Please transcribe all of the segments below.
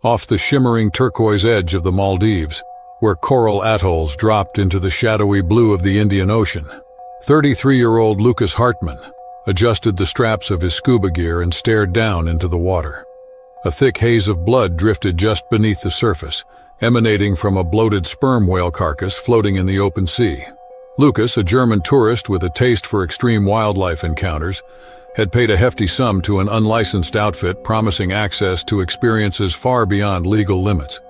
off the shimmering turquoise edge of the Maldives, where coral atolls dropped into the shadowy blue of the Indian Ocean. 33-year-old Lucas Hartman adjusted the straps of his scuba gear and stared down into the water. A thick haze of blood drifted just beneath the surface, emanating from a bloated sperm whale carcass floating in the open sea. Lucas, a German tourist with a taste for extreme wildlife encounters, had paid a hefty sum to an unlicensed outfit promising access to experiences far beyond legal limits.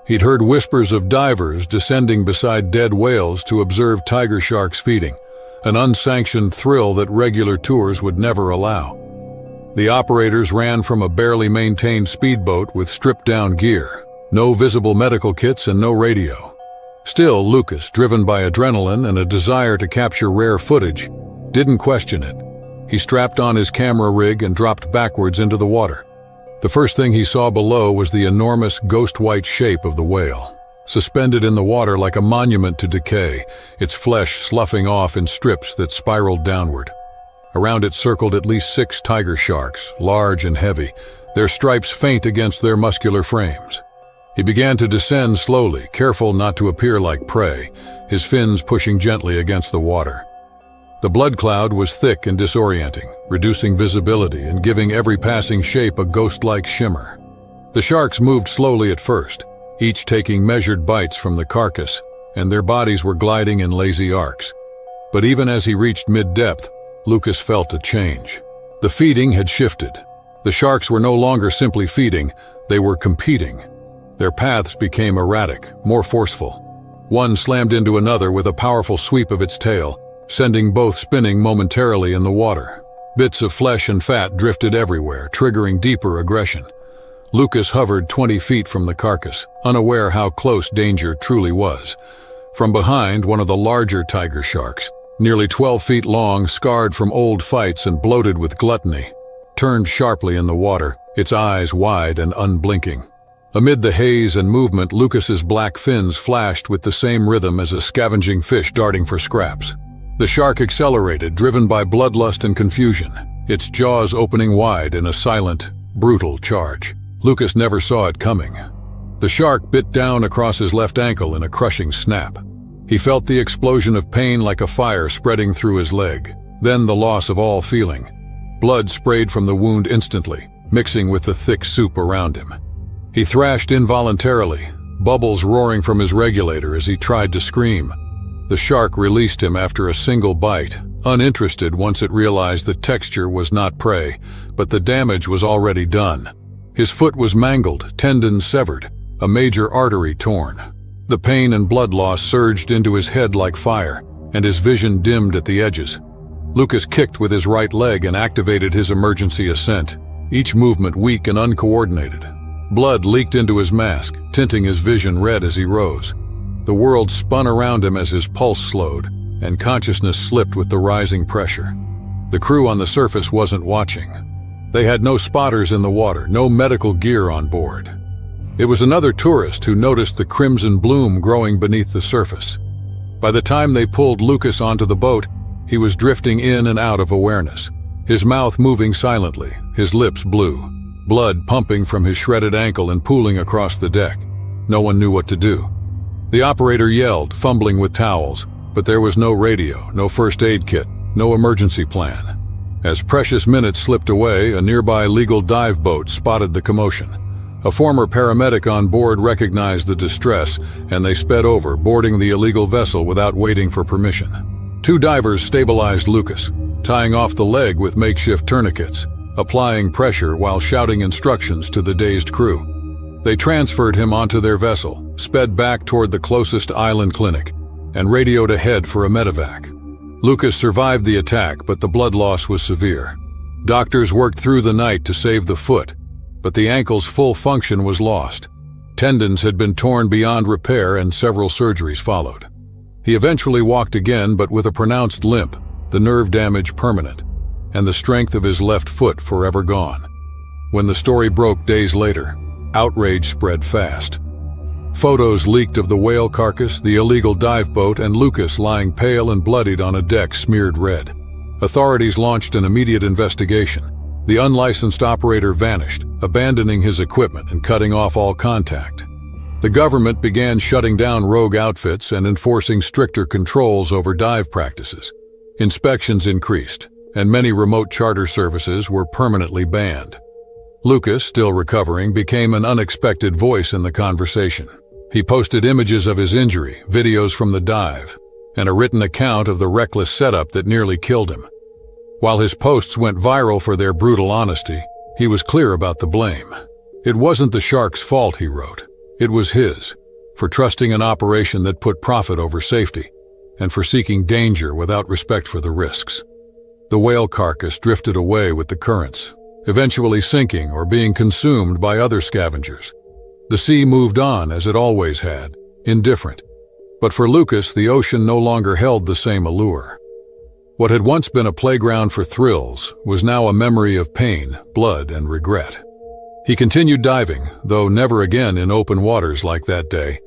He'd heard whispers of divers descending beside dead whales to observe tiger sharks feeding, an unsanctioned thrill that regular tours would never allow. The operators ran from a barely maintained speedboat with stripped-down gear, no visible medical kits and no radio. Still, Lucas, driven by adrenaline and a desire to capture rare footage, didn't question it. He strapped on his camera rig and dropped backwards into the water. The first thing he saw below was the enormous ghost-white shape of the whale, suspended in the water like a monument to decay, its flesh sloughing off in strips that spiraled downward. Around it circled at least 6 tiger sharks, large and heavy, their stripes faint against their muscular frames. He began to descend slowly, careful not to appear like prey, his fins pushing gently against the water. The blood cloud was thick and disorienting, reducing visibility and giving every passing shape a ghost-like shimmer. The sharks moved slowly at first, each taking measured bites from the carcass, and their bodies were gliding in lazy arcs. But even as he reached mid-depth, Lucas felt a change. The feeding had shifted. The sharks were no longer simply feeding, they were competing. Their paths became erratic, more forceful. One slammed into another with a powerful sweep of its tail, sending both spinning momentarily in the water. Bits of flesh and fat drifted everywhere, triggering deeper aggression. Lucas hovered 20 feet from the carcass, unaware how close danger truly was. From behind, one of the larger tiger sharks, nearly 12 feet long, scarred from old fights and bloated with gluttony, turned sharply in the water, its eyes wide and unblinking. Amid the haze and movement, Lucas's black fins flashed with the same rhythm as a scavenging fish darting for scraps. The shark accelerated, driven by bloodlust and confusion, its jaws opening wide in a silent, brutal charge. Lucas never saw it coming. The shark bit down across his left ankle in a crushing snap. He felt the explosion of pain like a fire spreading through his leg, then the loss of all feeling. Blood sprayed from the wound instantly, mixing with the thick soup around him. He thrashed involuntarily, bubbles roaring from his regulator as he tried to scream. The shark released him after a single bite, uninterested once it realized the texture was not prey, but the damage was already done. His foot was mangled, tendons severed, a major artery torn. The pain and blood loss surged into his head like fire, and his vision dimmed at the edges. Lucas kicked with his right leg and activated his emergency ascent, each movement weak and uncoordinated. Blood leaked into his mask, tinting his vision red as he rose. The world spun around him as his pulse slowed, and consciousness slipped with the rising pressure. The crew on the surface wasn't watching. They had no spotters in the water, no medical gear on board. It was another tourist who noticed the crimson bloom growing beneath the surface. By the time they pulled Lucas onto the boat, he was drifting in and out of awareness, his mouth moving silently, his lips blue. Blood pumping from his shredded ankle and pooling across the deck. No one knew what to do. The operator yelled, fumbling with towels, but there was no radio, no first aid kit, no emergency plan. As precious minutes slipped away, a nearby legal dive boat spotted the commotion. A former paramedic on board recognized the distress, and they sped over, boarding the illegal vessel without waiting for permission. 2 divers stabilized Lucas, tying off the leg with makeshift tourniquets, applying pressure while shouting instructions to the dazed crew. They transferred him onto their vessel, sped back toward the closest island clinic, and radioed ahead for a medevac. Lucas survived the attack, but the blood loss was severe. Doctors worked through the night to save the foot, but the ankle's full function was lost. Tendons had been torn beyond repair and several surgeries followed. He eventually walked again, but with a pronounced limp, the nerve damage permanent, and the strength of his left foot forever gone. When the story broke days later, outrage spread fast. Photos leaked of the whale carcass, the illegal dive boat, and Lucas lying pale and bloodied on a deck smeared red. Authorities launched an immediate investigation, The unlicensed operator vanished, abandoning his equipment and cutting off all contact. The government began shutting down rogue outfits and enforcing stricter controls over dive practices. Inspections increased, and many remote charter services were permanently banned. Lucas, still recovering, became an unexpected voice in the conversation. He posted images of his injury, videos from the dive, and a written account of the reckless setup that nearly killed him. While his posts went viral for their brutal honesty, he was clear about the blame. It wasn't the shark's fault, he wrote. It was his, for trusting an operation that put profit over safety, and for seeking danger without respect for the risks. The whale carcass drifted away with the currents, eventually sinking or being consumed by other scavengers. The sea moved on as it always had, indifferent. But for Lucas, the ocean no longer held the same allure. What had once been a playground for thrills was now a memory of pain, blood, and regret. He continued diving, though never again in open waters like that day.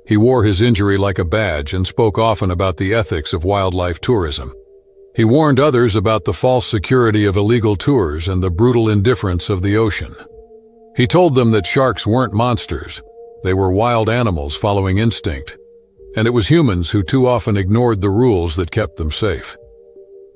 He wore his injury like a badge and spoke often about the ethics of wildlife tourism. He warned others about the false security of illegal tours and the brutal indifference of the ocean. He told them that sharks weren't monsters. They were wild animals following instinct. And it was humans who too often ignored the rules that kept them safe.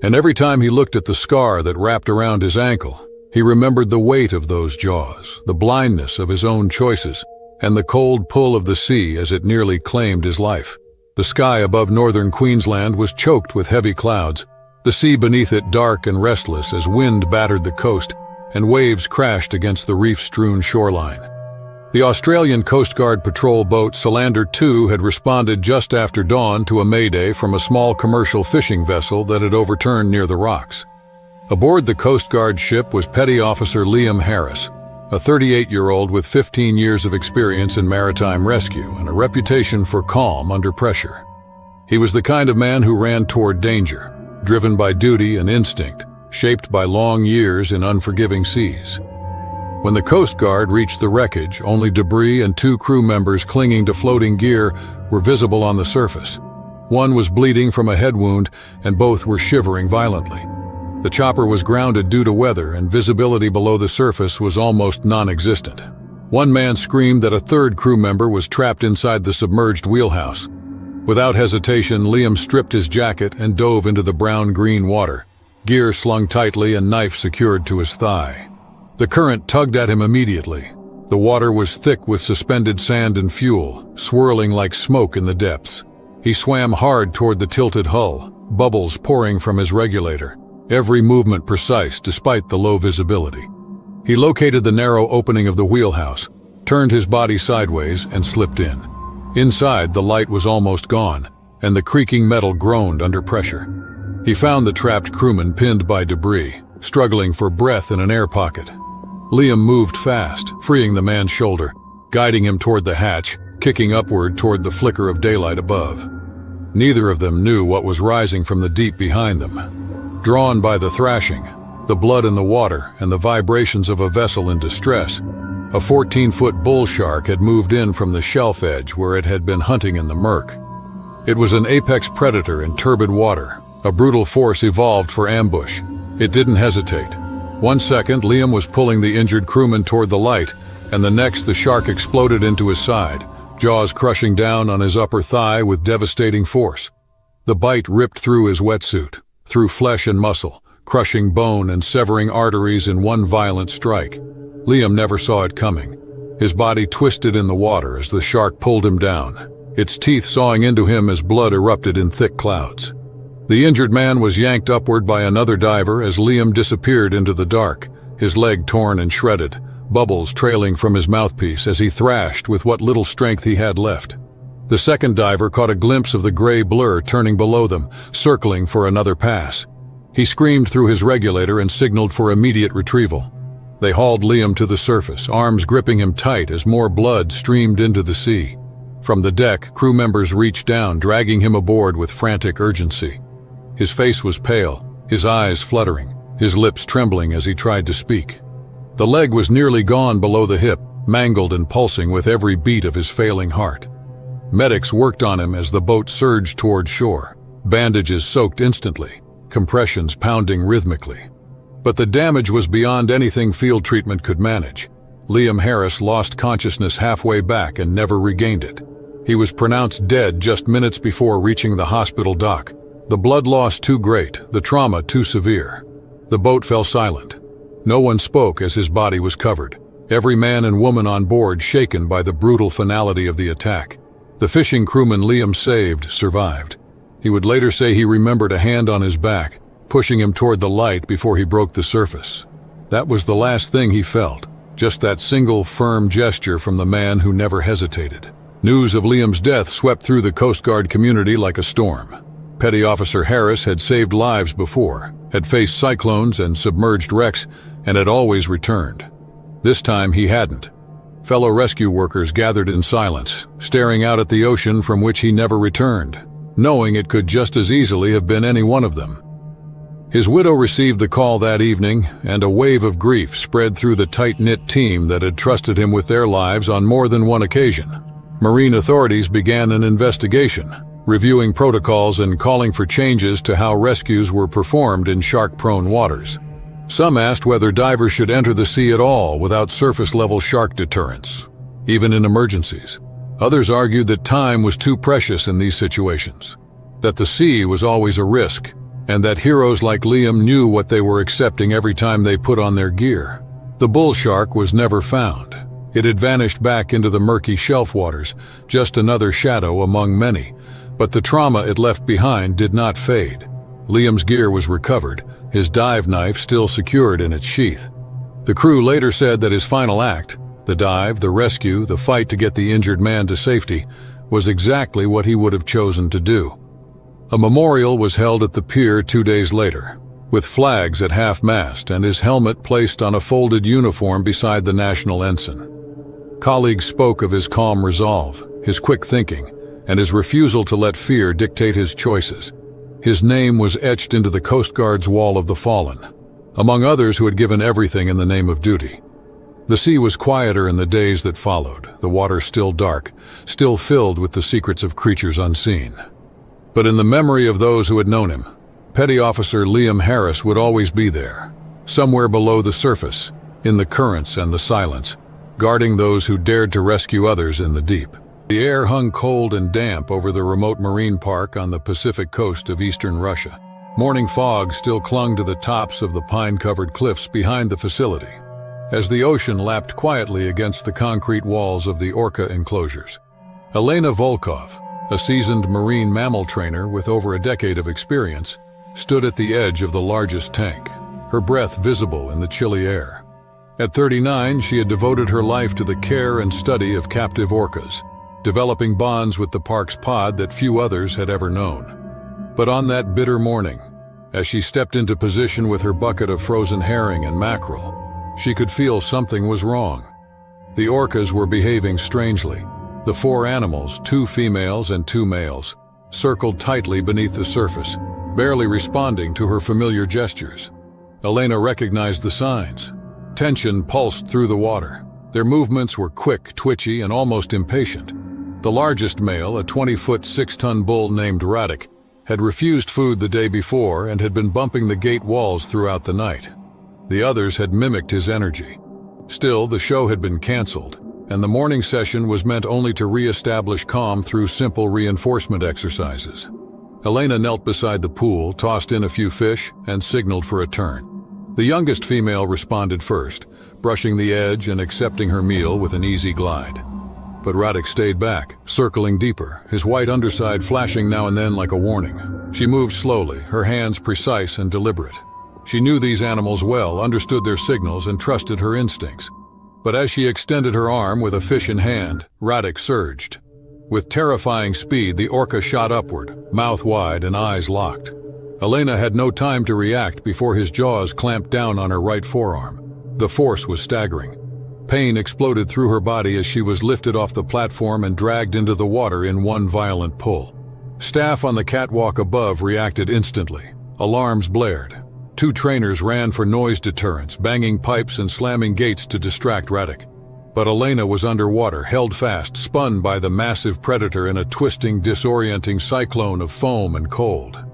And every time he looked at the scar that wrapped around his ankle, he remembered the weight of those jaws, the blindness of his own choices, and the cold pull of the sea as it nearly claimed his life. The sky above northern Queensland was choked with heavy clouds, the sea beneath it dark and restless as wind battered the coast and waves crashed against the reef-strewn shoreline. The Australian Coast Guard patrol boat Solander 2 had responded just after dawn to a mayday from a small commercial fishing vessel that had overturned near the rocks. Aboard the Coast Guard ship was Petty Officer Liam Harris, a 38-year-old with 15 years of experience in maritime rescue and a reputation for calm under pressure. He was the kind of man who ran toward danger, driven by duty and instinct, shaped by long years in unforgiving seas. When the Coast Guard reached the wreckage, only debris and 2 crew members clinging to floating gear were visible on the surface. One was bleeding from a head wound, and both were shivering violently. The chopper was grounded due to weather, and visibility below the surface was almost non-existent. One man screamed that a 3rd crew member was trapped inside the submerged wheelhouse. Without hesitation, Liam stripped his jacket and dove into the brown-green water, gear slung tightly and knife secured to his thigh. The current tugged at him immediately. The water was thick with suspended sand and fuel, swirling like smoke in the depths. He swam hard toward the tilted hull, bubbles pouring from his regulator, every movement precise despite the low visibility. He located the narrow opening of the wheelhouse, turned his body sideways, and slipped in. Inside, the light was almost gone, and the creaking metal groaned under pressure. He found the trapped crewman pinned by debris, struggling for breath in an air pocket. Liam moved fast, freeing the man's shoulder, guiding him toward the hatch, kicking upward toward the flicker of daylight above. Neither of them knew what was rising from the deep behind them. Drawn by the thrashing, the blood in the water, and the vibrations of a vessel in distress, a 14-foot bull shark had moved in from the shelf edge where it had been hunting in the murk. It was an apex predator in turbid water, a brutal force evolved for ambush. It didn't hesitate. 1 second, Liam was pulling the injured crewman toward the light, and the next the shark exploded into his side, jaws crushing down on his upper thigh with devastating force. The bite ripped through his wetsuit, through flesh and muscle, crushing bone and severing arteries in one violent strike. Liam never saw it coming. His body twisted in the water as the shark pulled him down, its teeth sawing into him as blood erupted in thick clouds. The injured man was yanked upward by another diver as Liam disappeared into the dark, his leg torn and shredded, bubbles trailing from his mouthpiece as he thrashed with what little strength he had left. The second diver caught a glimpse of the gray blur turning below them, circling for another pass. He screamed through his regulator and signaled for immediate retrieval. They hauled Liam to the surface, arms gripping him tight as more blood streamed into the sea. From the deck, crew members reached down, dragging him aboard with frantic urgency. His face was pale, his eyes fluttering, his lips trembling as he tried to speak. The leg was nearly gone below the hip, mangled and pulsing with every beat of his failing heart. Medics worked on him as the boat surged toward shore, bandages soaked instantly, compressions pounding rhythmically. But the damage was beyond anything field treatment could manage. Liam Harris lost consciousness halfway back and never regained it. He was pronounced dead just minutes before reaching the hospital dock. The blood loss too great, the trauma too severe. The boat fell silent. No one spoke as his body was covered, every man and woman on board shaken by the brutal finality of the attack. The fishing crewman Liam saved survived. He would later say he remembered a hand on his back, pushing him toward the light before he broke the surface. That was the last thing he felt, just that single firm gesture from the man who never hesitated. News of Liam's death swept through the Coast Guard community like a storm. Petty Officer Harris had saved lives before, had faced cyclones and submerged wrecks, and had always returned. This time he hadn't. Fellow rescue workers gathered in silence, staring out at the ocean from which he never returned, knowing it could just as easily have been any one of them. His widow received the call that evening, and a wave of grief spread through the tight-knit team that had trusted him with their lives on more than one occasion. Marine authorities began an investigation, reviewing protocols and calling for changes to how rescues were performed in shark-prone waters. Some asked whether divers should enter the sea at all without surface-level shark deterrence, even in emergencies. Others argued that time was too precious in these situations, that the sea was always a risk, and that heroes like Liam knew what they were accepting every time they put on their gear. The bull shark was never found. It had vanished back into the murky shelf waters, just another shadow among many, but the trauma it left behind did not fade. Liam's gear was recovered, his dive knife still secured in its sheath. The crew later said that his final act, the dive, the rescue, the fight to get the injured man to safety, was exactly what he would have chosen to do. A memorial was held at the pier 2 days later, with flags at half-mast and his helmet placed on a folded uniform beside the national ensign. Colleagues spoke of his calm resolve, his quick thinking, and his refusal to let fear dictate his choices. His name was etched into the Coast Guard's Wall of the Fallen, among others who had given everything in the name of duty. The sea was quieter in the days that followed, the water still dark, still filled with the secrets of creatures unseen. But in the memory of those who had known him, Petty Officer Liam Harris would always be there, somewhere below the surface, in the currents and the silence, guarding those who dared to rescue others in the deep. The air hung cold and damp over the remote marine park on the Pacific coast of eastern Russia. Morning fog still clung to the tops of the pine-covered cliffs behind the facility, as the ocean lapped quietly against the concrete walls of the orca enclosures. Elena Volkov, a seasoned marine mammal trainer with over a decade of experience, stood at the edge of the largest tank, her breath visible in the chilly air. At 39, she had devoted her life to the care and study of captive orcas, developing bonds with the park's pod that few others had ever known. But on that bitter morning, as she stepped into position with her bucket of frozen herring and mackerel, she could feel something was wrong. The orcas were behaving strangely. The 4 animals, 2 females and 2 males, circled tightly beneath the surface, barely responding to her familiar gestures. Elena recognized the signs. Tension pulsed through the water. Their movements were quick, twitchy, and almost impatient. The largest male, a 20-foot, 6-ton bull named Radek, had refused food the day before and had been bumping the gate walls throughout the night. The others had mimicked his energy. Still, the show had been canceled, and the morning session was meant only to re-establish calm through simple reinforcement exercises. Elena knelt beside the pool, tossed in a few fish, and signaled for a turn. The youngest female responded first, brushing the edge and accepting her meal with an easy glide. But Radek stayed back, circling deeper, his white underside flashing now and then like a warning. She moved slowly, her hands precise and deliberate. She knew these animals well, understood their signals, and trusted her instincts. But as she extended her arm with a fish in hand, Radek surged. With terrifying speed, the orca shot upward, mouth wide and eyes locked. Elena had no time to react before his jaws clamped down on her right forearm. The force was staggering. Pain exploded through her body as she was lifted off the platform and dragged into the water in one violent pull. Staff on the catwalk above reacted instantly. Alarms blared. 2 trainers ran for noise deterrence, banging pipes and slamming gates to distract Radek. But Elena was underwater, held fast, spun by the massive predator in a twisting, disorienting cyclone of foam and cold.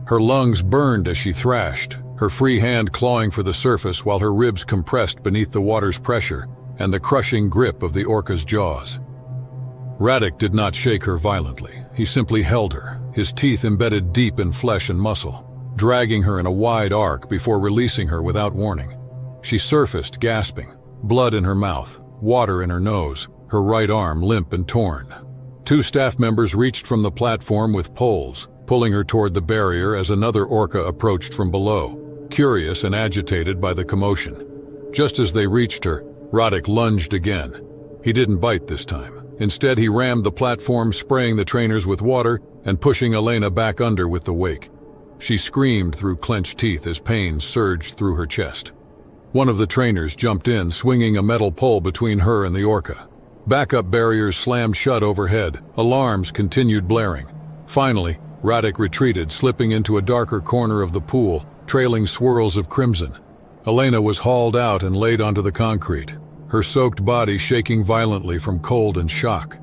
Her lungs burned as she thrashed, her free hand clawing for the surface while her ribs compressed beneath the water's pressure and the crushing grip of the orca's jaws. Radek did not shake her violently. He simply held her, his teeth embedded deep in flesh and muscle, dragging her in a wide arc before releasing her without warning. She surfaced, gasping, blood in her mouth, water in her nose, her right arm limp and torn. Two staff members reached from the platform with poles, pulling her toward the barrier as another orca approached from below, curious and agitated by the commotion. Just as they reached her, Radek lunged again. He didn't bite this time. Instead, he rammed the platform, spraying the trainers with water and pushing Elena back under with the wake. She screamed through clenched teeth as pain surged through her chest. One of the trainers jumped in, swinging a metal pole between her and the orca. Backup barriers slammed shut overhead. Alarms continued blaring. Finally, Radek retreated, slipping into a darker corner of the pool, trailing swirls of crimson. Elena was hauled out and laid onto the concrete, her soaked body shaking violently from cold and shock.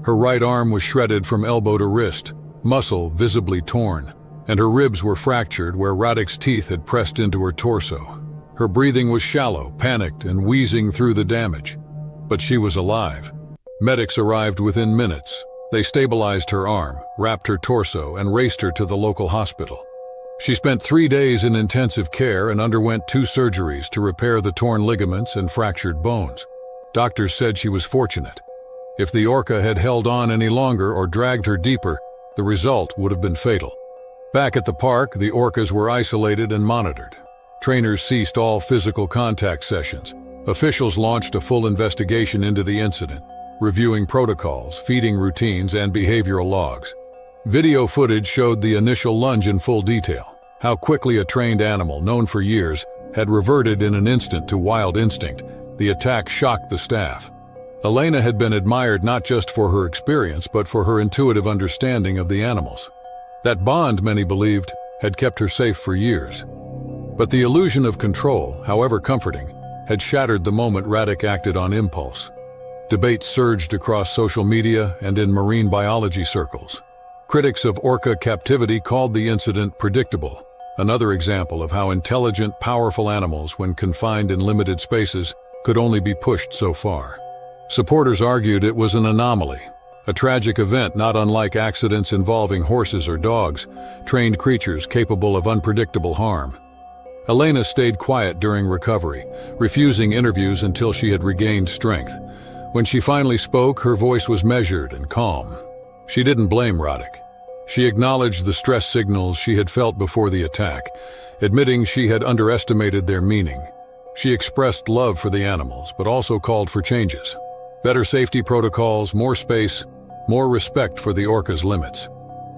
Her right arm was shredded from elbow to wrist, muscle visibly torn, and her ribs were fractured where Radek's teeth had pressed into her torso. Her breathing was shallow, panicked, and wheezing through the damage. But she was alive. Medics arrived within minutes. They stabilized her arm, wrapped her torso, and raced her to the local hospital. She spent 3 days in intensive care and underwent 2 surgeries to repair the torn ligaments and fractured bones. Doctors said she was fortunate. If the orca had held on any longer or dragged her deeper, the result would have been fatal. Back at the park, the orcas were isolated and monitored. Trainers ceased all physical contact sessions. Officials launched a full investigation into the incident, reviewing protocols, feeding routines, and behavioral logs. Video footage showed the initial lunge in full detail, how quickly a trained animal, known for years, had reverted in an instant to wild instinct. The attack shocked the staff. Elena had been admired not just for her experience, but for her intuitive understanding of the animals. That bond, many believed, had kept her safe for years. But the illusion of control, however comforting, had shattered the moment Radek acted on impulse. Debates surged across social media and in marine biology circles. Critics of orca captivity called the incident predictable, another example of how intelligent, powerful animals, when confined in limited spaces, could only be pushed so far. Supporters argued it was an anomaly, a tragic event not unlike accidents involving horses or dogs, trained creatures capable of unpredictable harm. Elena stayed quiet during recovery, refusing interviews until she had regained strength. When she finally spoke, her voice was measured and calm. She didn't blame Radek. She acknowledged the stress signals she had felt before the attack, admitting she had underestimated their meaning. She expressed love for the animals, but also called for changes. Better safety protocols, more space, more respect for the orca's limits.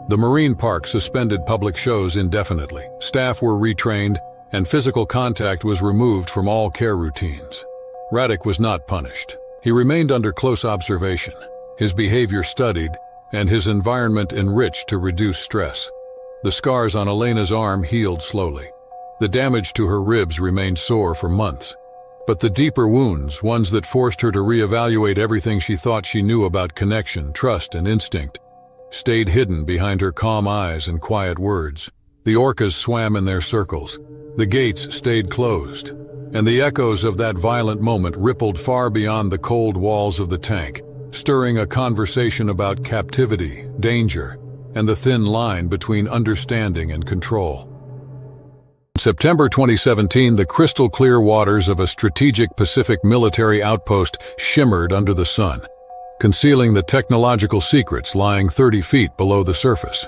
The marine park suspended public shows indefinitely. Staff were retrained, and physical contact was removed from all care routines. Radek was not punished. He remained under close observation, his behavior studied, and his environment enriched to reduce stress. The scars on Elena's arm healed slowly. The damage to her ribs remained sore for months. But the deeper wounds, ones that forced her to reevaluate everything she thought she knew about connection, trust, and instinct, stayed hidden behind her calm eyes and quiet words. The orcas swam in their circles. The gates stayed closed, and the echoes of that violent moment rippled far beyond the cold walls of the tank, stirring a conversation about captivity, danger, and the thin line between understanding and control. In September 2017, the crystal-clear waters of a strategic Pacific military outpost shimmered under the sun, concealing the technological secrets lying 30 feet below the surface.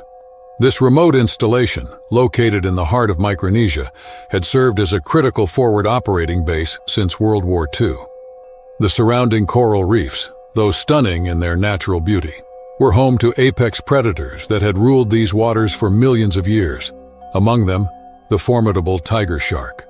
This remote installation, located in the heart of Micronesia, had served as a critical forward operating base since World War II. The surrounding coral reefs, though stunning in their natural beauty, were home to apex predators that had ruled these waters for millions of years, among them, the formidable tiger shark.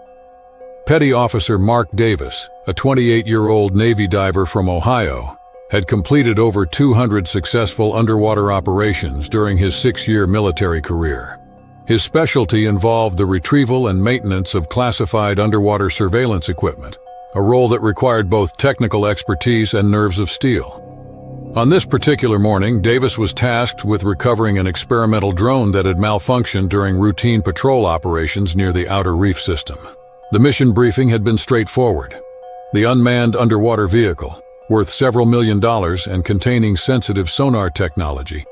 Petty Officer Mark Davis, a 28-year-old Navy diver from Ohio, had completed over 200 successful underwater operations during his 6-year military career. His specialty involved the retrieval and maintenance of classified underwater surveillance equipment, a role that required both technical expertise and nerves of steel. On this particular morning, Davis was tasked with recovering an experimental drone that had malfunctioned during routine patrol operations near the outer reef system. The mission briefing had been straightforward. The unmanned underwater vehicle, worth several $million and containing sensitive sonar technology,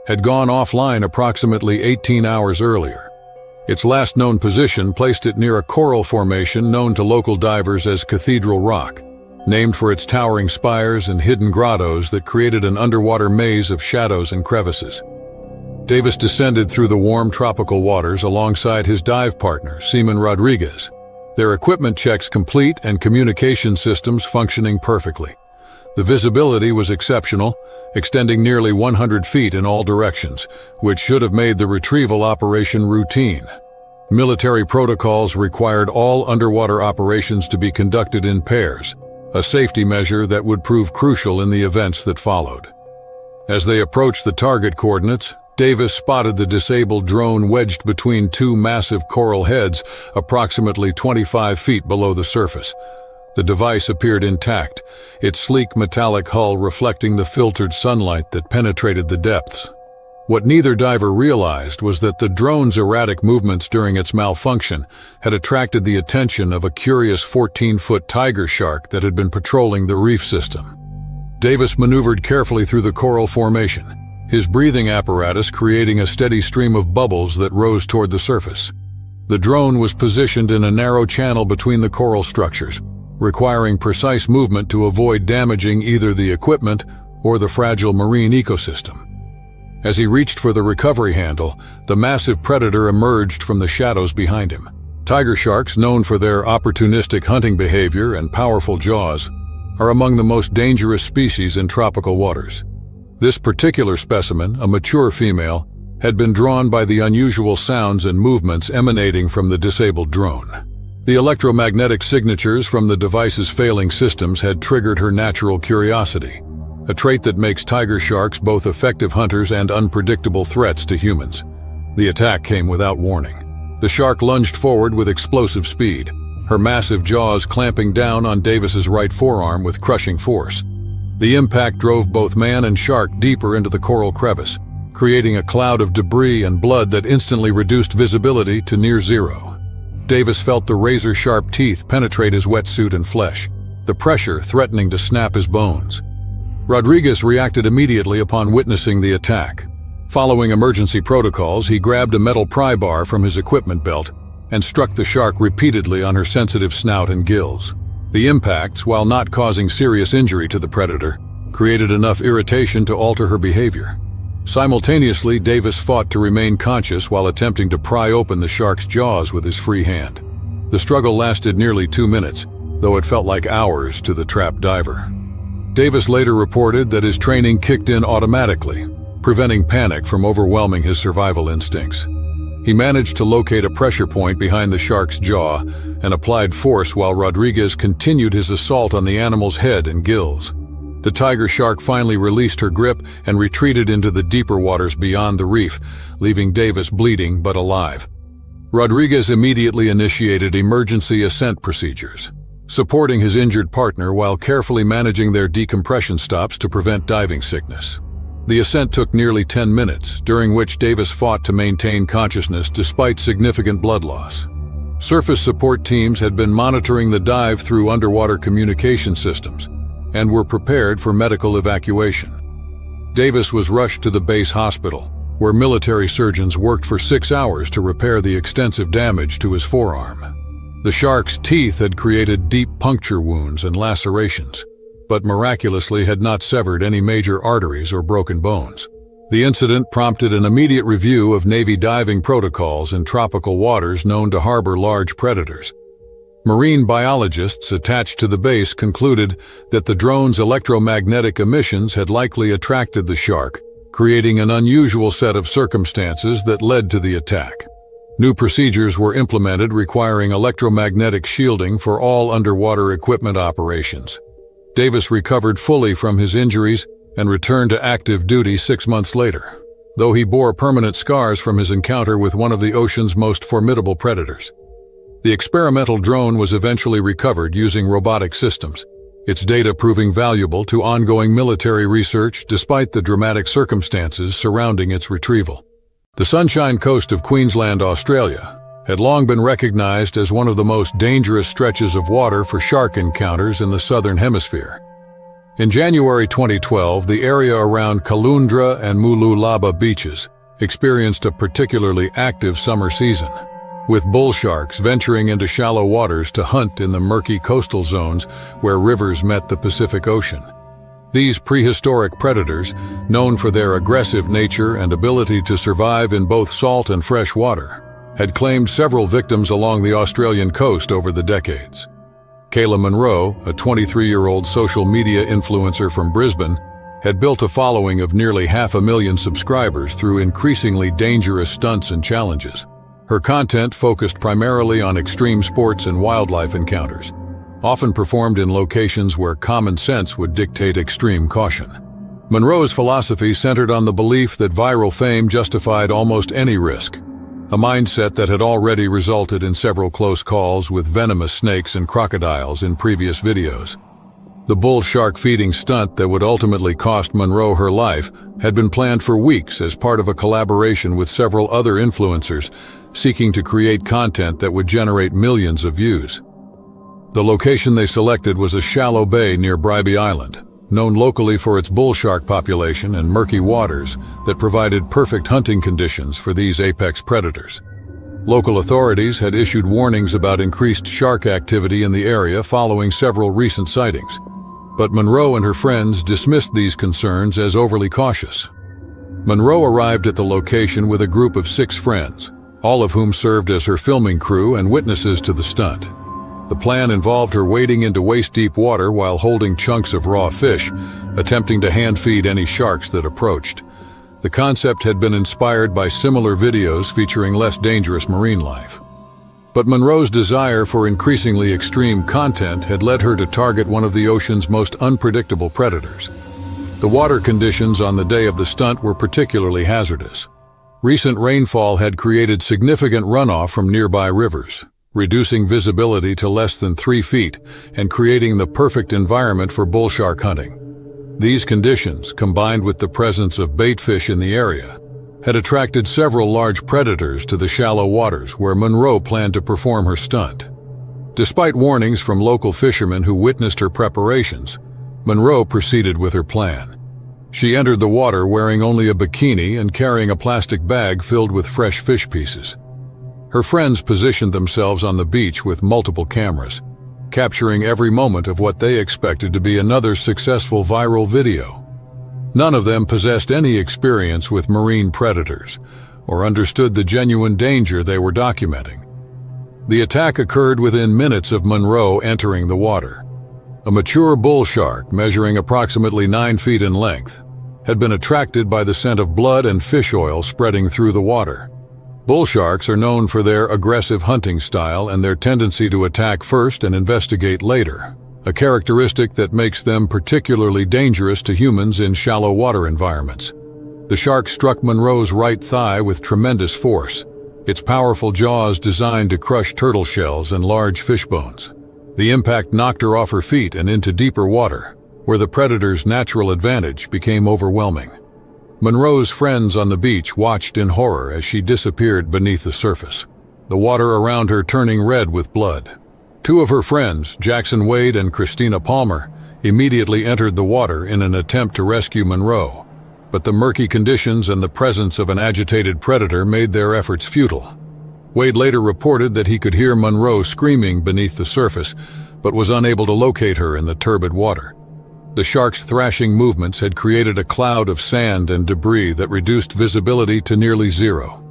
had gone offline approximately 18 hours earlier. Its last known position placed it near a coral formation known to local divers as Cathedral Rock, named for its towering spires and hidden grottos that created an underwater maze of shadows and crevices. Davis descended through the warm tropical waters alongside his dive partner, Seaman Rodriguez, their equipment checks complete and communication systems functioning perfectly. The visibility was exceptional, extending nearly 100 feet in all directions, which should have made the retrieval operation routine. Military protocols required all underwater operations to be conducted in pairs, a safety measure that would prove crucial in the events that followed. As they approached the target coordinates, Davis spotted the disabled drone wedged between two massive coral heads approximately 25 feet below the surface. The device appeared intact, its sleek metallic hull reflecting the filtered sunlight that penetrated the depths. What neither diver realized was that the drone's erratic movements during its malfunction had attracted the attention of a curious 14-foot tiger shark that had been patrolling the reef system. Davis maneuvered carefully through the coral formation, his breathing apparatus creating a steady stream of bubbles that rose toward the surface. The drone was positioned in a narrow channel between the coral structures, requiring precise movement to avoid damaging either the equipment or the fragile marine ecosystem. As he reached for the recovery handle, the massive predator emerged from the shadows behind him. Tiger sharks, known for their opportunistic hunting behavior and powerful jaws, are among the most dangerous species in tropical waters. This particular specimen, a mature female, had been drawn by the unusual sounds and movements emanating from the disabled drone. The electromagnetic signatures from the device's failing systems had triggered her natural curiosity, a trait that makes tiger sharks both effective hunters and unpredictable threats to humans. The attack came without warning. The shark lunged forward with explosive speed, her massive jaws clamping down on Davis's right forearm with crushing force. The impact drove both man and shark deeper into the coral crevice, creating a cloud of debris and blood that instantly reduced visibility to near zero. Davis felt the razor-sharp teeth penetrate his wetsuit and flesh, the pressure threatening to snap his bones. Rodriguez reacted immediately upon witnessing the attack. Following emergency protocols, he grabbed a metal pry bar from his equipment belt and struck the shark repeatedly on her sensitive snout and gills. The impacts, while not causing serious injury to the predator, created enough irritation to alter her behavior. Simultaneously, Davis fought to remain conscious while attempting to pry open the shark's jaws with his free hand. The struggle lasted nearly 2 minutes, though it felt like hours to the trapped diver. Davis later reported that his training kicked in automatically, preventing panic from overwhelming his survival instincts. He managed to locate a pressure point behind the shark's jaw and applied force while Rodriguez continued his assault on the animal's head and gills. The tiger shark finally released her grip and retreated into the deeper waters beyond the reef, leaving Davis bleeding but alive. Rodriguez immediately initiated emergency ascent procedures, supporting his injured partner while carefully managing their decompression stops to prevent diving sickness. The ascent took nearly 10 minutes, during which Davis fought to maintain consciousness despite significant blood loss. Surface support teams had been monitoring the dive through underwater communication systems and were prepared for medical evacuation. Davis was rushed to the base hospital, where military surgeons worked for 6 hours to repair the extensive damage to his forearm. The shark's teeth had created deep puncture wounds and lacerations, but miraculously had not severed any major arteries or broken bones. The incident prompted an immediate review of Navy diving protocols in tropical waters known to harbor large predators. Marine biologists attached to the base concluded that the drone's electromagnetic emissions had likely attracted the shark, creating an unusual set of circumstances that led to the attack. New procedures were implemented requiring electromagnetic shielding for all underwater equipment operations. Davis recovered fully from his injuries and returned to active duty 6 months later, though he bore permanent scars from his encounter with one of the ocean's most formidable predators. The experimental drone was eventually recovered using robotic systems, its data proving valuable to ongoing military research despite the dramatic circumstances surrounding its retrieval. The Sunshine Coast of Queensland, Australia, had long been recognized as one of the most dangerous stretches of water for shark encounters in the southern hemisphere. In January 2012, the area around Caloundra and Mooloolaba beaches experienced a particularly active summer season, with bull sharks venturing into shallow waters to hunt in the murky coastal zones where rivers met the Pacific Ocean. These prehistoric predators, known for their aggressive nature and ability to survive in both salt and fresh water, had claimed several victims along the Australian coast over the decades. Kayla Monroe, a 23-year-old social media influencer from Brisbane, had built a following of nearly 500,000 subscribers through increasingly dangerous stunts and challenges. Her content focused primarily on extreme sports and wildlife encounters, often performed in locations where common sense would dictate extreme caution. Monroe's philosophy centered on the belief that viral fame justified almost any risk, a mindset that had already resulted in several close calls with venomous snakes and crocodiles in previous videos. The bull shark feeding stunt that would ultimately cost Monroe her life had been planned for weeks as part of a collaboration with several other influencers seeking to create content that would generate millions of views. The location they selected was a shallow bay near Bribie Island, known locally for its bull shark population and murky waters that provided perfect hunting conditions for these apex predators. Local authorities had issued warnings about increased shark activity in the area following several recent sightings, but Monroe and her friends dismissed these concerns as overly cautious. Monroe arrived at the location with a group of 6 friends, all of whom served as her filming crew and witnesses to the stunt. The plan involved her wading into waist-deep water while holding chunks of raw fish, attempting to hand-feed any sharks that approached. The concept had been inspired by similar videos featuring less dangerous marine life. But Monroe's desire for increasingly extreme content had led her to target one of the ocean's most unpredictable predators. The water conditions on the day of the stunt were particularly hazardous. Recent rainfall had created significant runoff from nearby rivers, reducing visibility to less than 3 feet and creating the perfect environment for bull shark hunting. These conditions, combined with the presence of baitfish in the area, had attracted several large predators to the shallow waters where Monroe planned to perform her stunt. Despite warnings from local fishermen who witnessed her preparations, Monroe proceeded with her plan. She entered the water wearing only a bikini and carrying a plastic bag filled with fresh fish pieces. Her friends positioned themselves on the beach with multiple cameras, capturing every moment of what they expected to be another successful viral video. None of them possessed any experience with marine predators or understood the genuine danger they were documenting. The attack occurred within minutes of Monroe entering the water. A mature bull shark, measuring approximately 9 feet in length, had been attracted by the scent of blood and fish oil spreading through the water. Bull sharks are known for their aggressive hunting style and their tendency to attack first and investigate later, a characteristic that makes them particularly dangerous to humans in shallow water environments. The shark struck Monroe's right thigh with tremendous force, its powerful jaws designed to crush turtle shells and large fish bones. The impact knocked her off her feet and into deeper water, where the predator's natural advantage became overwhelming. Monroe's friends on the beach watched in horror as she disappeared beneath the surface, the water around her turning red with blood. 2 of her friends, Jackson Wade and Christina Palmer, immediately entered the water in an attempt to rescue Monroe, but the murky conditions and the presence of an agitated predator made their efforts futile. Wade later reported that he could hear Monroe screaming beneath the surface, but was unable to locate her in the turbid water. The shark's thrashing movements had created a cloud of sand and debris that reduced visibility to nearly zero.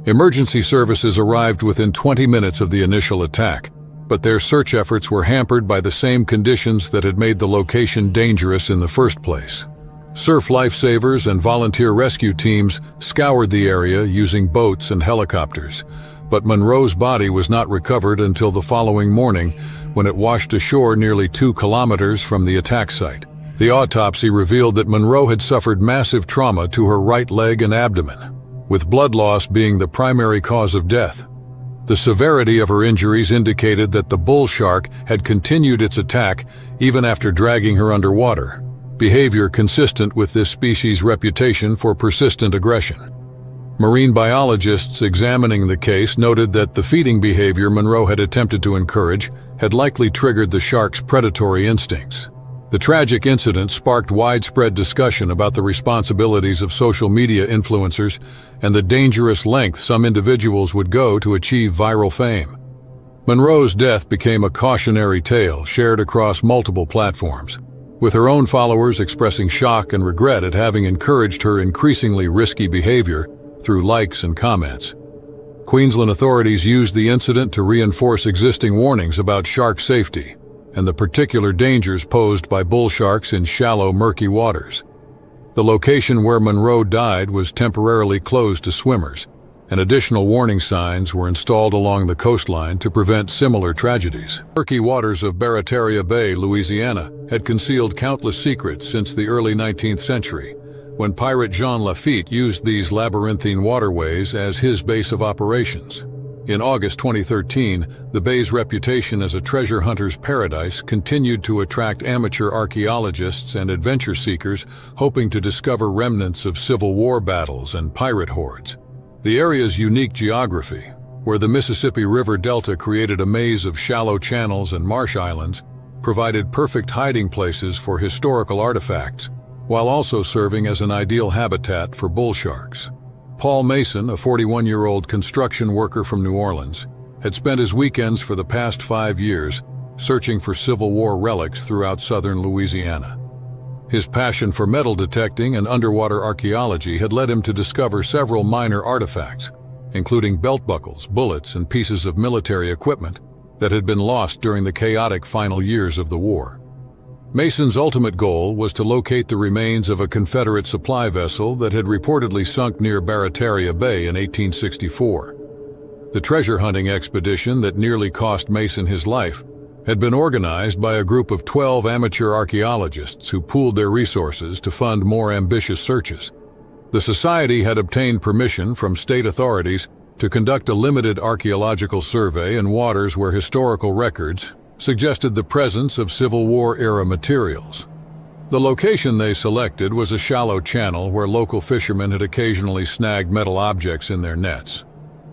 Emergency services arrived within 20 minutes of the initial attack, but their search efforts were hampered by the same conditions that had made the location dangerous in the first place. Surf lifesavers and volunteer rescue teams scoured the area using boats and helicopters, but Monroe's body was not recovered until the following morning when it washed ashore nearly 2 kilometers from the attack site. The autopsy revealed that Monroe had suffered massive trauma to her right leg and abdomen, with blood loss being the primary cause of death. The severity of her injuries indicated that the bull shark had continued its attack even after dragging her underwater, behavior consistent with this species' reputation for persistent aggression. Marine biologists examining the case noted that the feeding behavior Monroe had attempted to encourage had likely triggered the shark's predatory instincts. The tragic incident sparked widespread discussion about the responsibilities of social media influencers and the dangerous lengths some individuals would go to achieve viral fame. Monroe's death became a cautionary tale shared across multiple platforms, with her own followers expressing shock and regret at having encouraged her increasingly risky behavior through likes and comments. Queensland authorities used the incident to reinforce existing warnings about shark safety and the particular dangers posed by bull sharks in shallow, murky waters. The location where Monroe died was temporarily closed to swimmers, and additional warning signs were installed along the coastline to prevent similar tragedies. Murky waters of Barataria Bay, Louisiana, had concealed countless secrets since the early 19th century, when pirate Jean Lafitte used these labyrinthine waterways as his base of operations. In August 2013, the bay's reputation as a treasure hunter's paradise continued to attract amateur archaeologists and adventure seekers hoping to discover remnants of Civil War battles and pirate hordes. The area's unique geography, where the Mississippi River Delta created a maze of shallow channels and marsh islands, provided perfect hiding places for historical artifacts, while also serving as an ideal habitat for bull sharks. Paul Mason, a 41-year-old construction worker from New Orleans, had spent his weekends for the past 5 years searching for Civil War relics throughout southern Louisiana. His passion for metal detecting and underwater archaeology had led him to discover several minor artifacts, including belt buckles, bullets, and pieces of military equipment that had been lost during the chaotic final years of the war. Mason's ultimate goal was to locate the remains of a Confederate supply vessel that had reportedly sunk near Barataria Bay in 1864. The treasure hunting expedition that nearly cost Mason his life had been organized by a group of 12 amateur archaeologists who pooled their resources to fund more ambitious searches. The society had obtained permission from state authorities to conduct a limited archaeological survey in waters where historical records suggested the presence of Civil War-era materials. The location they selected was a shallow channel where local fishermen had occasionally snagged metal objects in their nets.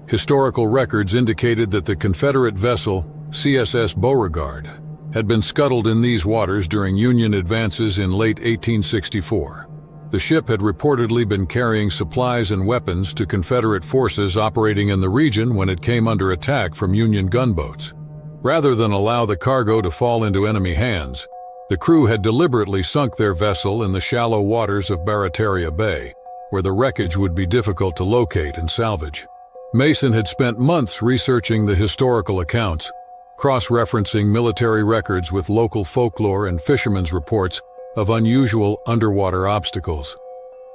Historical records indicated that the Confederate vessel CSS Beauregard had been scuttled in these waters during Union advances in late 1864. The ship had reportedly been carrying supplies and weapons to Confederate forces operating in the region when it came under attack from Union gunboats. Rather than allow the cargo to fall into enemy hands, the crew had deliberately sunk their vessel in the shallow waters of Barataria Bay, where the wreckage would be difficult to locate and salvage. Mason had spent months researching the historical accounts, cross-referencing military records with local folklore and fishermen's reports of unusual underwater obstacles.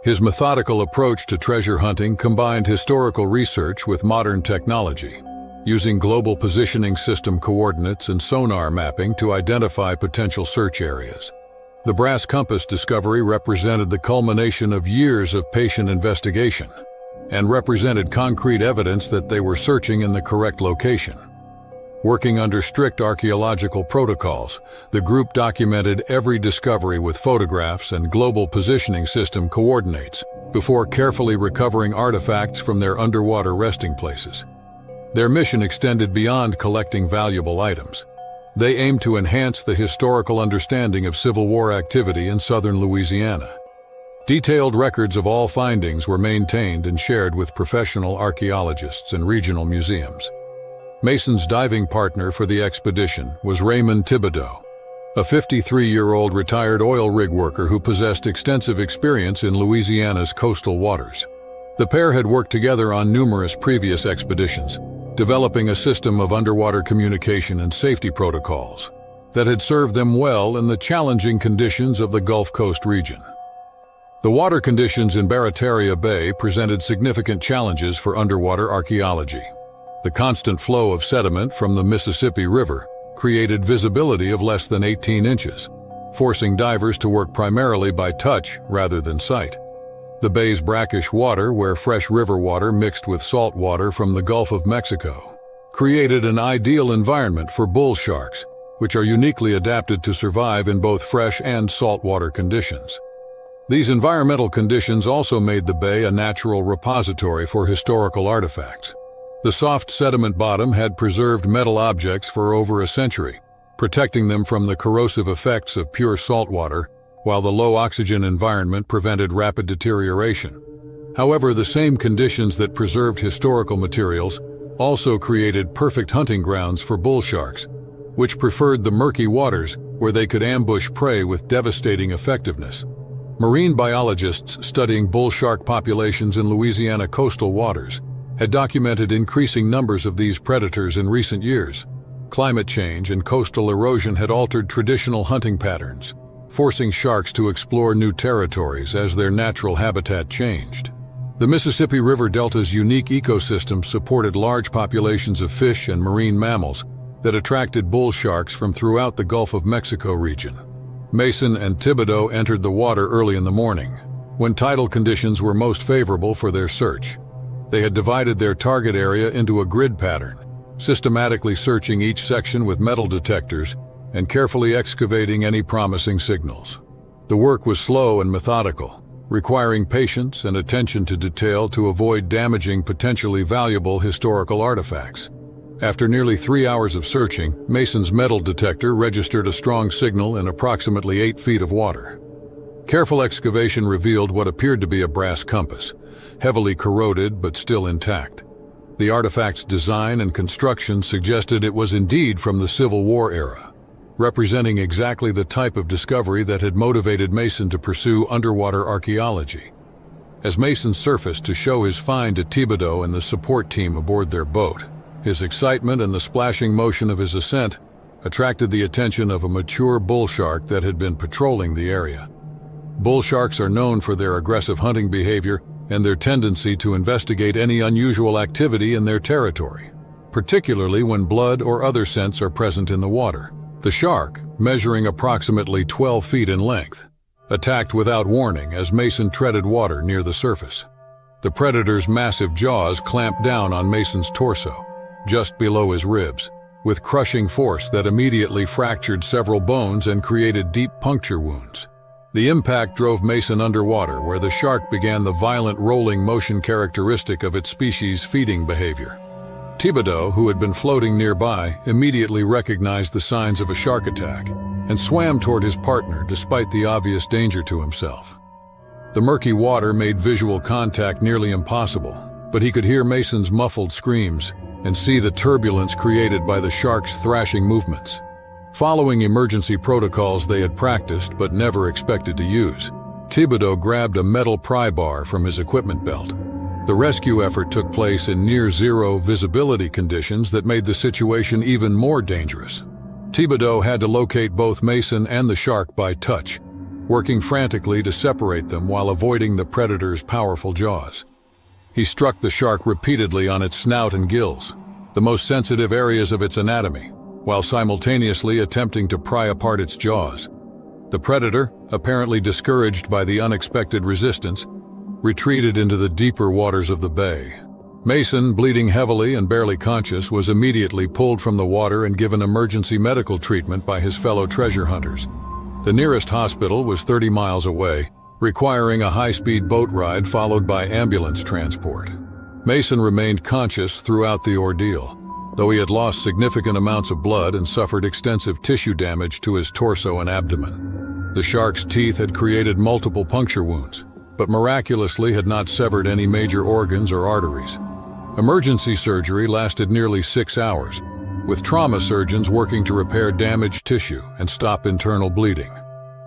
His methodical approach to treasure hunting combined historical research with modern technology, using global positioning system coordinates and sonar mapping to identify potential search areas. The brass compass discovery represented the culmination of years of patient investigation and represented concrete evidence that they were searching in the correct location. Working under strict archaeological protocols, the group documented every discovery with photographs and global positioning system coordinates before carefully recovering artifacts from their underwater resting places. Their mission extended beyond collecting valuable items. They aimed to enhance the historical understanding of Civil War activity in southern Louisiana. Detailed records of all findings were maintained and shared with professional archaeologists and regional museums. Mason's diving partner for the expedition was Raymond Thibodeau, a 53-year-old retired oil rig worker who possessed extensive experience in Louisiana's coastal waters. The pair had worked together on numerous previous expeditions, developing a system of underwater communication and safety protocols that had served them well in the challenging conditions of the Gulf Coast region. The water conditions in Barataria Bay presented significant challenges for underwater archaeology. The constant flow of sediment from the Mississippi River created visibility of less than 18 inches, forcing divers to work primarily by touch rather than sight. The bay's brackish water, where fresh river water mixed with salt water from the Gulf of Mexico, created an ideal environment for bull sharks, which are uniquely adapted to survive in both fresh and saltwater conditions. These environmental conditions also made the bay a natural repository for historical artifacts. The soft sediment bottom had preserved metal objects for over a century, protecting them from the corrosive effects of pure saltwater, while the low oxygen environment prevented rapid deterioration. However, the same conditions that preserved historical materials also created perfect hunting grounds for bull sharks, which preferred the murky waters where they could ambush prey with devastating effectiveness. Marine biologists studying bull shark populations in Louisiana coastal waters had documented increasing numbers of these predators in recent years. Climate change and coastal erosion had altered traditional hunting patterns, forcing sharks to explore new territories as their natural habitat changed. The Mississippi River Delta's unique ecosystem supported large populations of fish and marine mammals that attracted bull sharks from throughout the Gulf of Mexico region. Mason and Thibodeau entered the water early in the morning, when tidal conditions were most favorable for their search. They had divided their target area into a grid pattern, systematically searching each section with metal detectors and carefully excavating any promising signals. The work was slow and methodical, requiring patience and attention to detail to avoid damaging potentially valuable historical artifacts. After nearly 3 hours of searching, Mason's metal detector registered a strong signal in approximately 8 feet of water. Careful excavation revealed what appeared to be a brass compass, heavily corroded but still intact. The artifact's design and construction suggested it was indeed from the Civil War era, representing exactly the type of discovery that had motivated Mason to pursue underwater archaeology. As Mason surfaced to show his find to Thibodeau and the support team aboard their boat, his excitement and the splashing motion of his ascent attracted the attention of a mature bull shark that had been patrolling the area. Bull sharks are known for their aggressive hunting behavior and their tendency to investigate any unusual activity in their territory, particularly when blood or other scents are present in the water. The shark, measuring approximately 12 feet in length, attacked without warning as Mason treaded water near the surface. The predator's massive jaws clamped down on Mason's torso, just below his ribs, with crushing force that immediately fractured several bones and created deep puncture wounds. The impact drove Mason underwater, where the shark began the violent rolling motion characteristic of its species' feeding behavior. Thibodeau, who had been floating nearby, immediately recognized the signs of a shark attack and swam toward his partner despite the obvious danger to himself. The murky water made visual contact nearly impossible, but he could hear Mason's muffled screams and see the turbulence created by the shark's thrashing movements. Following emergency protocols they had practiced but never expected to use, Thibodeau grabbed a metal pry bar from his equipment belt. The rescue effort took place in near-zero visibility conditions that made the situation even more dangerous. Thibodeau had to locate both Mason and the shark by touch, working frantically to separate them while avoiding the predator's powerful jaws. He struck the shark repeatedly on its snout and gills, the most sensitive areas of its anatomy, while simultaneously attempting to pry apart its jaws. The predator, apparently discouraged by the unexpected resistance, retreated into the deeper waters of the bay. Mason, bleeding heavily and barely conscious, was immediately pulled from the water and given emergency medical treatment by his fellow treasure hunters. The nearest hospital was 30 miles away, requiring a high-speed boat ride followed by ambulance transport. Mason remained conscious throughout the ordeal, though he had lost significant amounts of blood and suffered extensive tissue damage to his torso and abdomen. The shark's teeth had created multiple puncture wounds, but miraculously had not severed any major organs or arteries. Emergency surgery lasted nearly 6 hours, with trauma surgeons working to repair damaged tissue and stop internal bleeding.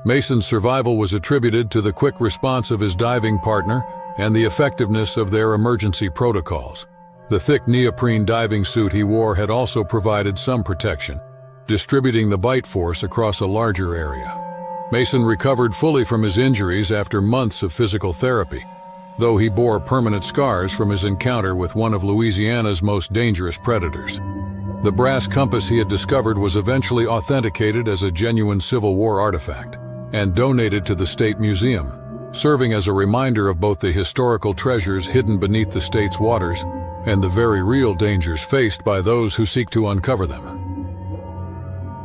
Mason's survival was attributed to the quick response of his diving partner and the effectiveness of their emergency protocols. The thick neoprene diving suit he wore had also provided some protection, distributing the bite force across a larger area. Mason recovered fully from his injuries after months of physical therapy, though he bore permanent scars from his encounter with one of Louisiana's most dangerous predators. The brass compass he had discovered was eventually authenticated as a genuine Civil War artifact and donated to the State Museum, serving as a reminder of both the historical treasures hidden beneath the state's waters and the very real dangers faced by those who seek to uncover them.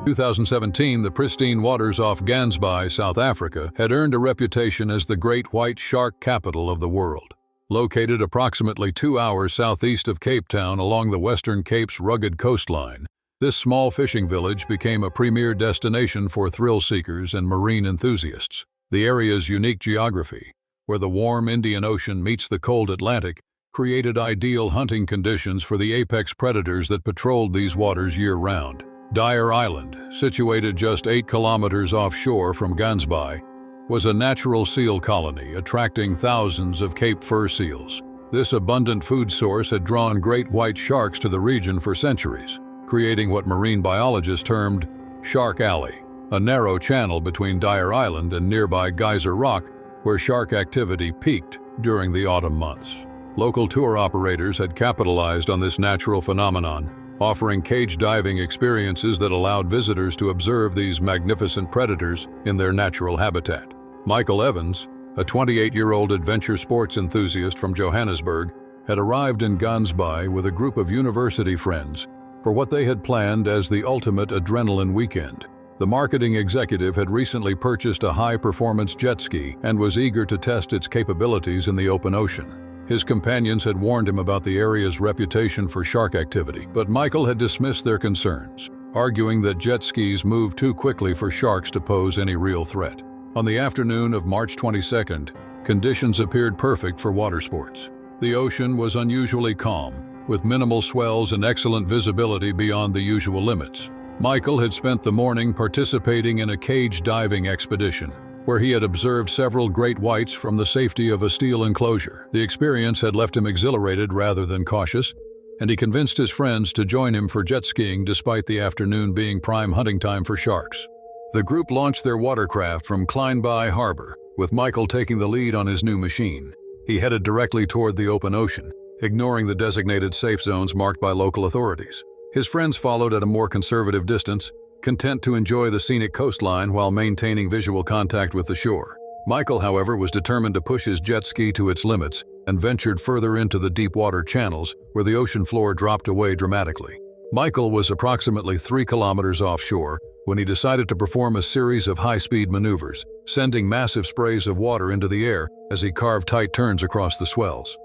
2017, the pristine waters off Gansbaai, South Africa, had earned a reputation as the great white shark capital of the world. Located approximately 2 hours southeast of Cape Town along the Western Cape's rugged coastline, this small fishing village became a premier destination for thrill seekers and marine enthusiasts. The area's unique geography, where the warm Indian Ocean meets the cold Atlantic, created ideal hunting conditions for the apex predators that patrolled these waters year-round. Dyer Island, situated just 8 kilometers offshore from Gansbaai, was a natural seal colony attracting thousands of Cape fur seals. This abundant food source had drawn great white sharks to the region for centuries, creating what marine biologists termed Shark Alley, a narrow channel between Dyer Island and nearby Geyser Rock where shark activity peaked during the autumn months. Local tour operators had capitalized on this natural phenomenon, offering cage diving experiences that allowed visitors to observe these magnificent predators in their natural habitat. Michael Evans, a 28-year-old adventure sports enthusiast from Johannesburg, had arrived in Gansbaai with a group of university friends for what they had planned as the ultimate adrenaline weekend. The marketing executive had recently purchased a high-performance jet ski and was eager to test its capabilities in the open ocean. His companions had warned him about the area's reputation for shark activity, but Michael had dismissed their concerns, arguing that jet skis move too quickly for sharks to pose any real threat. On the afternoon of March 22nd, conditions appeared perfect for water sports. The ocean was unusually calm, with minimal swells and excellent visibility beyond the usual limits. Michael had spent the morning participating in a cage diving expedition, where he had observed several great whites from the safety of a steel enclosure. The experience had left him exhilarated rather than cautious, and he convinced his friends to join him for jet skiing despite the afternoon being prime hunting time for sharks. The group launched their watercraft from Kleinbaai Harbor, with Michael taking the lead on his new machine. He headed directly toward the open ocean, ignoring the designated safe zones marked by local authorities. His friends followed at a more conservative distance, content to enjoy the scenic coastline while maintaining visual contact with the shore. Michael, however, was determined to push his jet ski to its limits and ventured further into the deep water channels where the ocean floor dropped away dramatically. Michael was approximately 3 kilometers offshore when he decided to perform a series of high-speed maneuvers, sending massive sprays of water into the air as he carved tight turns across the swells.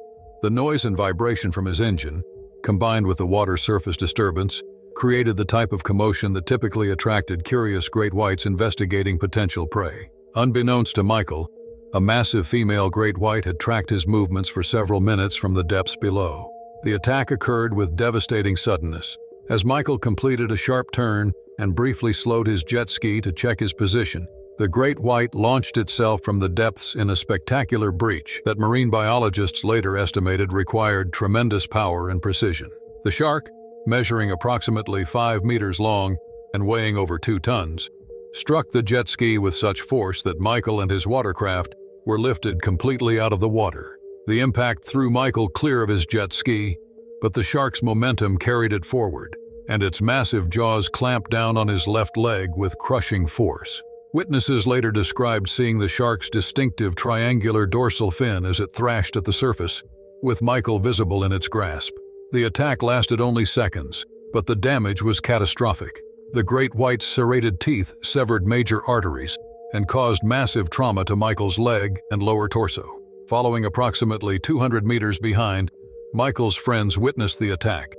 The noise and vibration from his engine, combined with the water surface disturbance, created the type of commotion that typically attracted curious great whites investigating potential prey. Unbeknownst to Michael, a massive female great white had tracked his movements for several minutes from the depths below. The attack occurred with devastating suddenness. As Michael completed a sharp turn and briefly slowed his jet ski to check his position, the great white launched itself from the depths in a spectacular breach that marine biologists later estimated required tremendous power and precision. The shark, measuring approximately 5 meters long and weighing over 2 tons, struck the jet ski with such force that Michael and his watercraft were lifted completely out of the water. The impact threw Michael clear of his jet ski, but the shark's momentum carried it forward, and its massive jaws clamped down on his left leg with crushing force. Witnesses later described seeing the shark's distinctive triangular dorsal fin as it thrashed at the surface, with Michael visible in its grasp. The attack lasted only seconds, but the damage was catastrophic. The great white's serrated teeth severed major arteries and caused massive trauma to Michael's leg and lower torso. Following approximately 200 meters behind, Michael's friends witnessed the attack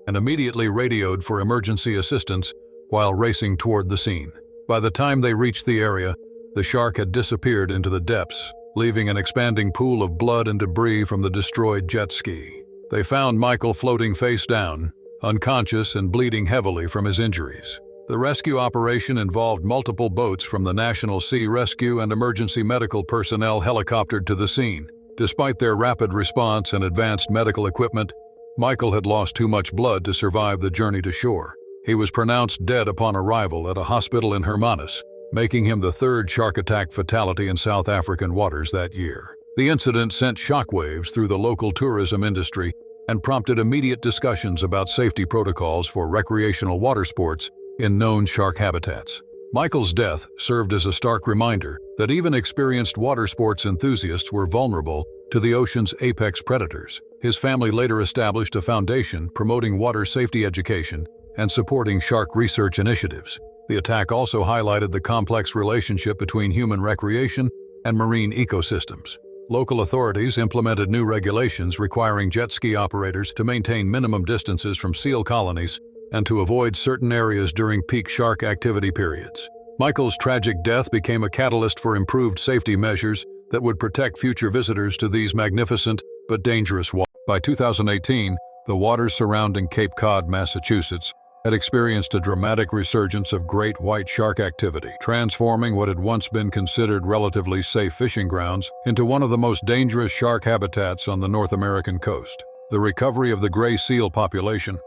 and immediately radioed for emergency assistance while racing toward the scene. By the time they reached the area, the shark had disappeared into the depths, leaving an expanding pool of blood and debris from the destroyed jet ski. They found Michael floating face down, unconscious and bleeding heavily from his injuries. The rescue operation involved multiple boats from the National Sea Rescue and emergency medical personnel helicoptered to the scene. Despite their rapid response and advanced medical equipment, Michael had lost too much blood to survive the journey to shore. He was pronounced dead upon arrival at a hospital in Hermanus, making him the 3rd shark attack fatality in South African waters that year. The incident sent shockwaves through the local tourism industry and prompted immediate discussions about safety protocols for recreational water sports in known shark habitats. Michael's death served as a stark reminder that even experienced water sports enthusiasts were vulnerable to the ocean's apex predators. His family later established a foundation promoting water safety education and supporting shark research initiatives. The attack also highlighted the complex relationship between human recreation and marine ecosystems. Local authorities implemented new regulations requiring jet ski operators to maintain minimum distances from seal colonies and to avoid certain areas during peak shark activity periods. Michael's tragic death became a catalyst for improved safety measures that would protect future visitors to these magnificent but dangerous waters. By 2018, the waters surrounding Cape Cod, Massachusetts, had experienced a dramatic resurgence of great white shark activity, transforming what had once been considered relatively safe fishing grounds into one of the most dangerous shark habitats on the North American coast. The recovery of the gray seal population,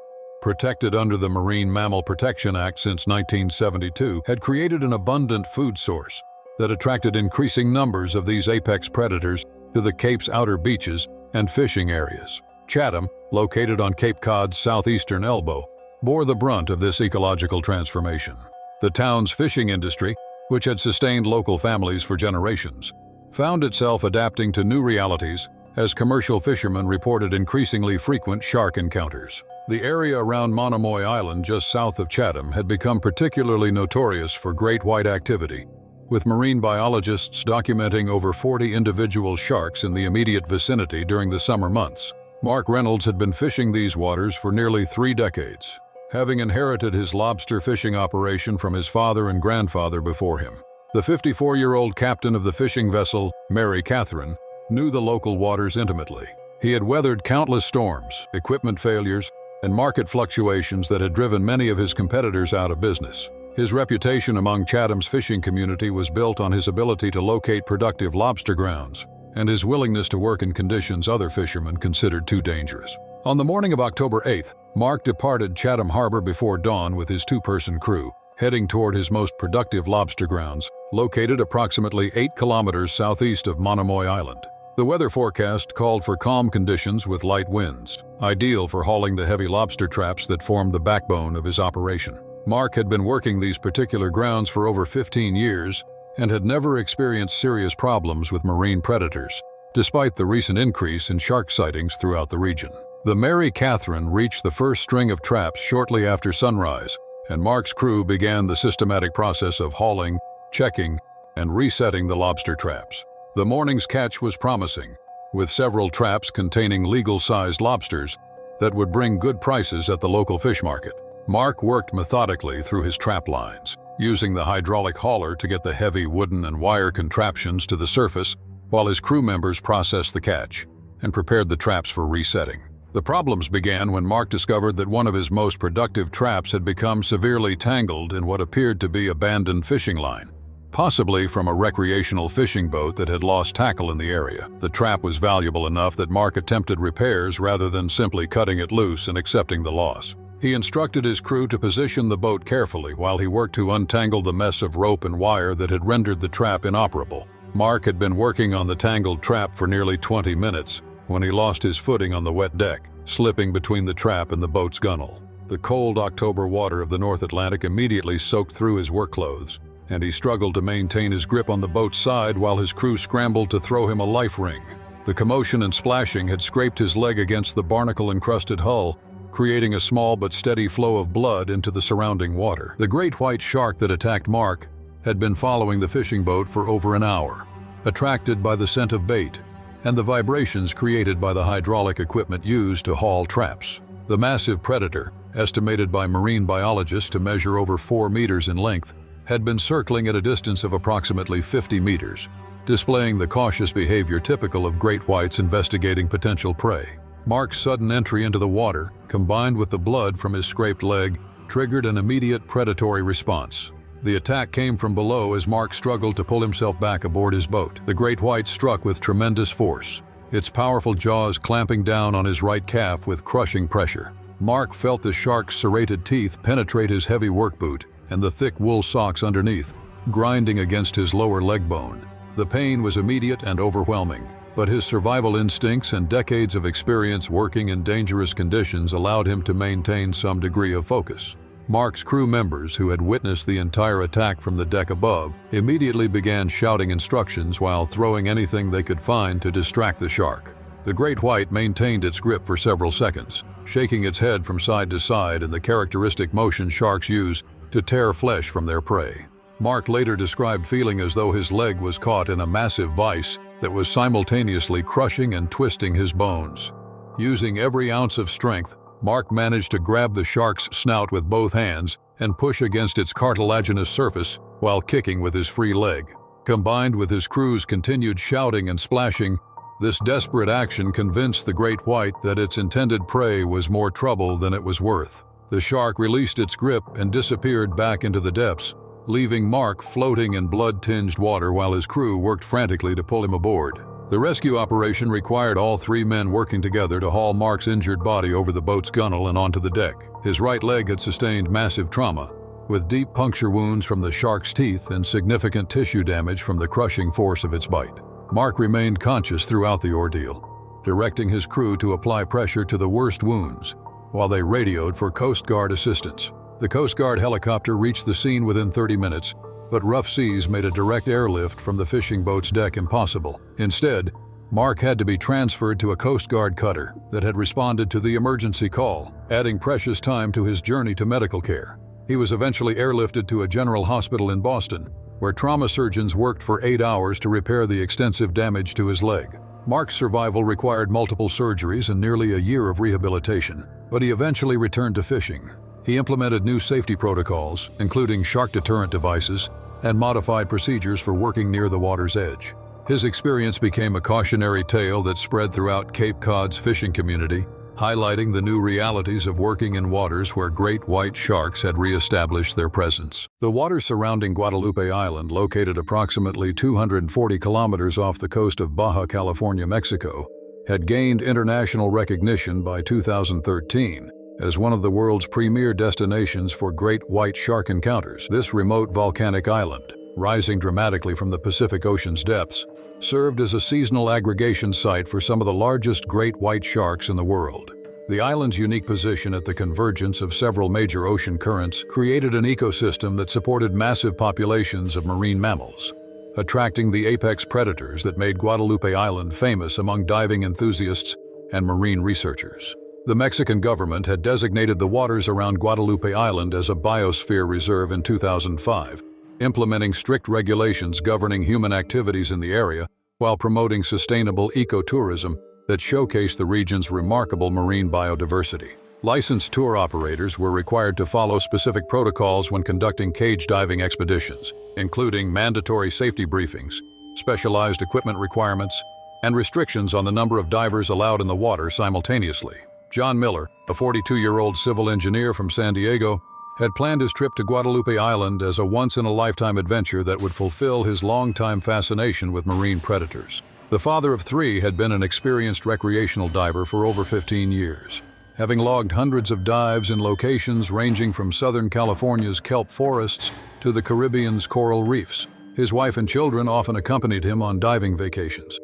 protected under the Marine Mammal Protection Act since 1972, had created an abundant food source that attracted increasing numbers of these apex predators to the Cape's outer beaches and fishing areas. Chatham, located on Cape Cod's southeastern elbow, bore the brunt of this ecological transformation. The town's fishing industry, which had sustained local families for generations, found itself adapting to new realities as commercial fishermen reported increasingly frequent shark encounters. The area around Monomoy Island just south of Chatham had become particularly notorious for great white activity, with marine biologists documenting over 40 individual sharks in the immediate vicinity during the summer months. Mark Reynolds had been fishing these waters for nearly 3 decades, having inherited his lobster fishing operation from his father and grandfather before him. The 54-year-old captain of the fishing vessel, Mary Catherine, knew the local waters intimately. He had weathered countless storms, equipment failures, and market fluctuations that had driven many of his competitors out of business. His reputation among Chatham's fishing community was built on his ability to locate productive lobster grounds and his willingness to work in conditions other fishermen considered too dangerous. On the morning of October 8th, Mark departed Chatham Harbor before dawn with his 2-person crew, heading toward his most productive lobster grounds, located approximately 8 kilometers southeast of Monomoy Island. The weather forecast called for calm conditions with light winds, ideal for hauling the heavy lobster traps that formed the backbone of his operation. Mark had been working these particular grounds for over 15 years and had never experienced serious problems with marine predators, despite the recent increase in shark sightings throughout the region. The Mary Catherine reached the first string of traps shortly after sunrise, and Mark's crew began the systematic process of hauling, checking, and resetting the lobster traps. The morning's catch was promising, with several traps containing legal-sized lobsters that would bring good prices at the local fish market. Mark worked methodically through his trap lines, using the hydraulic hauler to get the heavy wooden and wire contraptions to the surface, while his crew members processed the catch and prepared the traps for resetting. The problems began when Mark discovered that one of his most productive traps had become severely tangled in what appeared to be abandoned fishing line, possibly from a recreational fishing boat that had lost tackle in the area. The trap was valuable enough that Mark attempted repairs rather than simply cutting it loose and accepting the loss. He instructed his crew to position the boat carefully while he worked to untangle the mess of rope and wire that had rendered the trap inoperable. Mark had been working on the tangled trap for nearly 20 minutes when he lost his footing on the wet deck, slipping between the trap and the boat's gunwale. The cold October water of the North Atlantic immediately soaked through his work clothes, and he struggled to maintain his grip on the boat's side while his crew scrambled to throw him a life ring. The commotion and splashing had scraped his leg against the barnacle-encrusted hull, creating a small but steady flow of blood into the surrounding water. The great white shark that attacked Mark had been following the fishing boat for over an hour, attracted by the scent of bait and the vibrations created by the hydraulic equipment used to haul traps. The massive predator, estimated by marine biologists to measure over 4 meters in length, had been circling at a distance of approximately 50 meters, displaying the cautious behavior typical of great whites investigating potential prey. Mark's sudden entry into the water, combined with the blood from his scraped leg, triggered an immediate predatory response. The attack came from below as Mark struggled to pull himself back aboard his boat. The great white struck with tremendous force, its powerful jaws clamping down on his right calf with crushing pressure. Mark felt the shark's serrated teeth penetrate his heavy work boot and the thick wool socks underneath, grinding against his lower leg bone. The pain was immediate and overwhelming, but his survival instincts and decades of experience working in dangerous conditions allowed him to maintain some degree of focus. Mark's crew members, who had witnessed the entire attack from the deck above, immediately began shouting instructions while throwing anything they could find to distract the shark. The great white maintained its grip for several seconds, shaking its head from side to side in the characteristic motion sharks use to tear flesh from their prey. Mark later described feeling as though his leg was caught in a massive vice that was simultaneously crushing and twisting his bones. Using every ounce of strength, Mark managed to grab the shark's snout with both hands and push against its cartilaginous surface while kicking with his free leg. Combined with his crew's continued shouting and splashing, this desperate action convinced the great white that its intended prey was more trouble than it was worth. The shark released its grip and disappeared back into the depths, leaving Mark floating in blood-tinged water while his crew worked frantically to pull him aboard. The rescue operation required all 3 men working together to haul Mark's injured body over the boat's gunwale and onto the deck. His right leg had sustained massive trauma, with deep puncture wounds from the shark's teeth and significant tissue damage from the crushing force of its bite. Mark remained conscious throughout the ordeal, directing his crew to apply pressure to the worst wounds, while they radioed for Coast Guard assistance. The Coast Guard helicopter reached the scene within 30 minutes, but rough seas made a direct airlift from the fishing boat's deck impossible. Instead, Mark had to be transferred to a Coast Guard cutter that had responded to the emergency call, adding precious time to his journey to medical care. He was eventually airlifted to a general hospital in Boston, where trauma surgeons worked for 8 hours to repair the extensive damage to his leg. Mark's survival required multiple surgeries and nearly a year of rehabilitation, but he eventually returned to fishing. He implemented new safety protocols, including shark deterrent devices, and modified procedures for working near the water's edge. His experience became a cautionary tale that spread throughout Cape Cod's fishing community, highlighting the new realities of working in waters where great white sharks had re-established their presence. The waters surrounding Guadalupe Island, located approximately 240 kilometers off the coast of Baja California, Mexico, had gained international recognition by 2013 as one of the world's premier destinations for great white shark encounters. This remote volcanic island, rising dramatically from the Pacific Ocean's depths, served as a seasonal aggregation site for some of the largest great white sharks in the world. The island's unique position at the convergence of several major ocean currents created an ecosystem that supported massive populations of marine mammals, attracting the apex predators that made Guadalupe Island famous among diving enthusiasts and marine researchers. The Mexican government had designated the waters around Guadalupe Island as a biosphere reserve in 2005, implementing strict regulations governing human activities in the area while promoting sustainable ecotourism that showcased the region's remarkable marine biodiversity. Licensed tour operators were required to follow specific protocols when conducting cage diving expeditions, including mandatory safety briefings, specialized equipment requirements, and restrictions on the number of divers allowed in the water simultaneously. John Miller, a 42-year-old civil engineer from San Diego, had planned his trip to Guadalupe Island as a once-in-a-lifetime adventure that would fulfill his long-time fascination with marine predators. The father of 3 had been an experienced recreational diver for over 15 years, having logged hundreds of dives in locations ranging from Southern California's kelp forests to the Caribbean's coral reefs. His wife and children often accompanied him on diving vacations.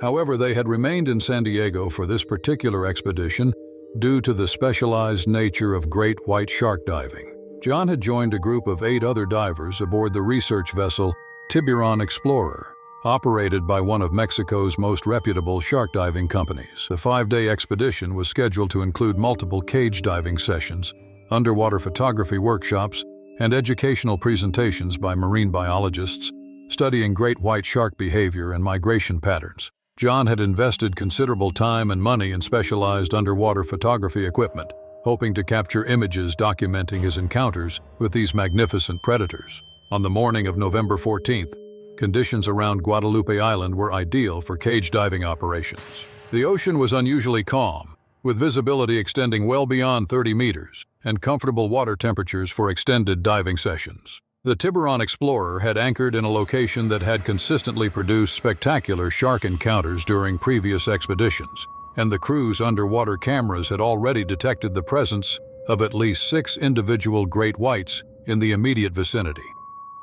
However, they had remained in San Diego for this particular expedition due to the specialized nature of great white shark diving. John had joined a group of 8 other divers aboard the research vessel Tiburon Explorer, operated by one of Mexico's most reputable shark diving companies. The 5-day expedition was scheduled to include multiple cage diving sessions, underwater photography workshops, and educational presentations by marine biologists studying great white shark behavior and migration patterns. John had invested considerable time and money in specialized underwater photography equipment, hoping to capture images documenting his encounters with these magnificent predators. On the morning of November 14th, conditions around Guadalupe Island were ideal for cage diving operations. The ocean was unusually calm, with visibility extending well beyond 30 meters and comfortable water temperatures for extended diving sessions. The Tiburon Explorer had anchored in a location that had consistently produced spectacular shark encounters during previous expeditions, and the crew's underwater cameras had already detected the presence of at least 6 individual great whites in the immediate vicinity.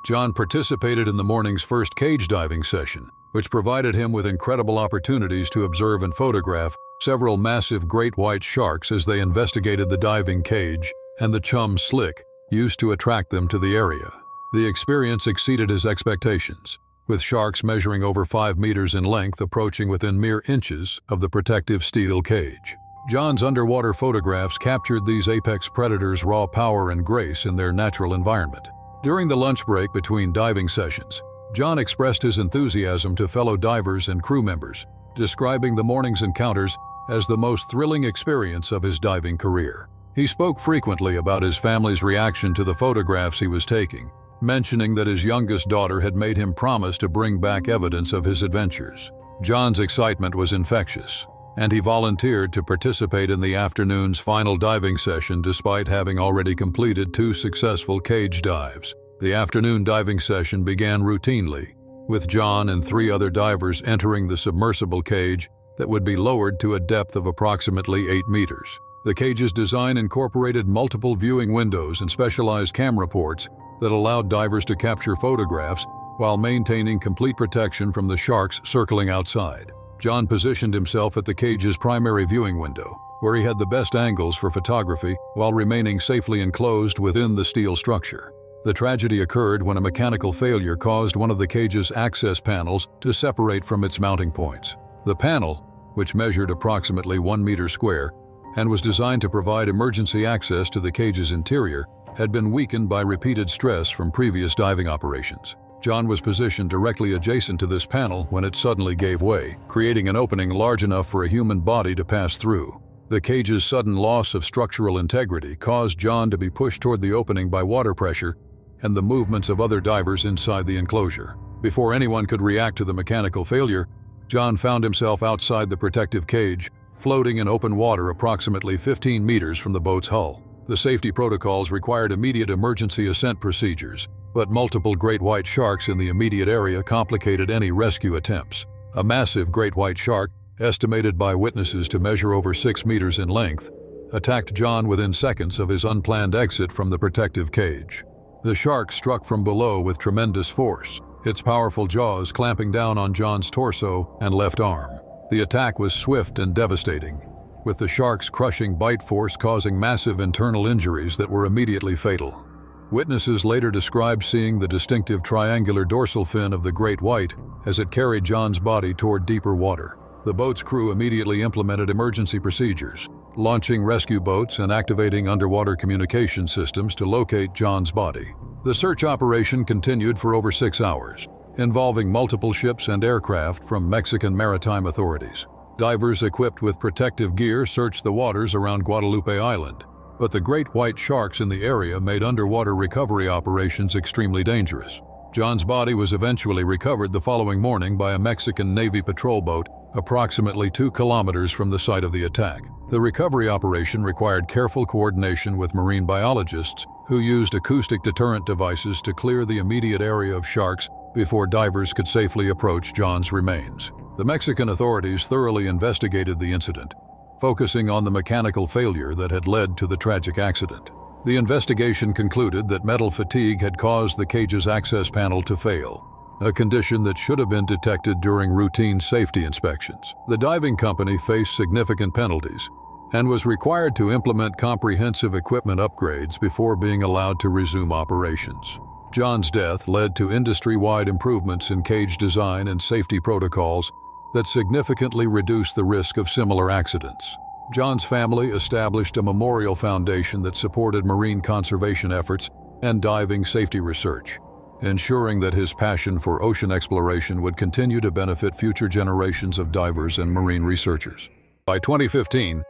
John participated in the morning's first cage diving session, which provided him with incredible opportunities to observe and photograph several massive great white sharks as they investigated the diving cage and the chum slick used to attract them to the area. The experience exceeded his expectations, with sharks measuring over 5 meters in length approaching within mere inches of the protective steel cage. John's underwater photographs captured these apex predators' raw power and grace in their natural environment. During the lunch break between diving sessions, John expressed his enthusiasm to fellow divers and crew members, describing the morning's encounters as the most thrilling experience of his diving career. He spoke frequently about his family's reaction to the photographs he was taking, mentioning that his youngest daughter had made him promise to bring back evidence of his adventures. John's excitement was infectious, and he volunteered to participate in the afternoon's final diving session despite having already completed 2 successful cage dives. The afternoon diving session began routinely, with John and 3 other divers entering the submersible cage that would be lowered to a depth of approximately 8 meters. The cage's design incorporated multiple viewing windows and specialized camera ports that allowed divers to capture photographs while maintaining complete protection from the sharks circling outside. John positioned himself at the cage's primary viewing window, where he had the best angles for photography while remaining safely enclosed within the steel structure. The tragedy occurred when a mechanical failure caused one of the cage's access panels to separate from its mounting points. The panel, which measured approximately 1 meter square and was designed to provide emergency access to the cage's interior, had been weakened by repeated stress from previous diving operations. John was positioned directly adjacent to this panel when it suddenly gave way, creating an opening large enough for a human body to pass through. The cage's sudden loss of structural integrity caused John to be pushed toward the opening by water pressure and the movements of other divers inside the enclosure. Before anyone could react to the mechanical failure, John found himself outside the protective cage, floating in open water approximately 15 meters from the boat's hull. The safety protocols required immediate emergency ascent procedures, but multiple great white sharks in the immediate area complicated any rescue attempts. A massive great white shark, estimated by witnesses to measure over 6 meters in length, attacked John within seconds of his unplanned exit from the protective cage. The shark struck from below with tremendous force, its powerful jaws clamping down on John's torso and left arm. The attack was swift and devastating, with the shark's crushing bite force causing massive internal injuries that were immediately fatal. Witnesses later described seeing the distinctive triangular dorsal fin of the great white as it carried John's body toward deeper water. The boat's crew immediately implemented emergency procedures, launching rescue boats and activating underwater communication systems to locate John's body. The search operation continued for over 6 hours, involving multiple ships and aircraft from Mexican maritime authorities. Divers equipped with protective gear searched the waters around Guadalupe Island, but the great white sharks in the area made underwater recovery operations extremely dangerous. John's body was eventually recovered the following morning by a Mexican Navy patrol boat approximately 2 kilometers from the site of the attack. The recovery operation required careful coordination with marine biologists who used acoustic deterrent devices to clear the immediate area of sharks before divers could safely approach John's remains. The Mexican authorities thoroughly investigated the incident, focusing on the mechanical failure that had led to the tragic accident. The investigation concluded that metal fatigue had caused the cage's access panel to fail, a condition that should have been detected during routine safety inspections. The diving company faced significant penalties and was required to implement comprehensive equipment upgrades before being allowed to resume operations. John's death led to industry-wide improvements in cage design and safety protocols that significantly reduced the risk of similar accidents. John's family established a memorial foundation that supported marine conservation efforts and diving safety research, ensuring that his passion for ocean exploration would continue to benefit future generations of divers and marine researchers. By 2015,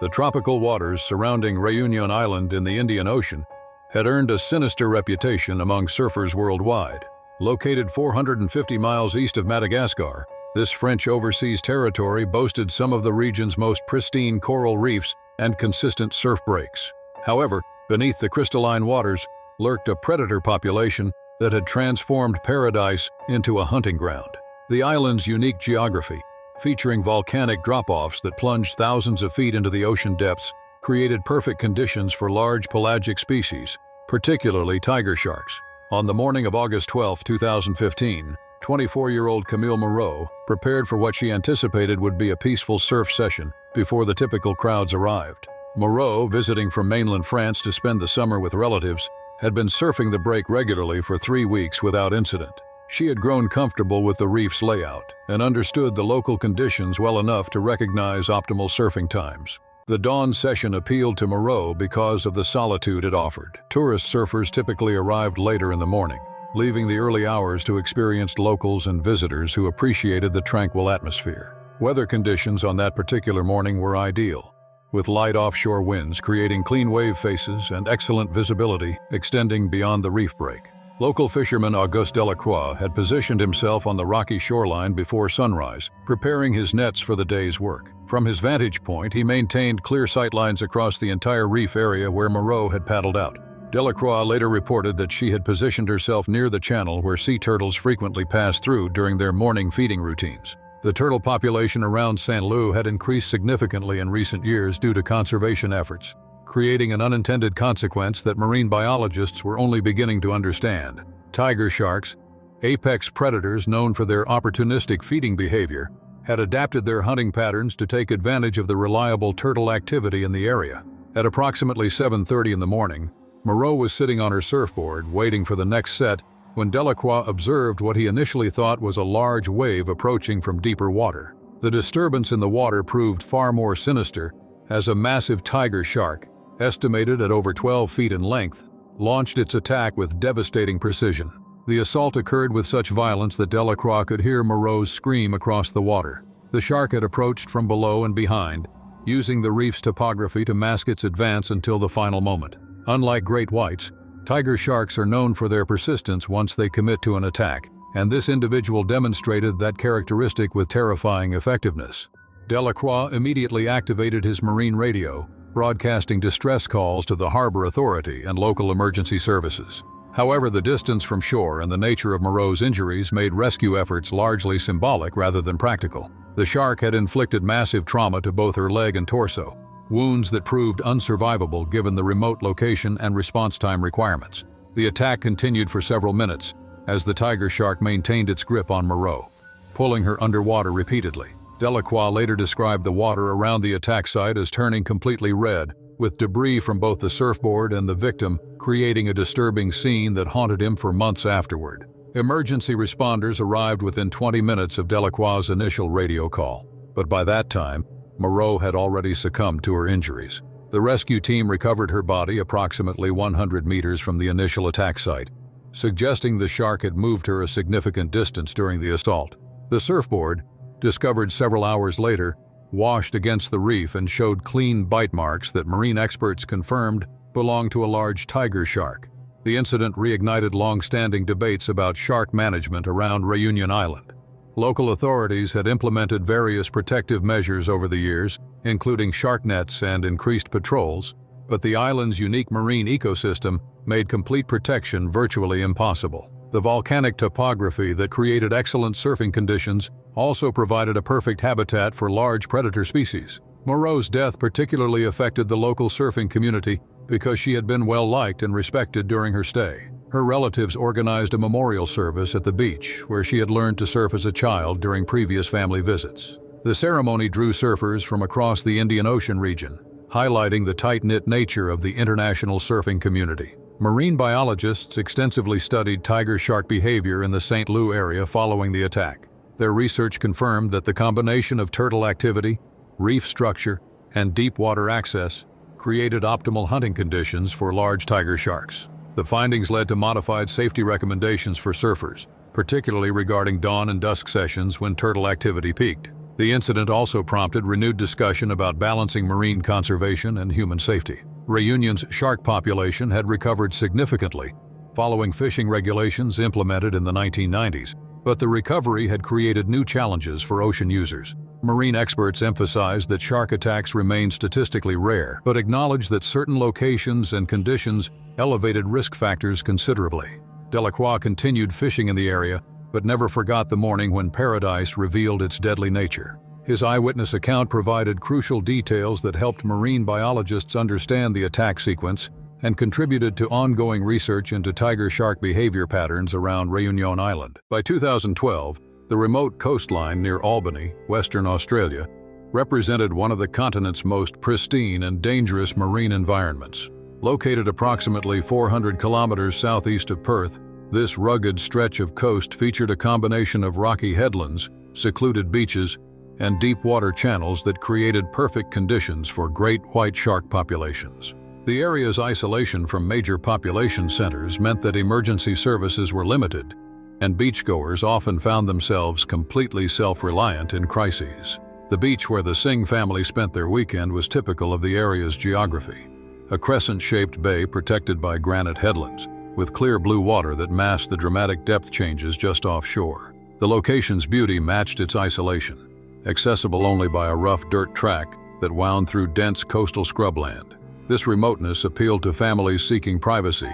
the tropical waters surrounding Réunion Island in the Indian Ocean had earned a sinister reputation among surfers worldwide. Located 450 miles east of Madagascar, this French overseas territory boasted some of the region's most pristine coral reefs and consistent surf breaks. However, beneath the crystalline waters lurked a predator population that had transformed paradise into a hunting ground. The island's unique geography, featuring volcanic drop-offs that plunged thousands of feet into the ocean depths, created perfect conditions for large pelagic species, particularly tiger sharks. On the morning of August 12, 2015, 24-year-old Camille Moreau prepared for what she anticipated would be a peaceful surf session before the typical crowds arrived. Moreau, visiting from mainland France to spend the summer with relatives, had been surfing the break regularly for 3 weeks without incident. She had grown comfortable with the reef's layout and understood the local conditions well enough to recognize optimal surfing times. The dawn session appealed to Moreau because of the solitude it offered. Tourist surfers typically arrived later in the morning, leaving the early hours to experienced locals and visitors who appreciated the tranquil atmosphere. Weather conditions on that particular morning were ideal, with light offshore winds creating clean wave faces and excellent visibility extending beyond the reef break. Local fisherman Auguste Delacroix had positioned himself on the rocky shoreline before sunrise, preparing his nets for the day's work. From his vantage point, he maintained clear sightlines across the entire reef area where Moreau had paddled out. Delacroix later reported that she had positioned herself near the channel where sea turtles frequently passed through during their morning feeding routines. The turtle population around St. Louis had increased significantly in recent years due to conservation efforts, creating an unintended consequence that marine biologists were only beginning to understand. Tiger sharks, apex predators known for their opportunistic feeding behavior, had adapted their hunting patterns to take advantage of the reliable turtle activity in the area. At approximately 7:30 in the morning, Moreau was sitting on her surfboard waiting for the next set when Delacroix observed what he initially thought was a large wave approaching from deeper water. The disturbance in the water proved far more sinister as a massive tiger shark, estimated at over 12 feet in length, launched its attack with devastating precision. The assault occurred with such violence that Delacroix could hear Moreau's scream across the water. The shark had approached from below and behind, using the reef's topography to mask its advance until the final moment. Unlike great whites, tiger sharks are known for their persistence once they commit to an attack, and this individual demonstrated that characteristic with terrifying effectiveness. Delacroix immediately activated his marine radio, broadcasting distress calls to the harbor authority and local emergency services. However, the distance from shore and the nature of Moreau's injuries made rescue efforts largely symbolic rather than practical. The shark had inflicted massive trauma to both her leg and torso, wounds that proved unsurvivable given the remote location and response time requirements. The attack continued for several minutes as the tiger shark maintained its grip on Moreau, pulling her underwater repeatedly. Delacroix later described the water around the attack site as turning completely red, with debris from both the surfboard and the victim creating a disturbing scene that haunted him for months afterward. Emergency responders arrived within 20 minutes of Delacroix's initial radio call, but by that time, Moreau had already succumbed to her injuries. The rescue team recovered her body approximately 100 meters from the initial attack site, suggesting the shark had moved her a significant distance during the assault. The surfboard, discovered several hours later, washed against the reef and showed clean bite marks that marine experts confirmed belonged to a large tiger shark. The incident reignited long-standing debates about shark management around Reunion Island. Local authorities had implemented various protective measures over the years, including shark nets and increased patrols, but the island's unique marine ecosystem made complete protection virtually impossible. The volcanic topography that created excellent surfing conditions also provided a perfect habitat for large predator species. Moreau's death particularly affected the local surfing community because she had been well-liked and respected during her stay. Her relatives organized a memorial service at the beach where she had learned to surf as a child during previous family visits. The ceremony drew surfers from across the Indian Ocean region, highlighting the tight-knit nature of the international surfing community. Marine biologists extensively studied tiger shark behavior in the St. Louis area following the attack. Their research confirmed that the combination of turtle activity, reef structure, and deep water access created optimal hunting conditions for large tiger sharks. The findings led to modified safety recommendations for surfers, particularly regarding dawn and dusk sessions when turtle activity peaked. The incident also prompted renewed discussion about balancing marine conservation and human safety. Reunion's shark population had recovered significantly following fishing regulations implemented in the 1990s, but the recovery had created new challenges for ocean users. Marine experts emphasized that shark attacks remain statistically rare, but acknowledged that certain locations and conditions elevated risk factors considerably. Delacroix continued fishing in the area, but never forgot the morning when Paradise revealed its deadly nature. His eyewitness account provided crucial details that helped marine biologists understand the attack sequence and contributed to ongoing research into tiger shark behavior patterns around Reunion Island. By 2012, the remote coastline near Albany, Western Australia, represented one of the continent's most pristine and dangerous marine environments. Located approximately 400 kilometers southeast of Perth, this rugged stretch of coast featured a combination of rocky headlands, secluded beaches, and deep water channels that created perfect conditions for great white shark populations. The area's isolation from major population centers meant that emergency services were limited, and beachgoers often found themselves completely self-reliant in crises. The beach where the Singh family spent their weekend was typical of the area's geography. A crescent-shaped bay protected by granite headlands, with clear blue water that masked the dramatic depth changes just offshore. The location's beauty matched its isolation, accessible only by a rough dirt track that wound through dense coastal scrubland. This remoteness appealed to families seeking privacy,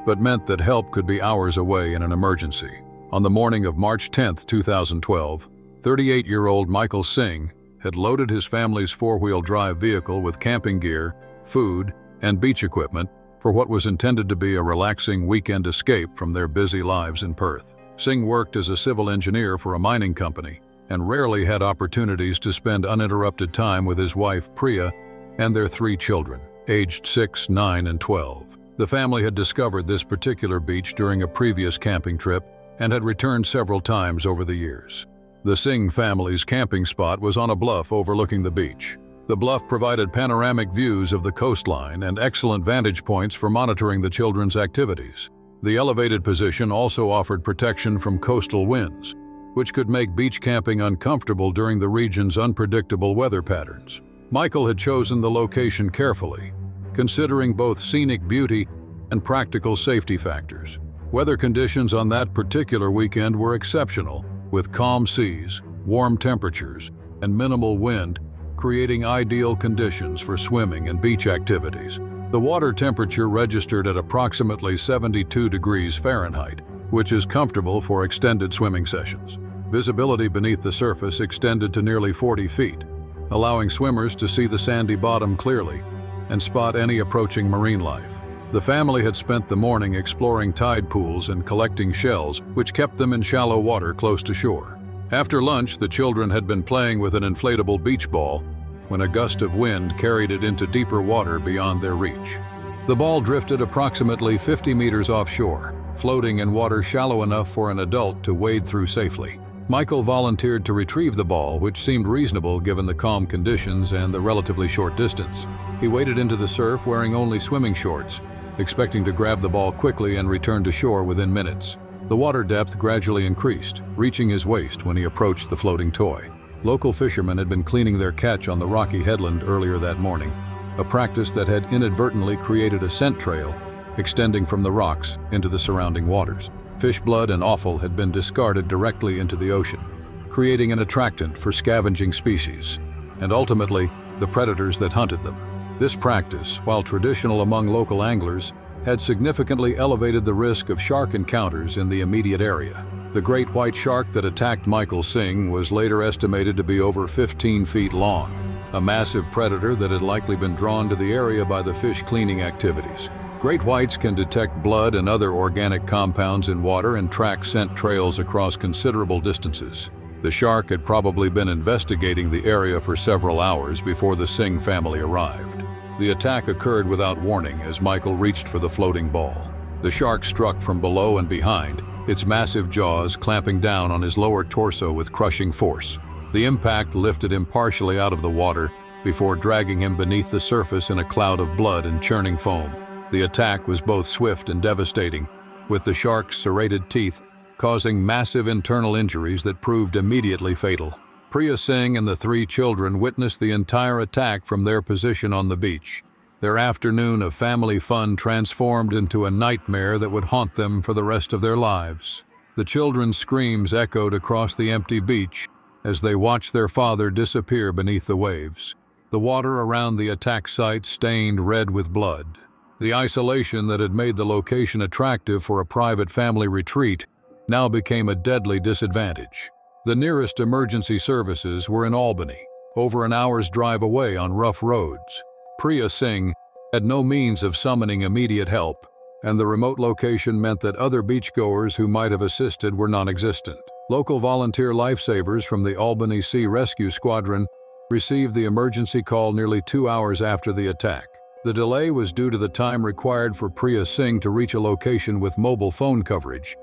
but meant that help could be hours away in an emergency. On the morning of March 10, 2012, 38-year-old Michael Singh had loaded his family's four-wheel drive vehicle with camping gear, food, and beach equipment for what was intended to be a relaxing weekend escape from their busy lives in Perth. Singh worked as a civil engineer for a mining company and rarely had opportunities to spend uninterrupted time with his wife, Priya, and their 3 children, aged 6, 9, and 12. The family had discovered this particular beach during a previous camping trip and had returned several times over the years. The Singh family's camping spot was on a bluff overlooking the beach. The bluff provided panoramic views of the coastline and excellent vantage points for monitoring the children's activities. The elevated position also offered protection from coastal winds, which could make beach camping uncomfortable during the region's unpredictable weather patterns. Michael had chosen the location carefully, considering both scenic beauty and practical safety factors. Weather conditions on that particular weekend were exceptional, with calm seas, warm temperatures, and minimal wind, creating ideal conditions for swimming and beach activities. The water temperature registered at approximately 72 degrees Fahrenheit, which is comfortable for extended swimming sessions. Visibility beneath the surface extended to nearly 40 feet, allowing swimmers to see the sandy bottom clearly and spot any approaching marine life. The family had spent the morning exploring tide pools and collecting shells, which kept them in shallow water close to shore. After lunch, the children had been playing with an inflatable beach ball when a gust of wind carried it into deeper water beyond their reach. The ball drifted approximately 50 meters offshore, floating in water shallow enough for an adult to wade through safely. Michael volunteered to retrieve the ball, which seemed reasonable given the calm conditions and the relatively short distance. He waded into the surf wearing only swimming shorts, expecting to grab the ball quickly and return to shore within minutes. The water depth gradually increased, reaching his waist when he approached the floating toy. Local fishermen had been cleaning their catch on the rocky headland earlier that morning, a practice that had inadvertently created a scent trail extending from the rocks into the surrounding waters. Fish blood and offal had been discarded directly into the ocean, creating an attractant for scavenging species, and ultimately, the predators that hunted them. This practice, while traditional among local anglers, had significantly elevated the risk of shark encounters in the immediate area. The great white shark that attacked Michael Singh was later estimated to be over 15 feet long, a massive predator that had likely been drawn to the area by the fish cleaning activities. Great whites can detect blood and other organic compounds in water and track scent trails across considerable distances. The shark had probably been investigating the area for several hours before the Singh family arrived. The attack occurred without warning as Michael reached for the floating ball. The shark struck from below and behind, its massive jaws clamping down on his lower torso with crushing force. The impact lifted him partially out of the water before dragging him beneath the surface in a cloud of blood and churning foam. The attack was both swift and devastating, with the shark's serrated teeth causing massive internal injuries that proved immediately fatal. Priya Singh and the 3 children witnessed the entire attack from their position on the beach. Their afternoon of family fun transformed into a nightmare that would haunt them for the rest of their lives. The children's screams echoed across the empty beach as they watched their father disappear beneath the waves. The water around the attack site stained red with blood. The isolation that had made the location attractive for a private family retreat now became a deadly disadvantage. The nearest emergency services were in Albany, over an hour's drive away on rough roads. Priya Singh had no means of summoning immediate help, and the remote location meant that other beachgoers who might have assisted were non-existent. Local volunteer lifesavers from the Albany Sea Rescue Squadron received the emergency call nearly 2 hours after the attack. The delay was due to the time required for Priya Singh to reach a location with mobile phone coverage,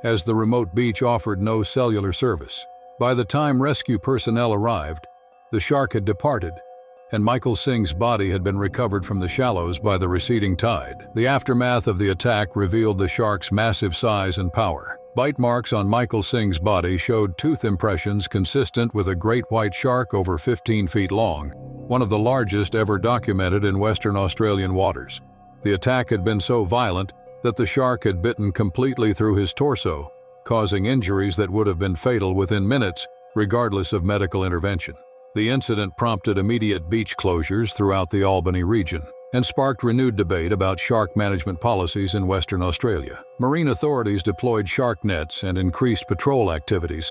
as the remote beach offered no cellular service. By the time rescue personnel arrived, the shark had departed, and Michael Singh's body had been recovered from the shallows by the receding tide. The aftermath of the attack revealed the shark's massive size and power. Bite marks on Michael Singh's body showed tooth impressions consistent with a great white shark over 15 feet long, one of the largest ever documented in Western Australian waters. The attack had been so violent that the shark had bitten completely through his torso, causing injuries that would have been fatal within minutes, regardless of medical intervention. The incident prompted immediate beach closures throughout the Albany region and sparked renewed debate about shark management policies in Western Australia. Marine authorities deployed shark nets and increased patrol activities,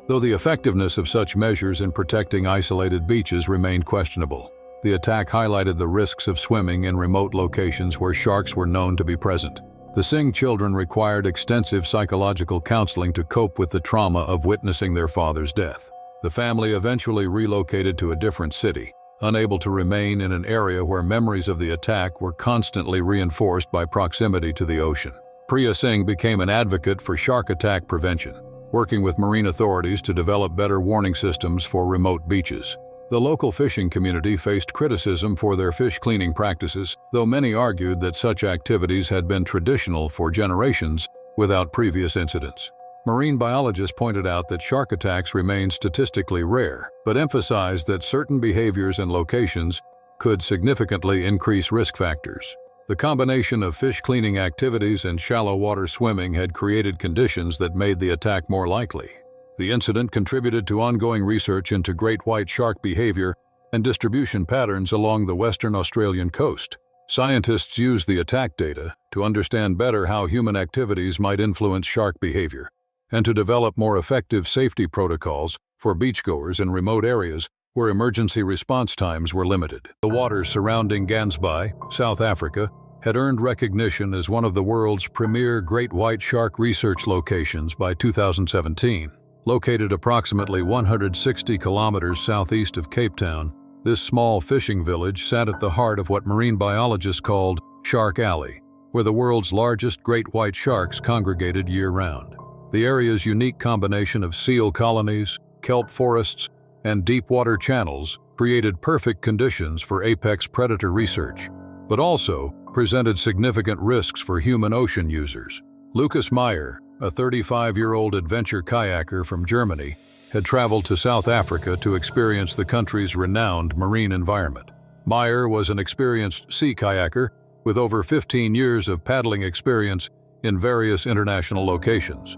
though the effectiveness of such measures in protecting isolated beaches remained questionable. The attack highlighted the risks of swimming in remote locations where sharks were known to be present. The Singh children required extensive psychological counseling to cope with the trauma of witnessing their father's death. The family eventually relocated to a different city, unable to remain in an area where memories of the attack were constantly reinforced by proximity to the ocean. Priya Singh became an advocate for shark attack prevention, working with marine authorities to develop better warning systems for remote beaches. The local fishing community faced criticism for their fish cleaning practices, though many argued that such activities had been traditional for generations without previous incidents. Marine biologists pointed out that shark attacks remain statistically rare, but emphasized that certain behaviors and locations could significantly increase risk factors. The combination of fish cleaning activities and shallow water swimming had created conditions that made the attack more likely. The incident contributed to ongoing research into great white shark behavior and distribution patterns along the Western Australian coast. Scientists used the attack data to understand better how human activities might influence shark behavior, and to develop more effective safety protocols for beachgoers in remote areas where emergency response times were limited. The waters surrounding Gansby, South Africa, had earned recognition as one of the world's premier great white shark research locations by 2017. Located approximately 160 kilometers southeast of Cape Town, this small fishing village sat at the heart of what marine biologists called Shark Alley, where the world's largest great white sharks congregated year-round. The area's unique combination of seal colonies, kelp forests, and deep water channels created perfect conditions for apex predator research, but also presented significant risks for human ocean users. Lucas Meyer, a 35-year-old adventure kayaker from Germany, had traveled to South Africa to experience the country's renowned marine environment. Meyer was an experienced sea kayaker with over 15 years of paddling experience in various international locations.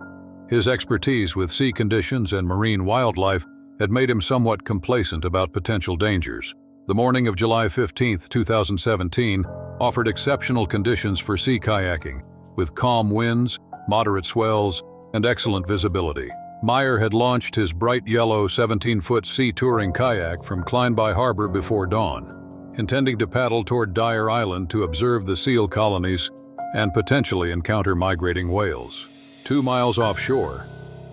His expertise with sea conditions and marine wildlife had made him somewhat complacent about potential dangers. The morning of July 15, 2017, offered exceptional conditions for sea kayaking, with calm winds, moderate swells, and excellent visibility. Meyer had launched his bright yellow 17-foot sea touring kayak from Kleinby Harbor before dawn, intending to paddle toward Dyer Island to observe the seal colonies and potentially encounter migrating whales. 2 miles offshore,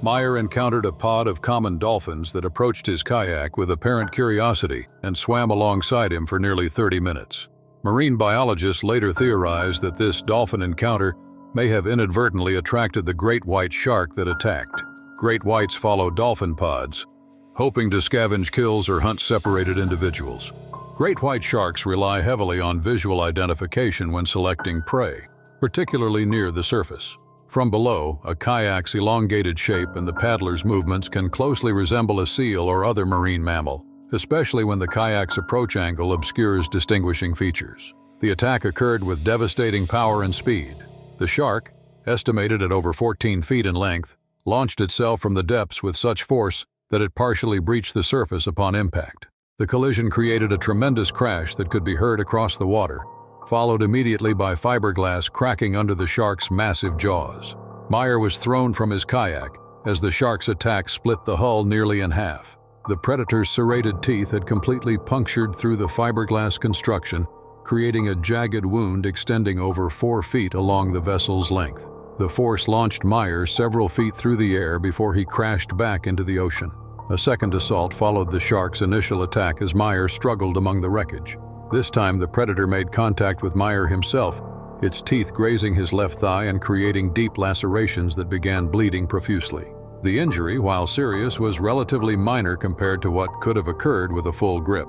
Meyer encountered a pod of common dolphins that approached his kayak with apparent curiosity and swam alongside him for nearly 30 minutes. Marine biologists later theorized that this dolphin encounter may have inadvertently attracted the great white shark that attacked. Great whites follow dolphin pods, hoping to scavenge kills or hunt separated individuals. Great white sharks rely heavily on visual identification when selecting prey, particularly near the surface. From below, a kayak's elongated shape and the paddler's movements can closely resemble a seal or other marine mammal, especially when the kayak's approach angle obscures distinguishing features. The attack occurred with devastating power and speed. The shark, estimated at over 14 feet in length, launched itself from the depths with such force that it partially breached the surface upon impact. The collision created a tremendous crash that could be heard across the water, followed immediately by fiberglass cracking under the shark's massive jaws. Meyer was thrown from his kayak as the shark's attack split the hull nearly in half. The predator's serrated teeth had completely punctured through the fiberglass construction, creating a jagged wound extending over 4 feet along the vessel's length. The force launched Meyer several feet through the air before he crashed back into the ocean. A second assault followed the shark's initial attack as Meyer struggled among the wreckage. This time, the predator made contact with Meyer himself, its teeth grazing his left thigh and creating deep lacerations that began bleeding profusely. The injury, while serious, was relatively minor compared to what could have occurred with a full grip.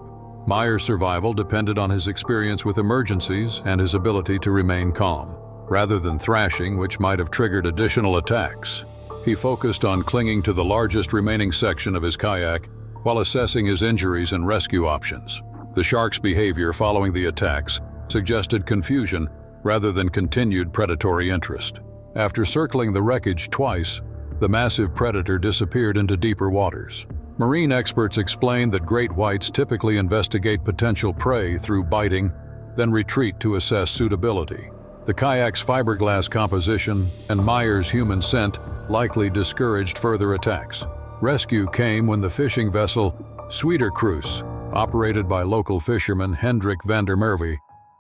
Meyer's survival depended on his experience with emergencies and his ability to remain calm. Rather than thrashing, which might have triggered additional attacks, he focused on clinging to the largest remaining section of his kayak while assessing his injuries and rescue options. The shark's behavior following the attacks suggested confusion rather than continued predatory interest. After circling the wreckage twice, the massive predator disappeared into deeper waters. Marine experts explained that great whites typically investigate potential prey through biting, then retreat to assess suitability. The kayak's fiberglass composition and Meyer's human scent likely discouraged further attacks. Rescue came when the fishing vessel Sweetercruise, operated by local fisherman Hendrik van der Merwe,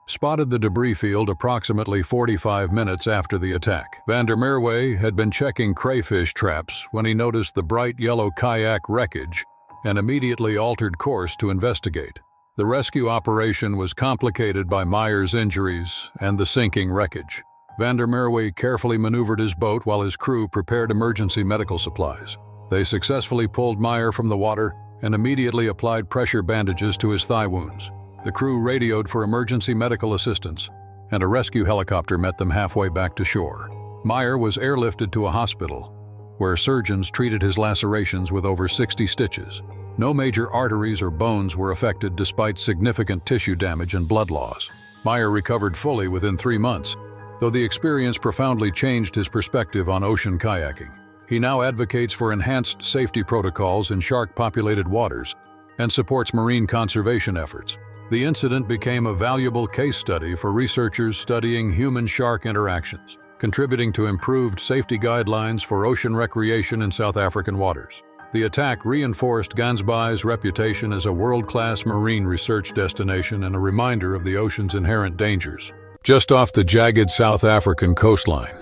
spotted the debris field approximately 45 minutes after the attack. Van der Merwe had been checking crayfish traps when he noticed the bright yellow kayak wreckage and immediately altered course to investigate. The rescue operation was complicated by Meyer's injuries and the sinking wreckage. Van der Merwe carefully maneuvered his boat while his crew prepared emergency medical supplies. They successfully pulled Meyer from the water and immediately applied pressure bandages to his thigh wounds. The crew radioed for emergency medical assistance, and a rescue helicopter met them halfway back to shore. Meyer was airlifted to a hospital, where surgeons treated his lacerations with over 60 stitches. No major arteries or bones were affected despite significant tissue damage and blood loss. Meyer recovered fully within 3 months, though the experience profoundly changed his perspective on ocean kayaking. He now advocates for enhanced safety protocols in shark-populated waters and supports marine conservation efforts. The incident became a valuable case study for researchers studying human-shark interactions, contributing to improved safety guidelines for ocean recreation in South African waters. The attack reinforced Gansbai's reputation as a world-class marine research destination and a reminder of the ocean's inherent dangers. Just off the jagged South African coastline,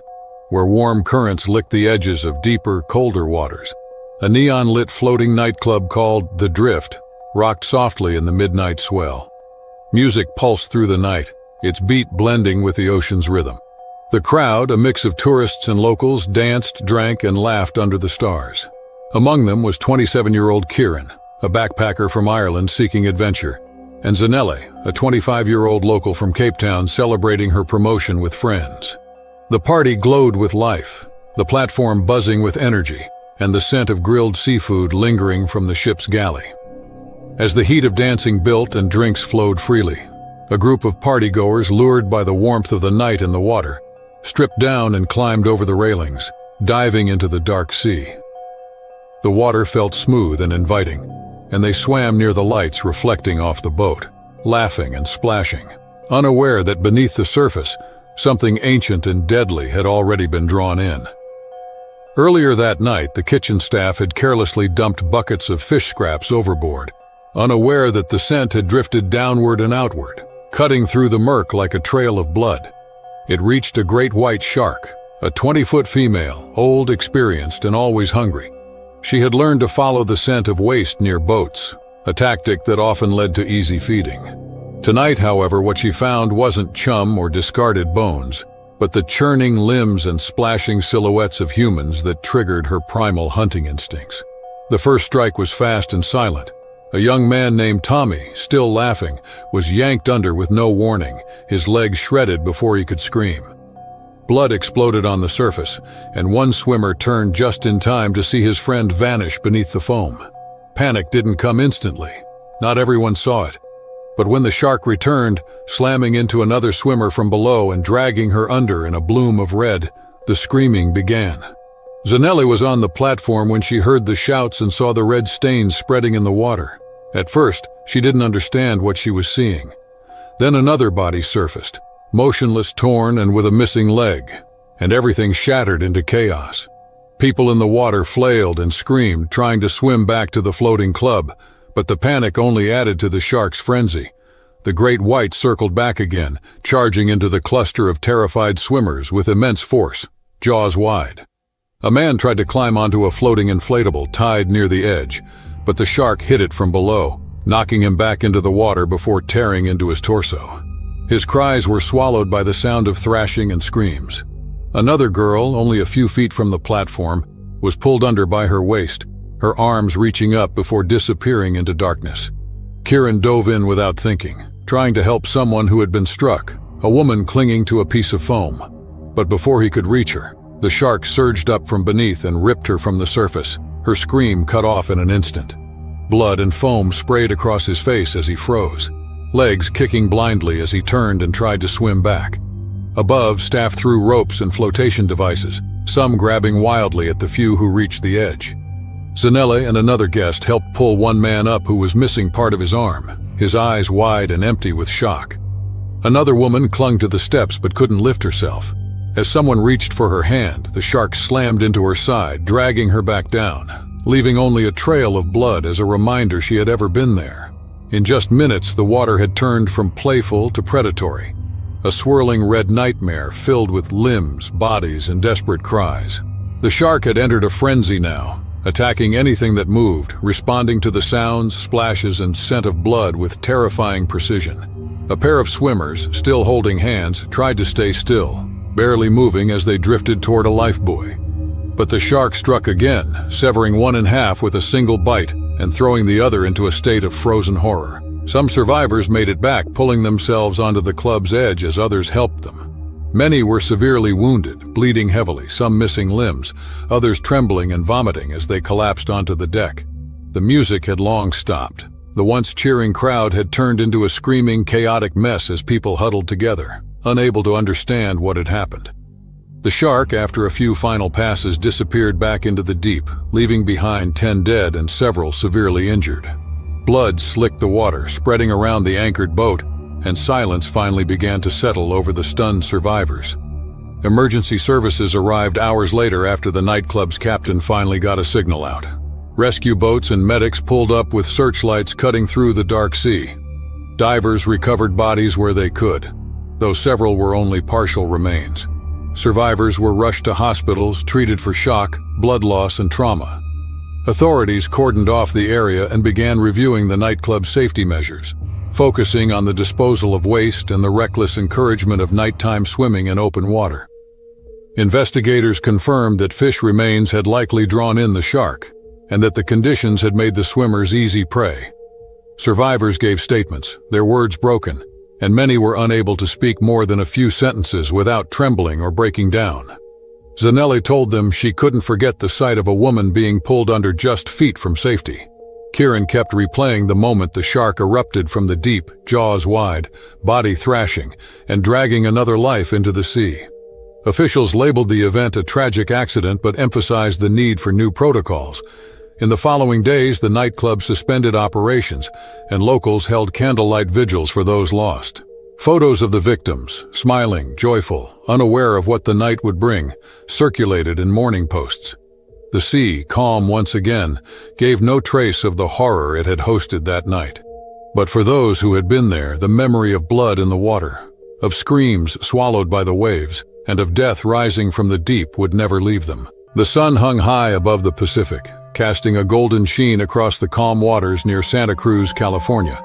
where warm currents licked the edges of deeper, colder waters, a neon-lit floating nightclub called The Drift rocked softly in the midnight swell. Music pulsed through the night, its beat blending with the ocean's rhythm. The crowd, a mix of tourists and locals, danced, drank, and laughed under the stars. Among them was 27-year-old Kieran, a backpacker from Ireland seeking adventure, and Zanelle, a 25-year-old local from Cape Town celebrating her promotion with friends. The party glowed with life, the platform buzzing with energy, and the scent of grilled seafood lingering from the ship's galley. As the heat of dancing built and drinks flowed freely, a group of partygoers, lured by the warmth of the night in the water, stripped down and climbed over the railings, diving into the dark sea. The water felt smooth and inviting, and they swam near the lights reflecting off the boat, laughing and splashing, unaware that beneath the surface, something ancient and deadly had already been drawn in. Earlier that night, the kitchen staff had carelessly dumped buckets of fish scraps overboard, unaware that the scent had drifted downward and outward, cutting through the murk like a trail of blood. It reached a great white shark, a 20-foot female, old, experienced, and always hungry. She had learned to follow the scent of waste near boats, a tactic that often led to easy feeding. Tonight, however, what she found wasn't chum or discarded bones, but the churning limbs and splashing silhouettes of humans that triggered her primal hunting instincts. The first strike was fast and silent. A young man named Tommy, still laughing, was yanked under with no warning, his legs shredded before he could scream. Blood exploded on the surface, and one swimmer turned just in time to see his friend vanish beneath the foam. Panic didn't come instantly. Not everyone saw it. But when the shark returned, slamming into another swimmer from below and dragging her under in a bloom of red, the screaming began. Zanelle was on the platform when she heard the shouts and saw the red stains spreading in the water. At first, she didn't understand what she was seeing. Then another body surfaced, motionless, torn, and with a missing leg, and everything shattered into chaos. People in the water flailed and screamed, trying to swim back to the floating club, but the panic only added to the shark's frenzy. The great white circled back again, charging into the cluster of terrified swimmers with immense force, jaws wide. A man tried to climb onto a floating inflatable tied near the edge, but the shark hit it from below, knocking him back into the water before tearing into his torso. His cries were swallowed by the sound of thrashing and screams. Another girl, only a few feet from the platform, was pulled under by her waist, her arms reaching up before disappearing into darkness. Kieran dove in without thinking, trying to help someone who had been struck, a woman clinging to a piece of foam. But before he could reach her, the shark surged up from beneath and ripped her from the surface, her scream cut off in an instant. Blood and foam sprayed across his face as he froze, legs kicking blindly as he turned and tried to swim back. Above, staff threw ropes and flotation devices, some grabbing wildly at the few who reached the edge. Zanelli and another guest helped pull one man up who was missing part of his arm, his eyes wide and empty with shock. Another woman clung to the steps but couldn't lift herself. As someone reached for her hand, the shark slammed into her side, dragging her back down, leaving only a trail of blood as a reminder she had ever been there. In just minutes, the water had turned from playful to predatory, a swirling red nightmare filled with limbs, bodies, and desperate cries. The shark had entered a frenzy now, attacking anything that moved, responding to the sounds, splashes, and scent of blood with terrifying precision. A pair of swimmers, still holding hands, tried to stay still, barely moving as they drifted toward a lifebuoy. But the shark struck again, severing one in half with a single bite and throwing the other into a state of frozen horror. Some survivors made it back, pulling themselves onto the club's edge as others helped them. Many were severely wounded, bleeding heavily, some missing limbs, others trembling and vomiting as they collapsed onto the deck. The music had long stopped. The once cheering crowd had turned into a screaming, chaotic mess as people huddled together, unable to understand what had happened. The shark, after a few final passes, disappeared back into the deep, leaving behind 10 dead and several severely injured. Blood slicked the water, spreading around the anchored boat, and silence finally began to settle over the stunned survivors. Emergency services arrived hours later after the nightclub's captain finally got a signal out. Rescue boats and medics pulled up with searchlights cutting through the dark sea. Divers recovered bodies where they could, though several were only partial remains. Survivors were rushed to hospitals, treated for shock, blood loss, and trauma. Authorities cordoned off the area and began reviewing the nightclub's safety measures, focusing on the disposal of waste and the reckless encouragement of nighttime swimming in open water. Investigators confirmed that fish remains had likely drawn in the shark, and that the conditions had made the swimmers easy prey. Survivors gave statements, their words broken, and many were unable to speak more than a few sentences without trembling or breaking down. Zanelli told them she couldn't forget the sight of a woman being pulled under just feet from safety. Kieran kept replaying the moment the shark erupted from the deep, jaws wide, body thrashing, and dragging another life into the sea. Officials labeled the event a tragic accident but emphasized the need for new protocols. In the following days, the nightclub suspended operations, and locals held candlelight vigils for those lost. Photos of the victims, smiling, joyful, unaware of what the night would bring, circulated in morning posts. The sea, calm once again, gave no trace of the horror it had hosted that night. But for those who had been there, the memory of blood in the water, of screams swallowed by the waves, and of death rising from the deep would never leave them. The sun hung high above the Pacific, casting a golden sheen across the calm waters near Santa Cruz, California.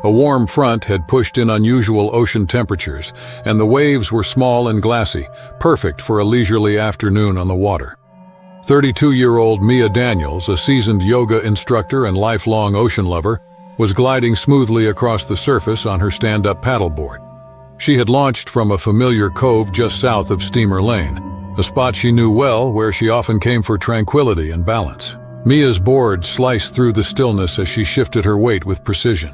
A warm front had pushed in unusual ocean temperatures, and the waves were small and glassy, perfect for a leisurely afternoon on the water. 32-year-old Mia Daniels, a seasoned yoga instructor and lifelong ocean lover, was gliding smoothly across the surface on her stand-up paddleboard. She had launched from a familiar cove just south of Steamer Lane, a spot she knew well where she often came for tranquility and balance. Mia's board sliced through the stillness as she shifted her weight with precision,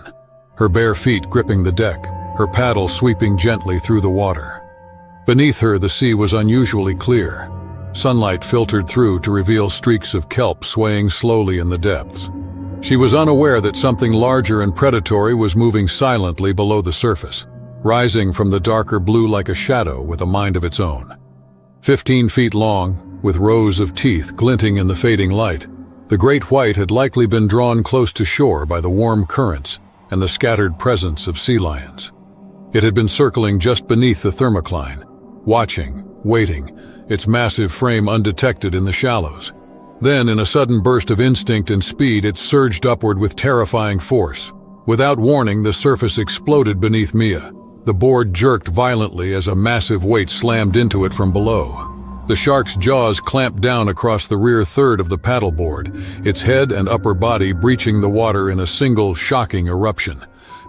her bare feet gripping the deck, her paddle sweeping gently through the water. Beneath her, the sea was unusually clear. Sunlight filtered through to reveal streaks of kelp swaying slowly in the depths. She was unaware that something larger and predatory was moving silently below the surface, rising from the darker blue like a shadow with a mind of its own. 15 feet long, with rows of teeth glinting in the fading light, the great white had likely been drawn close to shore by the warm currents and the scattered presence of sea lions. It had been circling just beneath the thermocline, watching, waiting, its massive frame undetected in the shallows. Then, in a sudden burst of instinct and speed, it surged upward with terrifying force, Without warning, the surface exploded beneath Mia. The board jerked violently as a massive weight slammed into it from below. The shark's jaws clamped down across the rear third of the paddleboard, its head and upper body breaching the water in a single, shocking eruption.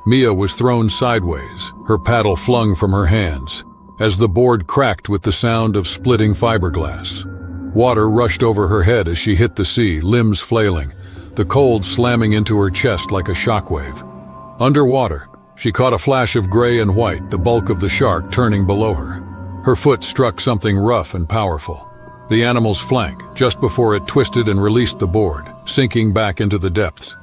Mia was thrown sideways, her paddle flung from her hands, as the board cracked with the sound of splitting fiberglass. Water rushed over her head as she hit the sea, limbs flailing, the cold slamming into her chest like a shockwave. Underwater, she caught a flash of gray and white, the bulk of the shark turning below her. Her foot struck something rough and powerful, the animal's flank, just before it twisted and released the board, sinking back into the depths.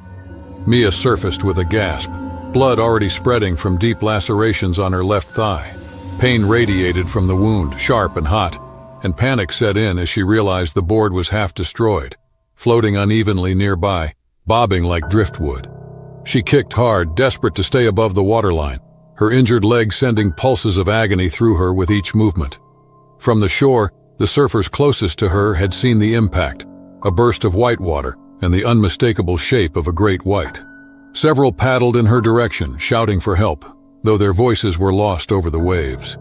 Mia surfaced with a gasp, blood already spreading from deep lacerations on her left thigh. Pain radiated from the wound, sharp and hot, and panic set in as she realized the board was half destroyed, floating unevenly nearby, bobbing like driftwood. She kicked hard, desperate to stay above the waterline, her injured leg sending pulses of agony through her with each movement. From the shore, the surfers closest to her had seen the impact, a burst of white water and the unmistakable shape of a great white. Several paddled in her direction, shouting for help, though their voices were lost over the waves.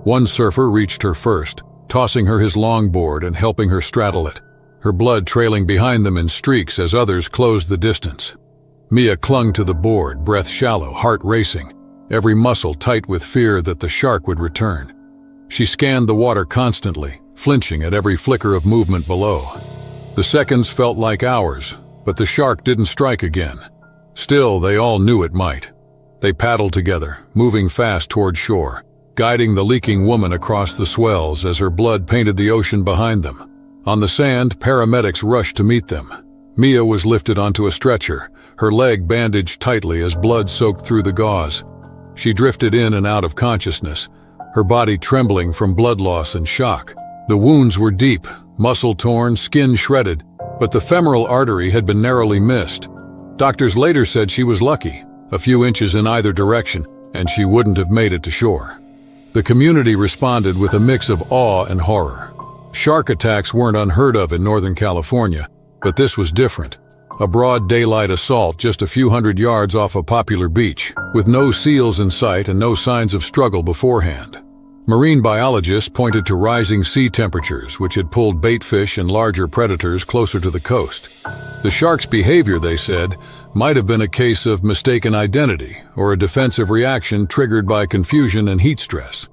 One surfer reached her first, tossing her his longboard and helping her straddle it, her blood trailing behind them in streaks as others closed the distance. Mia clung to the board, breath shallow, heart racing, every muscle tight with fear that the shark would return. She scanned the water constantly, flinching at every flicker of movement below. The seconds felt like hours, but the shark didn't strike again. Still, they all knew it might. They paddled together, moving fast toward shore, guiding the leaking woman across the swells as her blood painted the ocean behind them. On the sand, paramedics rushed to meet them. Mia was lifted onto a stretcher, her leg bandaged tightly as blood soaked through the gauze. She drifted in and out of consciousness, her body trembling from blood loss and shock. The wounds were deep, muscle torn, skin shredded, but the femoral artery had been narrowly missed. Doctors later said she was lucky, a few inches in either direction, and she wouldn't have made it to shore. The community responded with a mix of awe and horror. Shark attacks weren't unheard of in Northern California, but this was different. A broad daylight assault just a few hundred yards off a popular beach, with no seals in sight and no signs of struggle beforehand. Marine biologists pointed to rising sea temperatures, which had pulled baitfish and larger predators closer to the coast. The shark's behavior, they said, might have been a case of mistaken identity or a defensive reaction triggered by confusion and heat stress.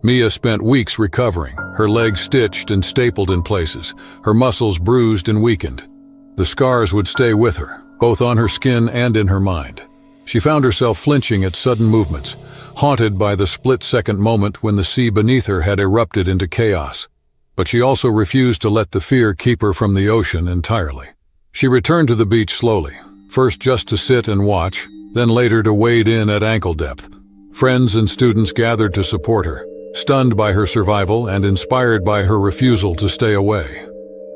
Mia spent weeks recovering, her legs stitched and stapled in places, her muscles bruised and weakened. The scars would stay with her, both on her skin and in her mind. She found herself flinching at sudden movements, haunted by the split-second moment when the sea beneath her had erupted into chaos. But she also refused to let the fear keep her from the ocean entirely. She returned to the beach slowly, first just to sit and watch, then later to wade in at ankle depth. Friends and students gathered to support her, stunned by her survival and inspired by her refusal to stay away.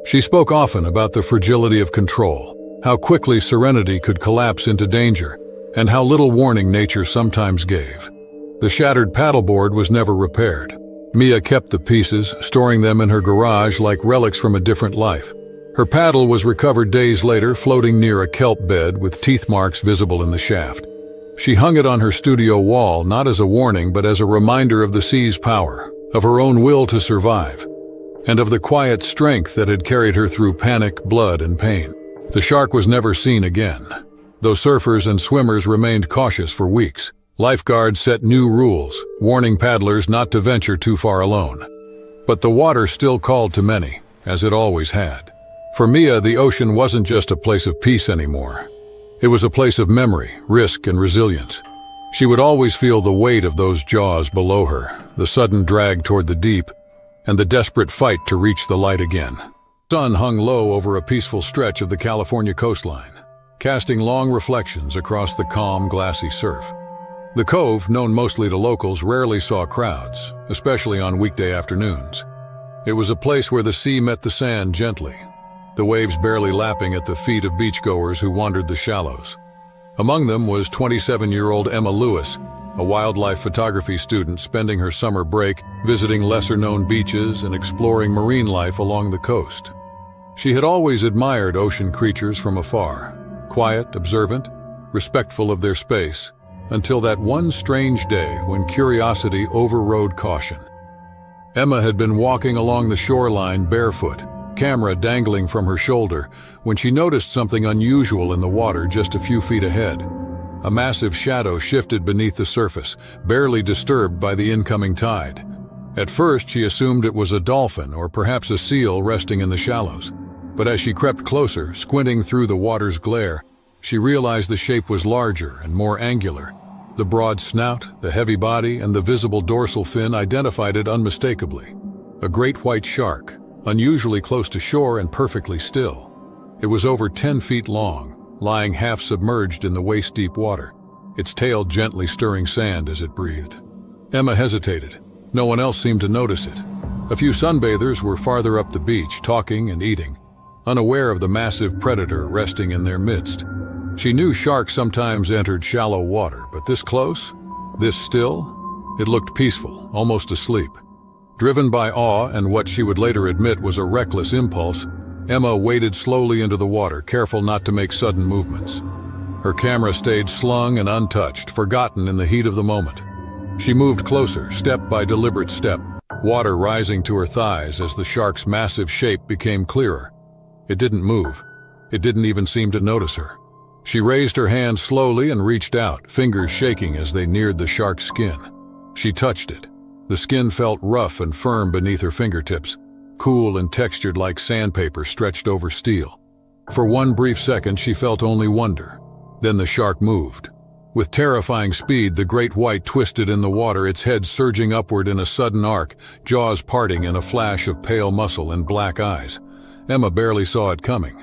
She spoke often about the fragility of control, how quickly serenity could collapse into danger, and how little warning nature sometimes gave. The shattered paddleboard was never repaired. Mia kept the pieces, storing them in her garage like relics from a different life. Her paddle was recovered days later, floating near a kelp bed with teeth marks visible in the shaft. She hung it on her studio wall, not as a warning, but as a reminder of the sea's power, of her own will to survive, and of the quiet strength that had carried her through panic, blood, and pain. The shark was never seen again, though surfers and swimmers remained cautious for weeks. Lifeguards set new rules, warning paddlers not to venture too far alone. But the water still called to many, as it always had. For Mia, the ocean wasn't just a place of peace anymore. It was a place of memory, risk, and resilience. She would always feel the weight of those jaws below her, the sudden drag toward the deep, and the desperate fight to reach the light again. The sun hung low over a peaceful stretch of the California coastline, casting long reflections across the calm, glassy surf. The cove, known mostly to locals, rarely saw crowds, especially on weekday afternoons. It was a place where the sea met the sand gently, the waves barely lapping at the feet of beachgoers who wandered the shallows. Among them was 27-year-old Emma Lewis, a wildlife photography student spending her summer break visiting lesser-known beaches and exploring marine life along the coast. She had always admired ocean creatures from afar, quiet, observant, respectful of their space, until that one strange day when curiosity overrode caution. Emma had been walking along the shoreline barefoot, camera dangling from her shoulder, when she noticed something unusual in the water just a few feet ahead. A massive shadow shifted beneath the surface, barely disturbed by the incoming tide. At first, she assumed it was a dolphin or perhaps a seal resting in the shallows. But as she crept closer, squinting through the water's glare, she realized the shape was larger and more angular. The broad snout, the heavy body, and the visible dorsal fin identified it unmistakably. A great white shark, unusually close to shore and perfectly still. It was over 10 feet long, lying half submerged in the waist-deep water, its tail gently stirring sand as it breathed. Emma hesitated. No one else seemed to notice it. A few sunbathers were farther up the beach, talking and eating, unaware of the massive predator resting in their midst. She knew sharks sometimes entered shallow water, but this close? This still? It looked peaceful, almost asleep. Driven by awe and what she would later admit was a reckless impulse, Emma waded slowly into the water, careful not to make sudden movements. Her camera stayed slung and untouched, forgotten in the heat of the moment. She moved closer, step by deliberate step, water rising to her thighs as the shark's massive shape became clearer. It didn't move. It didn't even seem to notice her. She raised her hand slowly and reached out, fingers shaking as they neared the shark's skin. She touched it. The skin felt rough and firm beneath her fingertips, cool and textured like sandpaper stretched over steel. For one brief second, she felt only wonder. Then the shark moved. With terrifying speed, the great white twisted in the water, its head surging upward in a sudden arc, jaws parting in a flash of pale muscle and black eyes. Emma barely saw it coming.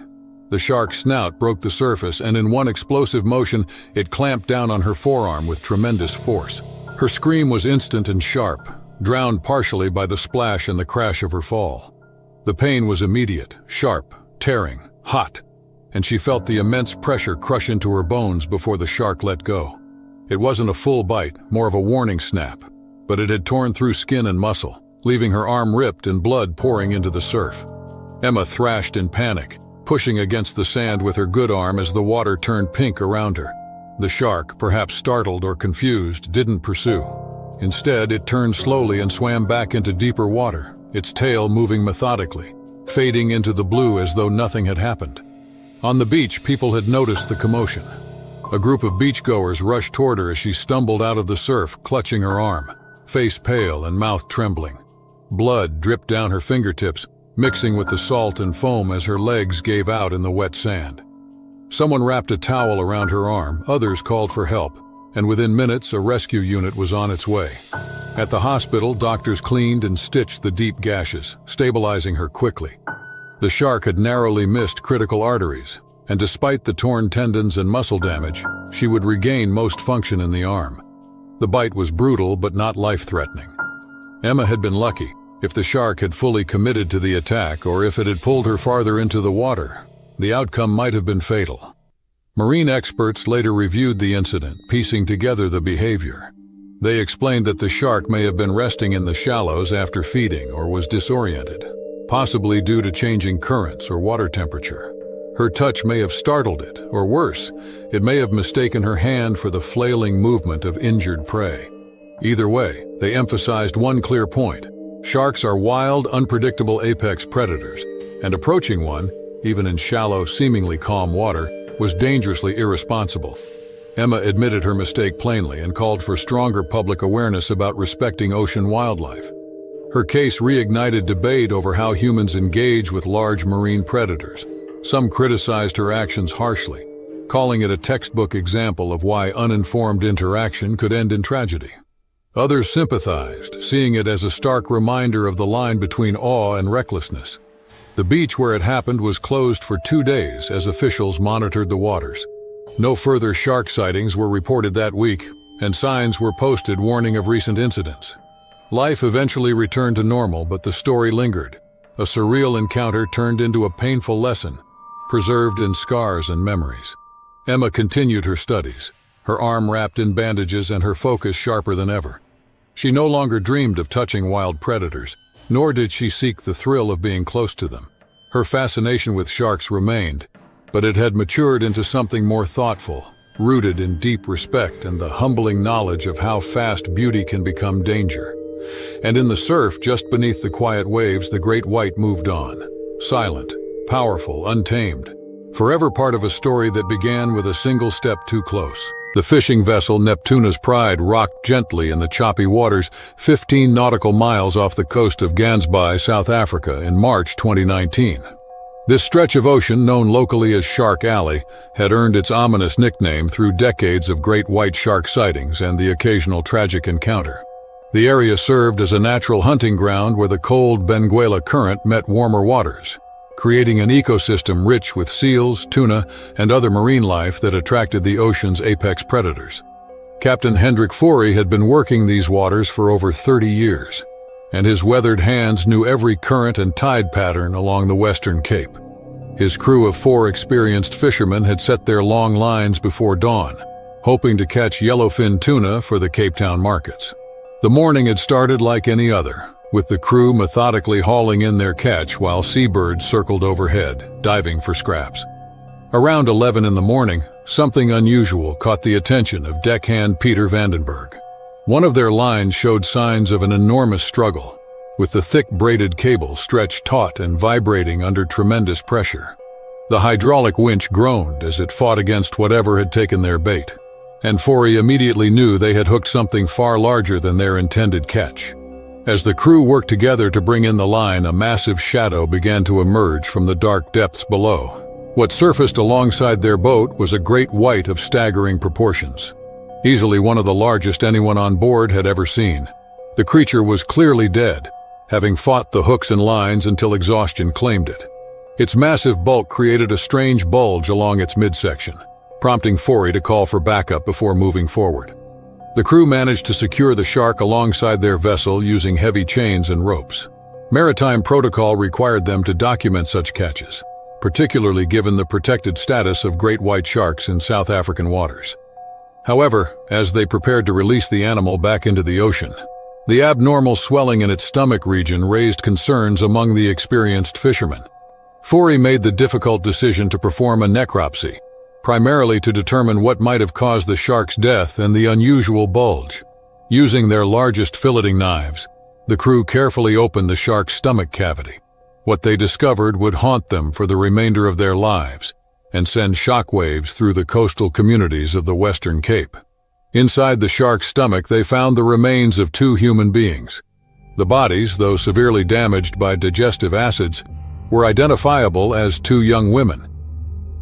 The shark's snout broke the surface, and in one explosive motion, it clamped down on her forearm with tremendous force. Her scream was instant and sharp, drowned partially by the splash and the crash of her fall. The pain was immediate, sharp, tearing, hot, and she felt the immense pressure crush into her bones before the shark let go. It wasn't a full bite, more of a warning snap, but it had torn through skin and muscle, leaving her arm ripped and blood pouring into the surf. Emma thrashed in panic, pushing against the sand with her good arm as the water turned pink around her. The shark, perhaps startled or confused, didn't pursue. Instead, it turned slowly and swam back into deeper water, its tail moving methodically, fading into the blue as though nothing had happened. On the beach, people had noticed the commotion. A group of beachgoers rushed toward her as she stumbled out of the surf, clutching her arm, face pale and mouth trembling. Blood dripped down her fingertips, mixing with the salt and foam as her legs gave out in the wet sand. Someone wrapped a towel around her arm, others called for help, and within minutes a rescue unit was on its way. At the hospital, doctors cleaned and stitched the deep gashes, stabilizing her quickly. The shark had narrowly missed critical arteries, and despite the torn tendons and muscle damage, she would regain most function in the arm. The bite was brutal but not life-threatening. Emma had been lucky. If the shark had fully committed to the attack, or if it had pulled her farther into the water, the outcome might have been fatal. Marine experts later reviewed the incident, piecing together the behavior. They explained that the shark may have been resting in the shallows after feeding or was disoriented, possibly due to changing currents or water temperature. Her touch may have startled it, or worse, it may have mistaken her hand for the flailing movement of injured prey. Either way, they emphasized one clear point. Sharks are wild, unpredictable apex predators, and approaching one, even in shallow, seemingly calm water, was dangerously irresponsible. Emma admitted her mistake plainly and called for stronger public awareness about respecting ocean wildlife. Her case reignited debate over how humans engage with large marine predators. Some criticized her actions harshly, calling it a textbook example of why uninformed interaction could end in tragedy. Others sympathized, seeing it as a stark reminder of the line between awe and recklessness. The beach where it happened was closed for 2 days as officials monitored the waters. No further shark sightings were reported that week, and signs were posted warning of recent incidents. Life eventually returned to normal, but the story lingered. A surreal encounter turned into a painful lesson, preserved in scars and memories. Emma continued her studies, her arm wrapped in bandages and her focus sharper than ever. She no longer dreamed of touching wild predators, nor did she seek the thrill of being close to them. Her fascination with sharks remained, but it had matured into something more thoughtful, rooted in deep respect and the humbling knowledge of how fast beauty can become danger. And in the surf, just beneath the quiet waves, the great white moved on, silent, powerful, untamed, forever part of a story that began with a single step too close. The fishing vessel Neptuna's Pride rocked gently in the choppy waters 15 nautical miles off the coast of Gansbaai, South Africa in March 2019. This stretch of ocean, known locally as Shark Alley, had earned its ominous nickname through decades of great white shark sightings and the occasional tragic encounter. The area served as a natural hunting ground where the cold Benguela current met warmer waters, creating an ecosystem rich with seals, tuna, and other marine life that attracted the ocean's apex predators. Captain Hendrik Fourie had been working these waters for over 30 years, and his weathered hands knew every current and tide pattern along the Western Cape. His crew of 4 experienced fishermen had set their long lines before dawn, hoping to catch yellowfin tuna for the Cape Town markets. The morning had started like any other, with the crew methodically hauling in their catch while seabirds circled overhead, diving for scraps. Around 11 in the morning, something unusual caught the attention of deckhand Peter Vandenberg. One of their lines showed signs of an enormous struggle, with the thick braided cable stretched taut and vibrating under tremendous pressure. The hydraulic winch groaned as it fought against whatever had taken their bait, and Fourie immediately knew they had hooked something far larger than their intended catch. As the crew worked together to bring in the line, a massive shadow began to emerge from the dark depths below. What surfaced alongside their boat was a great white of staggering proportions, easily one of the largest anyone on board had ever seen. The creature was clearly dead, having fought the hooks and lines until exhaustion claimed it. Its massive bulk created a strange bulge along its midsection, prompting Fourie to call for backup before moving forward. The crew managed to secure the shark alongside their vessel using heavy chains and ropes. Maritime protocol required them to document such catches, particularly given the protected status of great white sharks in South African waters. However, as they prepared to release the animal back into the ocean, the abnormal swelling in its stomach region raised concerns among the experienced fishermen. Fourie made the difficult decision to perform a necropsy, primarily to determine what might have caused the shark's death and the unusual bulge. Using their largest filleting knives, the crew carefully opened the shark's stomach cavity. What they discovered would haunt them for the remainder of their lives and send shockwaves through the coastal communities of the Western Cape. Inside the shark's stomach, they found the remains of 2 human beings. The bodies, though severely damaged by digestive acids, were identifiable as 2 young women.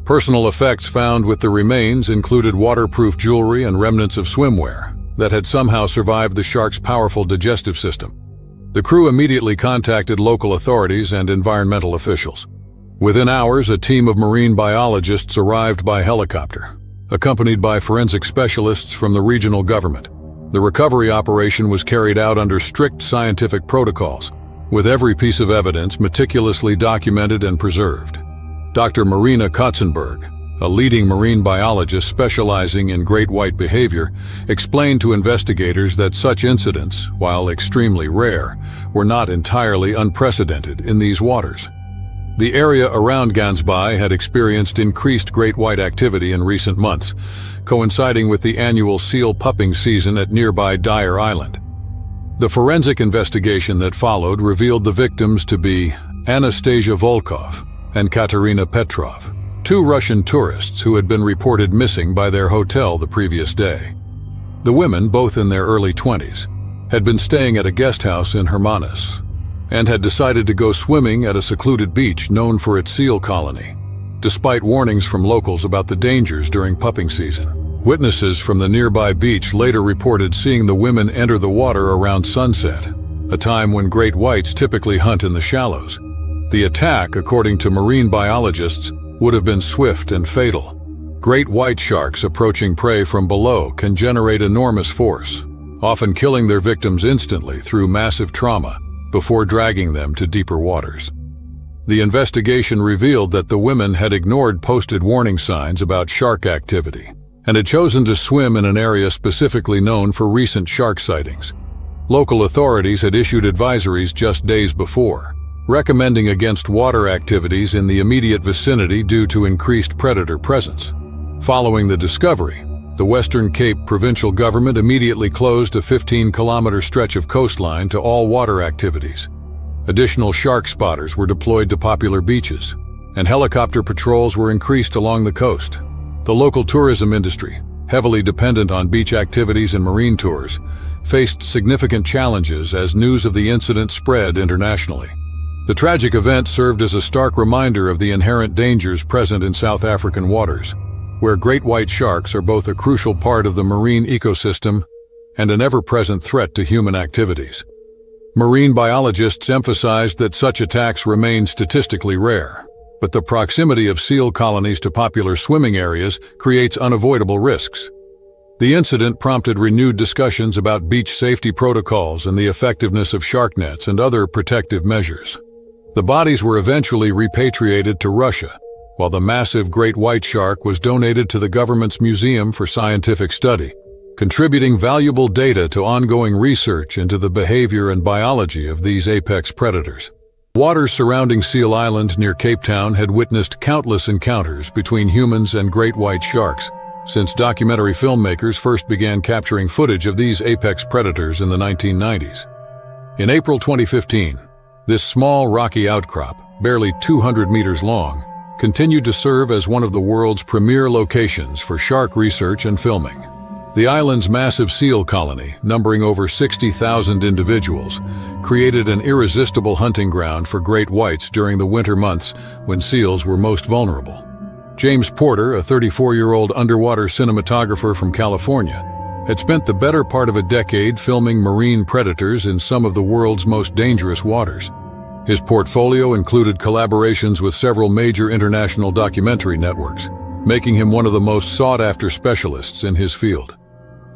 Personal effects found with the remains included waterproof jewelry and remnants of swimwear that had somehow survived the shark's powerful digestive system. The crew immediately contacted local authorities and environmental officials. Within hours, a team of marine biologists arrived by helicopter, accompanied by forensic specialists from the regional government. The recovery operation was carried out under strict scientific protocols, with every piece of evidence meticulously documented and preserved. Dr. Marina Kotzenberg, a leading marine biologist specializing in great white behavior, explained to investigators that such incidents, while extremely rare, were not entirely unprecedented in these waters. The area around Gansbaai had experienced increased great white activity in recent months, coinciding with the annual seal pupping season at nearby Dyer Island. The forensic investigation that followed revealed the victims to be Anastasia Volkov and Katerina Petrov, 2 Russian tourists who had been reported missing by their hotel the previous day. The women, both in their early 20s, had been staying at a guest house in Hermanus and had decided to go swimming at a secluded beach known for its seal colony, despite warnings from locals about the dangers during pupping season. Witnesses from the nearby beach later reported seeing the women enter the water around sunset, a time when great whites typically hunt in the shallows. The attack, according to marine biologists, would have been swift and fatal. Great white sharks approaching prey from below can generate enormous force, often killing their victims instantly through massive trauma before dragging them to deeper waters. The investigation revealed that the women had ignored posted warning signs about shark activity and had chosen to swim in an area specifically known for recent shark sightings. Local authorities had issued advisories just days before, recommending against water activities in the immediate vicinity due to increased predator presence. Following the discovery, the Western Cape provincial government immediately closed a 15-kilometer stretch of coastline to all water activities. Additional shark spotters were deployed to popular beaches, and helicopter patrols were increased along the coast. The local tourism industry, heavily dependent on beach activities and marine tours, faced significant challenges as news of the incident spread internationally. The tragic event served as a stark reminder of the inherent dangers present in South African waters, where great white sharks are both a crucial part of the marine ecosystem and an ever-present threat to human activities. Marine biologists emphasized that such attacks remain statistically rare, but the proximity of seal colonies to popular swimming areas creates unavoidable risks. The incident prompted renewed discussions about beach safety protocols and the effectiveness of shark nets and other protective measures. The bodies were eventually repatriated to Russia, while the massive great white shark was donated to the government's museum for scientific study, contributing valuable data to ongoing research into the behavior and biology of these apex predators. Waters surrounding Seal Island near Cape Town had witnessed countless encounters between humans and great white sharks, since documentary filmmakers first began capturing footage of these apex predators in the 1990s. In April 2015, this small rocky outcrop, barely 200 meters long, continued to serve as one of the world's premier locations for shark research and filming. The island's massive seal colony, numbering over 60,000 individuals, created an irresistible hunting ground for great whites during the winter months when seals were most vulnerable. James Porter, a 34-year-old underwater cinematographer from California, had spent the better part of a decade filming marine predators in some of the world's most dangerous waters. His portfolio included collaborations with several major international documentary networks, making him one of the most sought-after specialists in his field.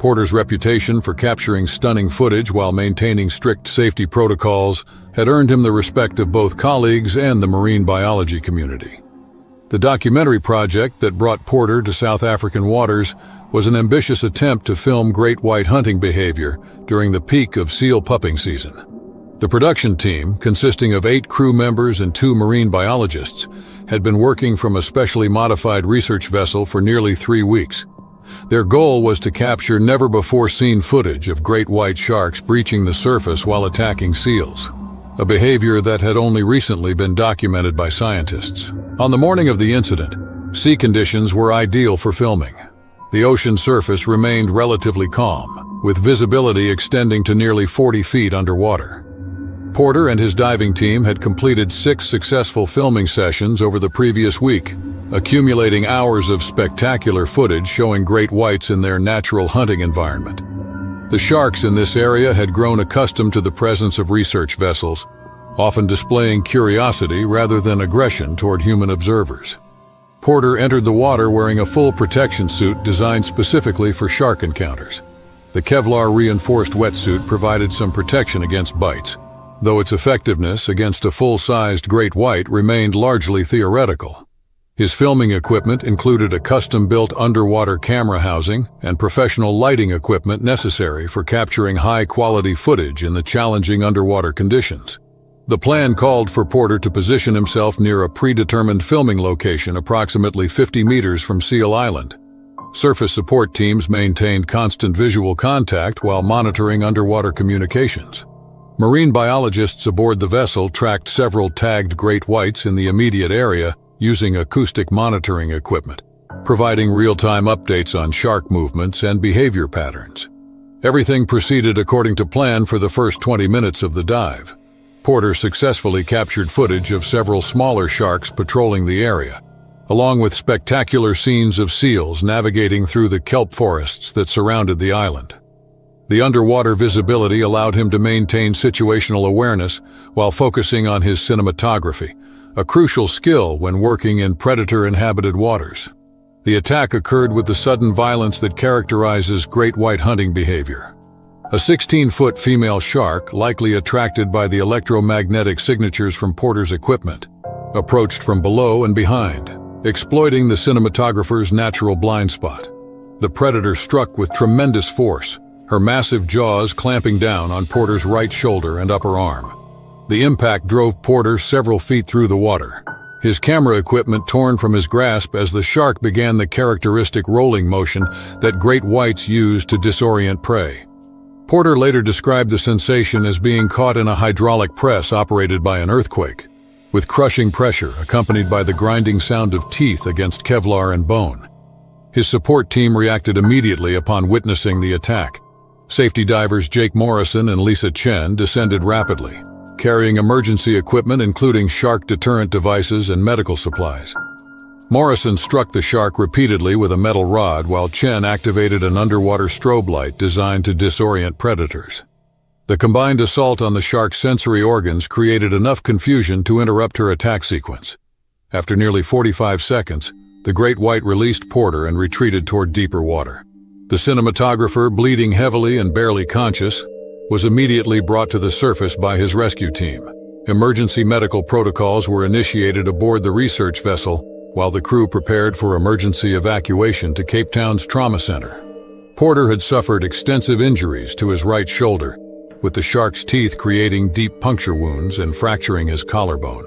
Porter's reputation for capturing stunning footage while maintaining strict safety protocols had earned him the respect of both colleagues and the marine biology community. The documentary project that brought Porter to South African waters was an ambitious attempt to film great white hunting behavior during the peak of seal pupping season. The production team, consisting of 8 crew members and 2 marine biologists, had been working from a specially modified research vessel for nearly 3 weeks. Their goal was to capture never-before-seen footage of great white sharks breaching the surface while attacking seals, a behavior that had only recently been documented by scientists. On the morning of the incident, sea conditions were ideal for filming. The ocean surface remained relatively calm, with visibility extending to nearly 40 feet underwater. Porter and his diving team had completed 6 successful filming sessions over the previous week, accumulating hours of spectacular footage showing great whites in their natural hunting environment. The sharks in this area had grown accustomed to the presence of research vessels, often displaying curiosity rather than aggression toward human observers. Porter entered the water wearing a full protection suit designed specifically for shark encounters. The Kevlar-reinforced wetsuit provided some protection against bites, though its effectiveness against a full-sized great white remained largely theoretical. His filming equipment included a custom-built underwater camera housing and professional lighting equipment necessary for capturing high-quality footage in the challenging underwater conditions. The plan called for Porter to position himself near a predetermined filming location approximately 50 meters from Seal Island. Surface support teams maintained constant visual contact while monitoring underwater communications. Marine biologists aboard the vessel tracked several tagged great whites in the immediate area using acoustic monitoring equipment, providing real-time updates on shark movements and behavior patterns. Everything proceeded according to plan for the first 20 minutes of the dive. Porter successfully captured footage of several smaller sharks patrolling the area, along with spectacular scenes of seals navigating through the kelp forests that surrounded the island. The underwater visibility allowed him to maintain situational awareness while focusing on his cinematography, a crucial skill when working in predator-inhabited waters. The attack occurred with the sudden violence that characterizes great white hunting behavior. A 16-foot female shark, likely attracted by the electromagnetic signatures from Porter's equipment, approached from below and behind, exploiting the cinematographer's natural blind spot. The predator struck with tremendous force, her massive jaws clamping down on Porter's right shoulder and upper arm. The impact drove Porter several feet through the water, his camera equipment torn from his grasp as the shark began the characteristic rolling motion that great whites use to disorient prey. Porter later described the sensation as being caught in a hydraulic press operated by an earthquake, with crushing pressure accompanied by the grinding sound of teeth against Kevlar and bone. His support team reacted immediately upon witnessing the attack. Safety divers Jake Morrison and Lisa Chen descended rapidly, carrying emergency equipment including shark deterrent devices and medical supplies. Morrison struck the shark repeatedly with a metal rod while Chen activated an underwater strobe light designed to disorient predators. The combined assault on the shark's sensory organs created enough confusion to interrupt her attack sequence. After nearly 45 seconds, the great white released Porter and retreated toward deeper water. The cinematographer, bleeding heavily and barely conscious, was immediately brought to the surface by his rescue team. Emergency medical protocols were initiated aboard the research vessel, while the crew prepared for emergency evacuation to Cape Town's trauma center. Porter had suffered extensive injuries to his right shoulder, with the shark's teeth creating deep puncture wounds and fracturing his collarbone.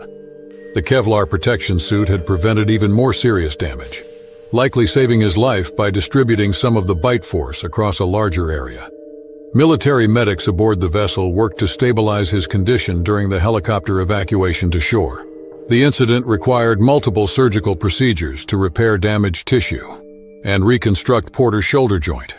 The Kevlar protection suit had prevented even more serious damage, likely saving his life by distributing some of the bite force across a larger area. Military medics aboard the vessel worked to stabilize his condition during the helicopter evacuation to shore. The incident required multiple surgical procedures to repair damaged tissue and reconstruct Porter's shoulder joint.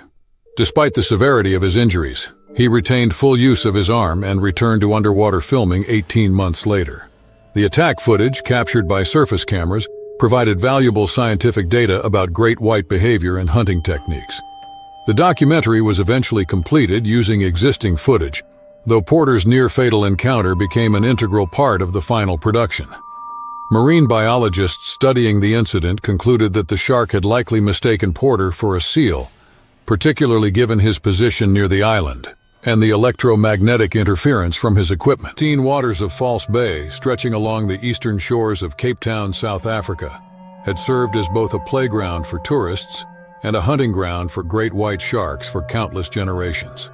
Despite the severity of his injuries, he retained full use of his arm and returned to underwater filming 18 months later. The attack footage, captured by surface cameras, provided valuable scientific data about great white behavior and hunting techniques. The documentary was eventually completed using existing footage, though Porter's near-fatal encounter became an integral part of the final production. Marine biologists studying the incident concluded that the shark had likely mistaken Porter for a seal, particularly given his position near the island and the electromagnetic interference from his equipment. Pristine waters of False Bay, stretching along the eastern shores of Cape Town, South Africa, had served as both a playground for tourists and a hunting ground for great white sharks for countless generations.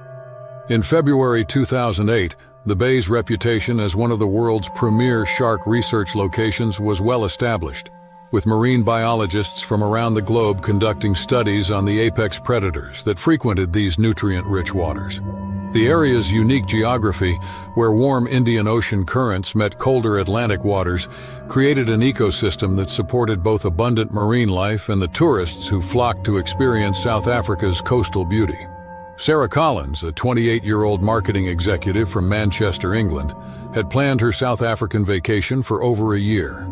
In February 2008, the bay's reputation as one of the world's premier shark research locations was well established, with marine biologists from around the globe conducting studies on the apex predators that frequented these nutrient-rich waters. The area's unique geography, where warm Indian Ocean currents met colder Atlantic waters, created an ecosystem that supported both abundant marine life and the tourists who flocked to experience South Africa's coastal beauty. Sarah Collins, a 28-year-old marketing executive from Manchester, England, had planned her South African vacation for over a year.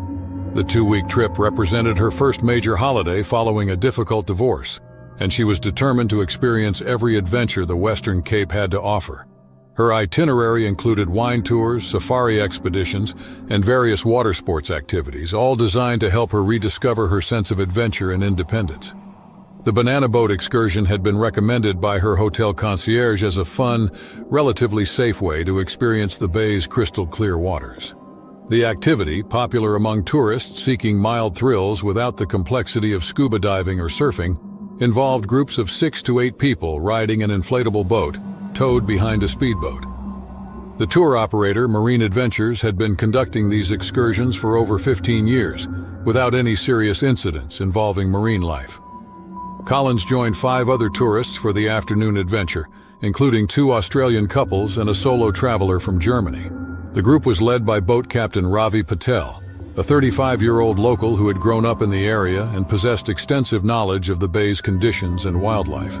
The 2-week trip represented her first major holiday following a difficult divorce, and she was determined to experience every adventure the Western Cape had to offer. Her itinerary included wine tours, safari expeditions, and various water sports activities, all designed to help her rediscover her sense of adventure and independence. The banana boat excursion had been recommended by her hotel concierge as a fun, relatively safe way to experience the bay's crystal-clear waters. The activity, popular among tourists seeking mild thrills without the complexity of scuba diving or surfing, involved groups of 6 to 8 people riding an inflatable boat, towed behind a speedboat. The tour operator, Marine Adventures, had been conducting these excursions for over 15 years, without any serious incidents involving marine life. Collins joined 5 other tourists for the afternoon adventure, including 2 Australian couples and a solo traveler from Germany. The group was led by boat captain Ravi Patel, a 35-year-old local who had grown up in the area and possessed extensive knowledge of the bay's conditions and wildlife.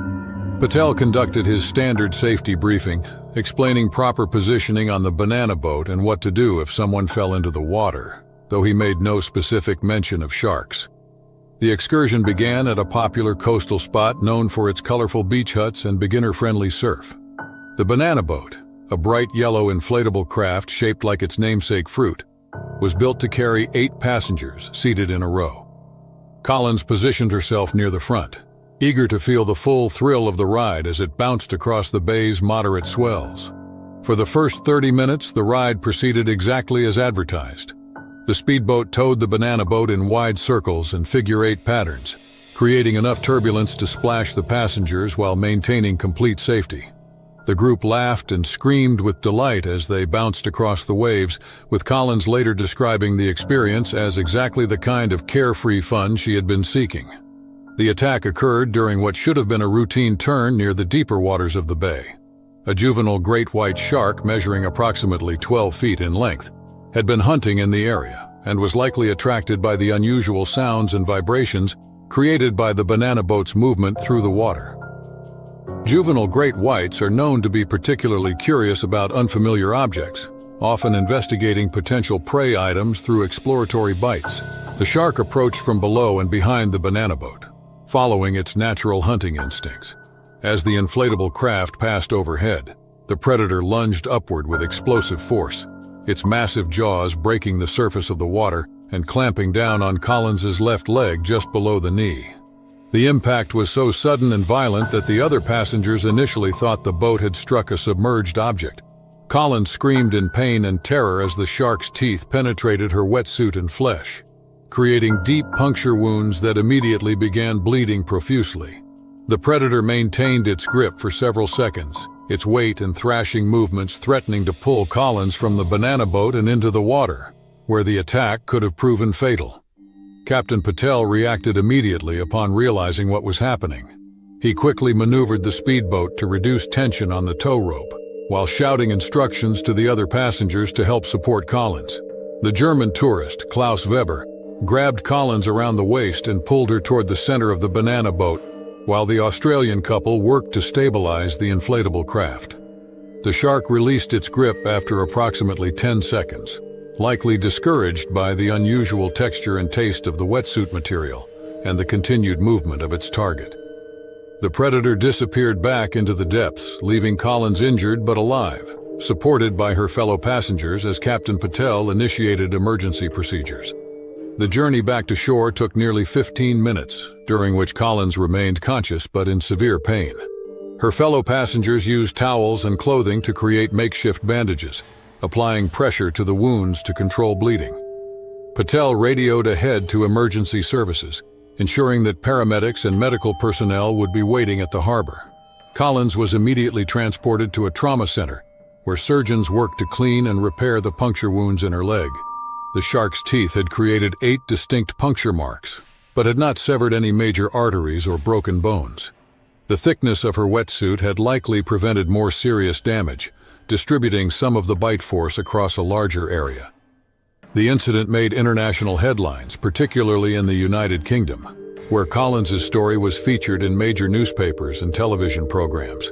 Patel conducted his standard safety briefing, explaining proper positioning on the banana boat and what to do if someone fell into the water, though he made no specific mention of sharks. The excursion began at a popular coastal spot known for its colorful beach huts and beginner-friendly surf. The banana boat, a bright yellow inflatable craft shaped like its namesake fruit, was built to carry 8 passengers seated in a row. Collins positioned herself near the front, eager to feel the full thrill of the ride as it bounced across the bay's moderate swells. For the first 30 minutes, the ride proceeded exactly as advertised. The speedboat towed the banana boat in wide circles and figure-8 patterns, creating enough turbulence to splash the passengers while maintaining complete safety. The group laughed and screamed with delight as they bounced across the waves, with Collins later describing the experience as exactly the kind of carefree fun she had been seeking. The attack occurred during what should have been a routine turn near the deeper waters of the bay. A juvenile great white shark measuring approximately 12 feet in length had been hunting in the area and was likely attracted by the unusual sounds and vibrations created by the banana boat's movement through the water. Juvenile great whites are known to be particularly curious about unfamiliar objects, often investigating potential prey items through exploratory bites. The shark approached from below and behind the banana boat, following its natural hunting instincts. As the inflatable craft passed overhead, the predator lunged upward with explosive force, its massive jaws breaking the surface of the water and clamping down on Collins's left leg just below the knee. The impact was so sudden and violent that the other passengers initially thought the boat had struck a submerged object. Collins screamed in pain and terror as the shark's teeth penetrated her wetsuit and flesh, creating deep puncture wounds that immediately began bleeding profusely. The predator maintained its grip for several seconds, its weight and thrashing movements threatening to pull Collins from the banana boat and into the water, where the attack could have proven fatal. Captain Patel reacted immediately upon realizing what was happening. He quickly maneuvered the speedboat to reduce tension on the tow rope, while shouting instructions to the other passengers to help support Collins. The German tourist, Klaus Weber, grabbed Collins around the waist and pulled her toward the center of the banana boat, while the Australian couple worked to stabilize the inflatable craft. The shark released its grip after approximately 10 seconds, likely discouraged by the unusual texture and taste of the wetsuit material and the continued movement of its target. The predator disappeared back into the depths, leaving Collins injured but alive, supported by her fellow passengers as Captain Patel initiated emergency procedures. The journey back to shore took nearly 15 minutes, during which Collins remained conscious but in severe pain. Her fellow passengers used towels and clothing to create makeshift bandages, applying pressure to the wounds to control bleeding. Patel radioed ahead to emergency services, ensuring that paramedics and medical personnel would be waiting at the harbor. Collins was immediately transported to a trauma center, where surgeons worked to clean and repair the puncture wounds in her leg. The shark's teeth had created 8 distinct puncture marks, but had not severed any major arteries or broken bones. The thickness of her wetsuit had likely prevented more serious damage, distributing some of the bite force across a larger area. The incident made international headlines, particularly in the United Kingdom, where Collins's story was featured in major newspapers and television programs.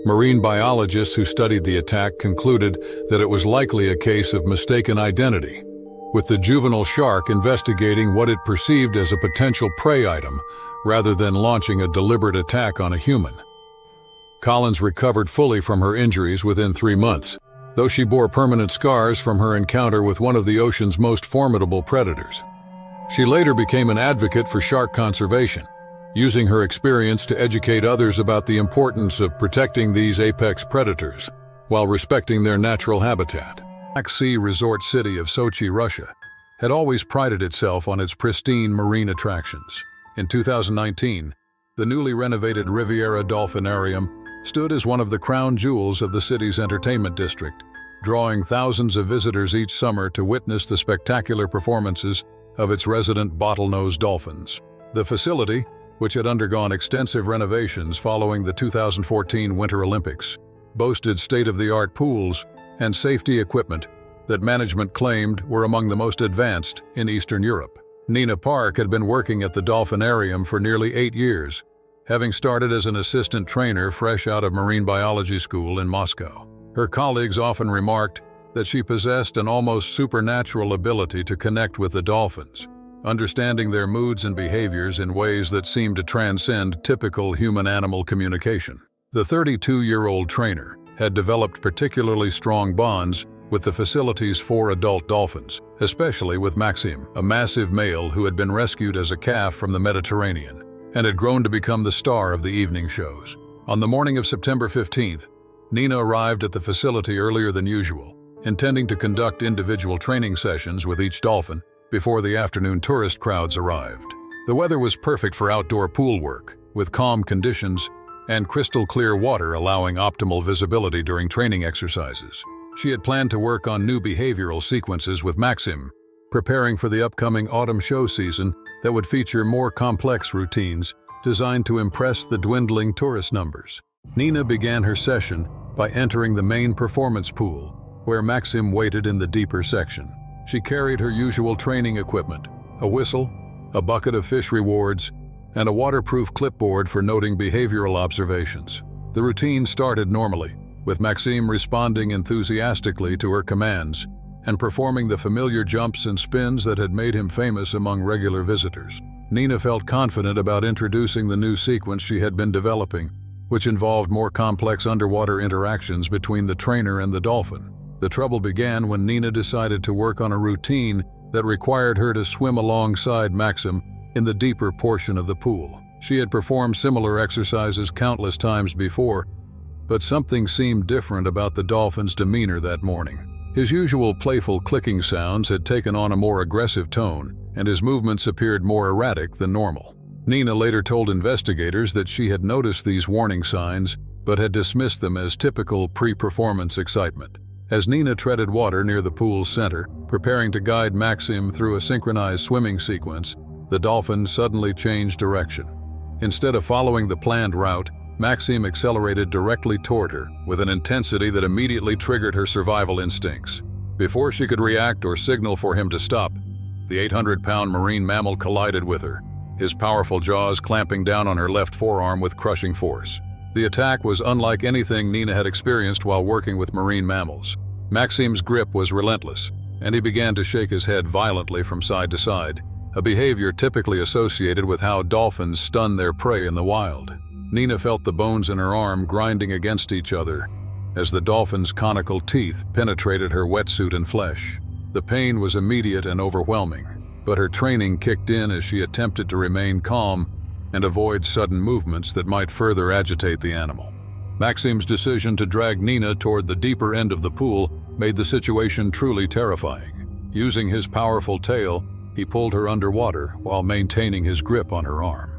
Marine biologists who studied the attack concluded that it was likely a case of mistaken identity, with the juvenile shark investigating what it perceived as a potential prey item rather than launching a deliberate attack on a human. Collins recovered fully from her injuries within 3 months, though she bore permanent scars from her encounter with one of the ocean's most formidable predators. She later became an advocate for shark conservation, using her experience to educate others about the importance of protecting these apex predators while respecting their natural habitat. The Black Sea resort city of Sochi, Russia, had always prided itself on its pristine marine attractions. In 2019, the newly renovated Riviera Dolphinarium stood as one of the crown jewels of the city's entertainment district, drawing thousands of visitors each summer to witness the spectacular performances of its resident bottlenose dolphins. The facility, which had undergone extensive renovations following the 2014 Winter Olympics, boasted state-of-the-art pools and safety equipment that management claimed were among the most advanced in Eastern Europe. Nina Park had been working at the Dolphinarium for nearly 8 years, having started as an assistant trainer fresh out of marine biology school in Moscow. Her colleagues often remarked that she possessed an almost supernatural ability to connect with the dolphins, understanding their moods and behaviors in ways that seemed to transcend typical human-animal communication. The 32-year-old trainer had developed particularly strong bonds with the facility's 4 adult dolphins, especially with Maxim, a massive male who had been rescued as a calf from the Mediterranean and had grown to become the star of the evening shows. On the morning of September 15th, Nina arrived at the facility earlier than usual, intending to conduct individual training sessions with each dolphin before the afternoon tourist crowds arrived. The weather was perfect for outdoor pool work, with calm conditions and crystal-clear water allowing optimal visibility during training exercises. She had planned to work on new behavioral sequences with Maxim, preparing for the upcoming autumn show season that would feature more complex routines designed to impress the dwindling tourist numbers. Nina began her session by entering the main performance pool, where Maxim waited in the deeper section. She carried her usual training equipment, a whistle, a bucket of fish rewards, and a waterproof clipboard for noting behavioral observations. The routine started normally, with Maxime responding enthusiastically to her commands and performing the familiar jumps and spins that had made him famous among regular visitors. Nina felt confident about introducing the new sequence she had been developing, which involved more complex underwater interactions between the trainer and the dolphin. The trouble began when Nina decided to work on a routine that required her to swim alongside Maxim in the deeper portion of the pool. She had performed similar exercises countless times before, but something seemed different about the dolphin's demeanor that morning. His usual playful clicking sounds had taken on a more aggressive tone, and his movements appeared more erratic than normal. Nina later told investigators that she had noticed these warning signs, but had dismissed them as typical pre-performance excitement. As Nina treaded water near the pool's center, preparing to guide Maxim through a synchronized swimming sequence, the dolphin suddenly changed direction. Instead of following the planned route, Maxim accelerated directly toward her with an intensity that immediately triggered her survival instincts. Before she could react or signal for him to stop, the 800-pound marine mammal collided with her, his powerful jaws clamping down on her left forearm with crushing force. The attack was unlike anything Nina had experienced while working with marine mammals. Maxim's grip was relentless, and he began to shake his head violently from side to side, a behavior typically associated with how dolphins stun their prey in the wild. Nina felt the bones in her arm grinding against each other as the dolphin's conical teeth penetrated her wetsuit and flesh. The pain was immediate and overwhelming, but her training kicked in as she attempted to remain calm and avoid sudden movements that might further agitate the animal. Maxim's decision to drag Nina toward the deeper end of the pool made the situation truly terrifying. Using his powerful tail, he pulled her underwater while maintaining his grip on her arm.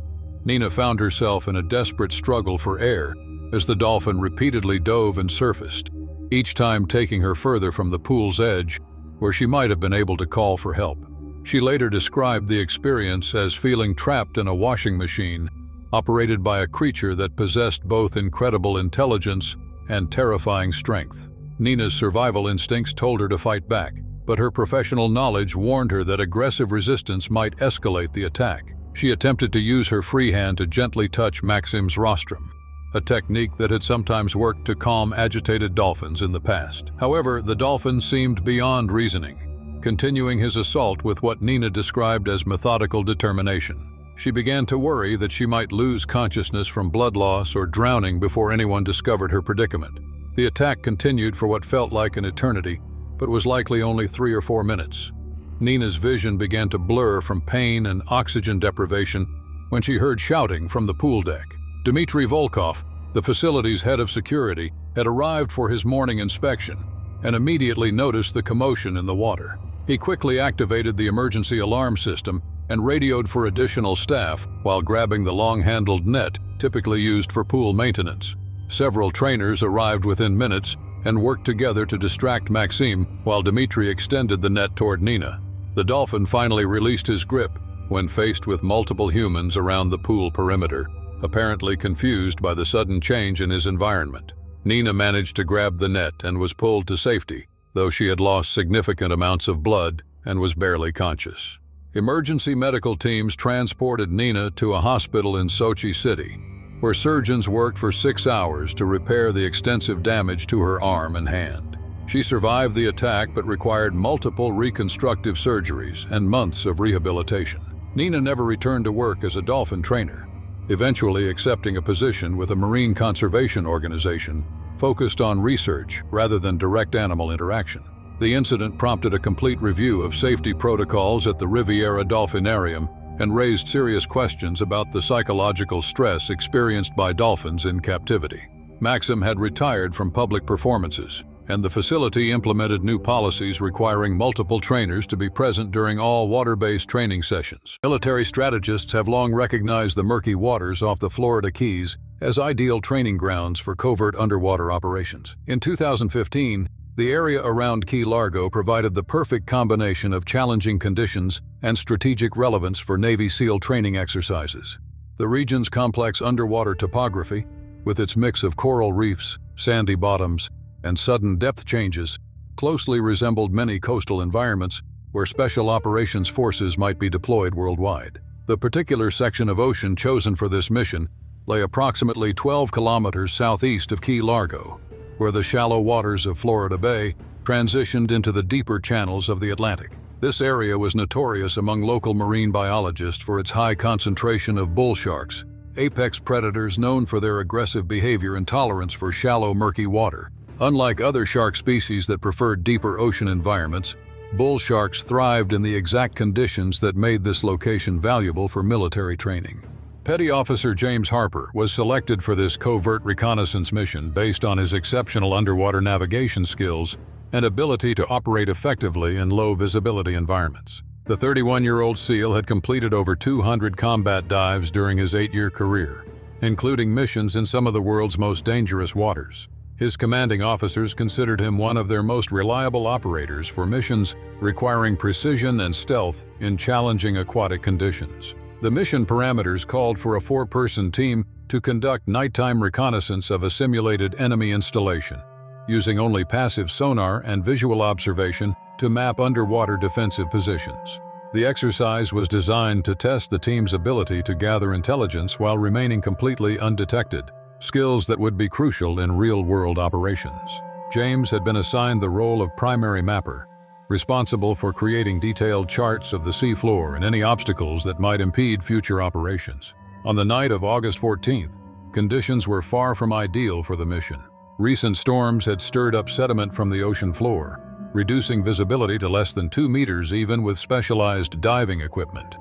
Nina found herself in a desperate struggle for air as the dolphin repeatedly dove and surfaced, each time taking her further from the pool's edge, where she might have been able to call for help. She later described the experience as feeling trapped in a washing machine, operated by a creature that possessed both incredible intelligence and terrifying strength. Nina's survival instincts told her to fight back, but her professional knowledge warned her that aggressive resistance might escalate the attack. She attempted to use her free hand to gently touch Maxim's rostrum, a technique that had sometimes worked to calm agitated dolphins in the past. However, the dolphin seemed beyond reasoning, continuing his assault with what Nina described as methodical determination. She began to worry that she might lose consciousness from blood loss or drowning before anyone discovered her predicament. The attack continued for what felt like an eternity, but was likely only 3 or 4 minutes. Nina's vision began to blur from pain and oxygen deprivation when she heard shouting from the pool deck. Dmitry Volkov, the facility's head of security, had arrived for his morning inspection and immediately noticed the commotion in the water. He quickly activated the emergency alarm system and radioed for additional staff while grabbing the long-handled net typically used for pool maintenance. Several trainers arrived within minutes and worked together to distract Maxime while Dmitry extended the net toward Nina. The dolphin finally released his grip when faced with multiple humans around the pool perimeter, apparently confused by the sudden change in his environment. Nina managed to grab the net and was pulled to safety, though she had lost significant amounts of blood and was barely conscious. Emergency medical teams transported Nina to a hospital in Sochi City, where surgeons worked for 6 hours to repair the extensive damage to her arm and hand. She survived the attack but required multiple reconstructive surgeries and months of rehabilitation. Nina never returned to work as a dolphin trainer, eventually accepting a position with a marine conservation organization focused on research rather than direct animal interaction. The incident prompted a complete review of safety protocols at the Riviera Dolphinarium and raised serious questions about the psychological stress experienced by dolphins in captivity. Maxim had retired from public performances, and the facility implemented new policies requiring multiple trainers to be present during all water-based training sessions. Military strategists have long recognized the murky waters off the Florida Keys as ideal training grounds for covert underwater operations. In 2015, the area around Key Largo provided the perfect combination of challenging conditions and strategic relevance for Navy SEAL training exercises. The region's complex underwater topography, with its mix of coral reefs, sandy bottoms, and sudden depth changes, closely resembled many coastal environments where special operations forces might be deployed worldwide. The particular section of ocean chosen for this mission lay approximately 12 kilometers southeast of Key Largo, where the shallow waters of Florida Bay transitioned into the deeper channels of the Atlantic. This area was notorious among local marine biologists for its high concentration of bull sharks, apex predators known for their aggressive behavior and tolerance for shallow, murky water. Unlike other shark species that preferred deeper ocean environments, bull sharks thrived in the exact conditions that made this location valuable for military training. Petty Officer James Harper was selected for this covert reconnaissance mission based on his exceptional underwater navigation skills and ability to operate effectively in low-visibility environments. The 31-year-old SEAL had completed over 200 combat dives during his 8-year career, including missions in some of the world's most dangerous waters. His commanding officers considered him one of their most reliable operators for missions requiring precision and stealth in challenging aquatic conditions. The mission parameters called for a 4-person team to conduct nighttime reconnaissance of a simulated enemy installation, using only passive sonar and visual observation to map underwater defensive positions. The exercise was designed to test the team's ability to gather intelligence while remaining completely undetected, skills that would be crucial in real-world operations. James had been assigned the role of primary mapper, responsible for creating detailed charts of the seafloor and any obstacles that might impede future operations. On the night of August 14th, conditions were far from ideal for the mission. Recent storms had stirred up sediment from the ocean floor, reducing visibility to less than 2 meters even with specialized diving equipment.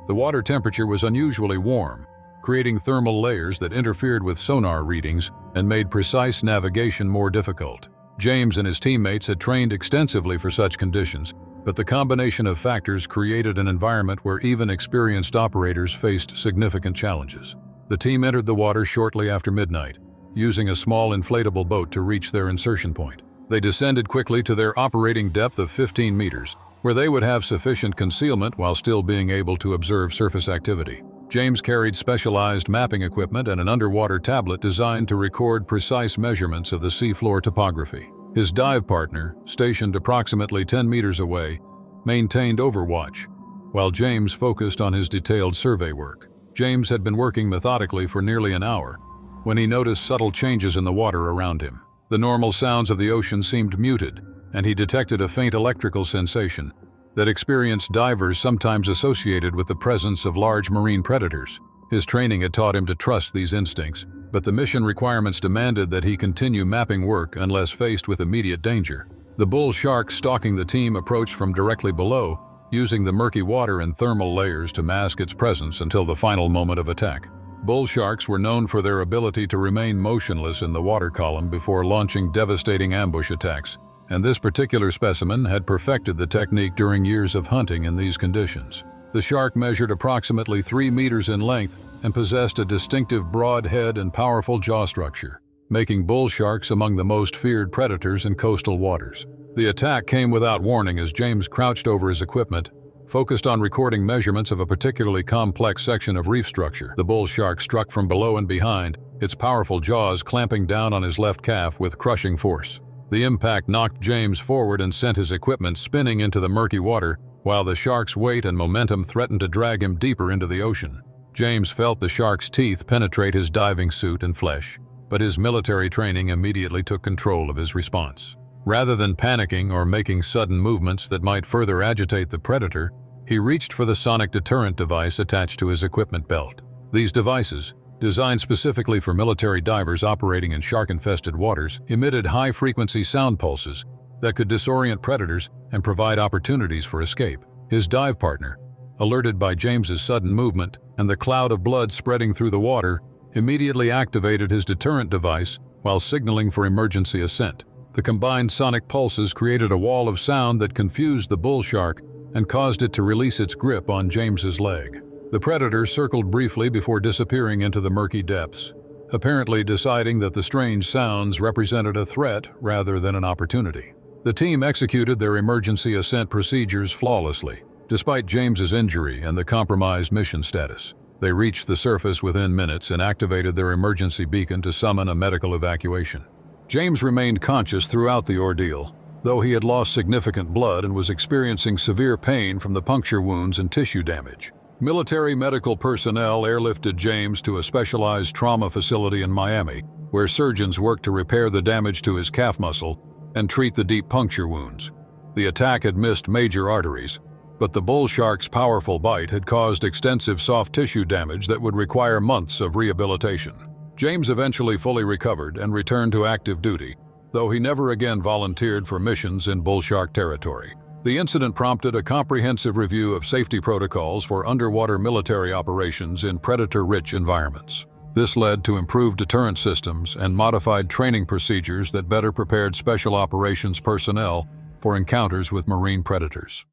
The water temperature was unusually warm, creating thermal layers that interfered with sonar readings and made precise navigation more difficult. James and his teammates had trained extensively for such conditions, but the combination of factors created an environment where even experienced operators faced significant challenges. The team entered the water shortly after midnight, using a small inflatable boat to reach their insertion point. They descended quickly to their operating depth of 15 meters, where they would have sufficient concealment while still being able to observe surface activity. James carried specialized mapping equipment and an underwater tablet designed to record precise measurements of the seafloor topography. His dive partner, stationed approximately 10 meters away, maintained overwatch, while James focused on his detailed survey work. James had been working methodically for nearly an hour when he noticed subtle changes in the water around him. The normal sounds of the ocean seemed muted, and he detected a faint electrical sensation that experienced divers sometimes associated with the presence of large marine predators. His training had taught him to trust these instincts, but the mission requirements demanded that he continue mapping work unless faced with immediate danger. The bull shark stalking the team approached from directly below, using the murky water and thermal layers to mask its presence until the final moment of attack. Bull sharks were known for their ability to remain motionless in the water column before launching devastating ambush attacks, and this particular specimen had perfected the technique during years of hunting in these conditions. The shark measured approximately 3 meters in length and possessed a distinctive broad head and powerful jaw structure, making bull sharks among the most feared predators in coastal waters. The attack came without warning as James crouched over his equipment, focused on recording measurements of a particularly complex section of reef structure. The bull shark struck from below and behind, its powerful jaws clamping down on his left calf with crushing force. The impact knocked James forward and sent his equipment spinning into the murky water, while the shark's weight and momentum threatened to drag him deeper into the ocean. James felt the shark's teeth penetrate his diving suit and flesh, but his military training immediately took control of his response. Rather than panicking or making sudden movements that might further agitate the predator, he reached for the sonic deterrent device attached to his equipment belt. These devices, designed specifically for military divers operating in shark-infested waters, emitted high-frequency sound pulses that could disorient predators and provide opportunities for escape. His dive partner, alerted by James's sudden movement and the cloud of blood spreading through the water, immediately activated his deterrent device while signaling for emergency ascent. The combined sonic pulses created a wall of sound that confused the bull shark and caused it to release its grip on James's leg. The predator circled briefly before disappearing into the murky depths, apparently deciding that the strange sounds represented a threat rather than an opportunity. The team executed their emergency ascent procedures flawlessly, despite James's injury and the compromised mission status. They reached the surface within minutes and activated their emergency beacon to summon a medical evacuation. James remained conscious throughout the ordeal, though he had lost significant blood and was experiencing severe pain from the puncture wounds and tissue damage. Military medical personnel airlifted James to a specialized trauma facility in Miami, where surgeons worked to repair the damage to his calf muscle and treat the deep puncture wounds. The attack had missed major arteries, but the bull shark's powerful bite had caused extensive soft tissue damage that would require months of rehabilitation. James eventually fully recovered and returned to active duty, though he never again volunteered for missions in bull shark territory. The incident prompted a comprehensive review of safety protocols for underwater military operations in predator-rich environments. This led to improved deterrent systems and modified training procedures that better prepared special operations personnel for encounters with marine predators.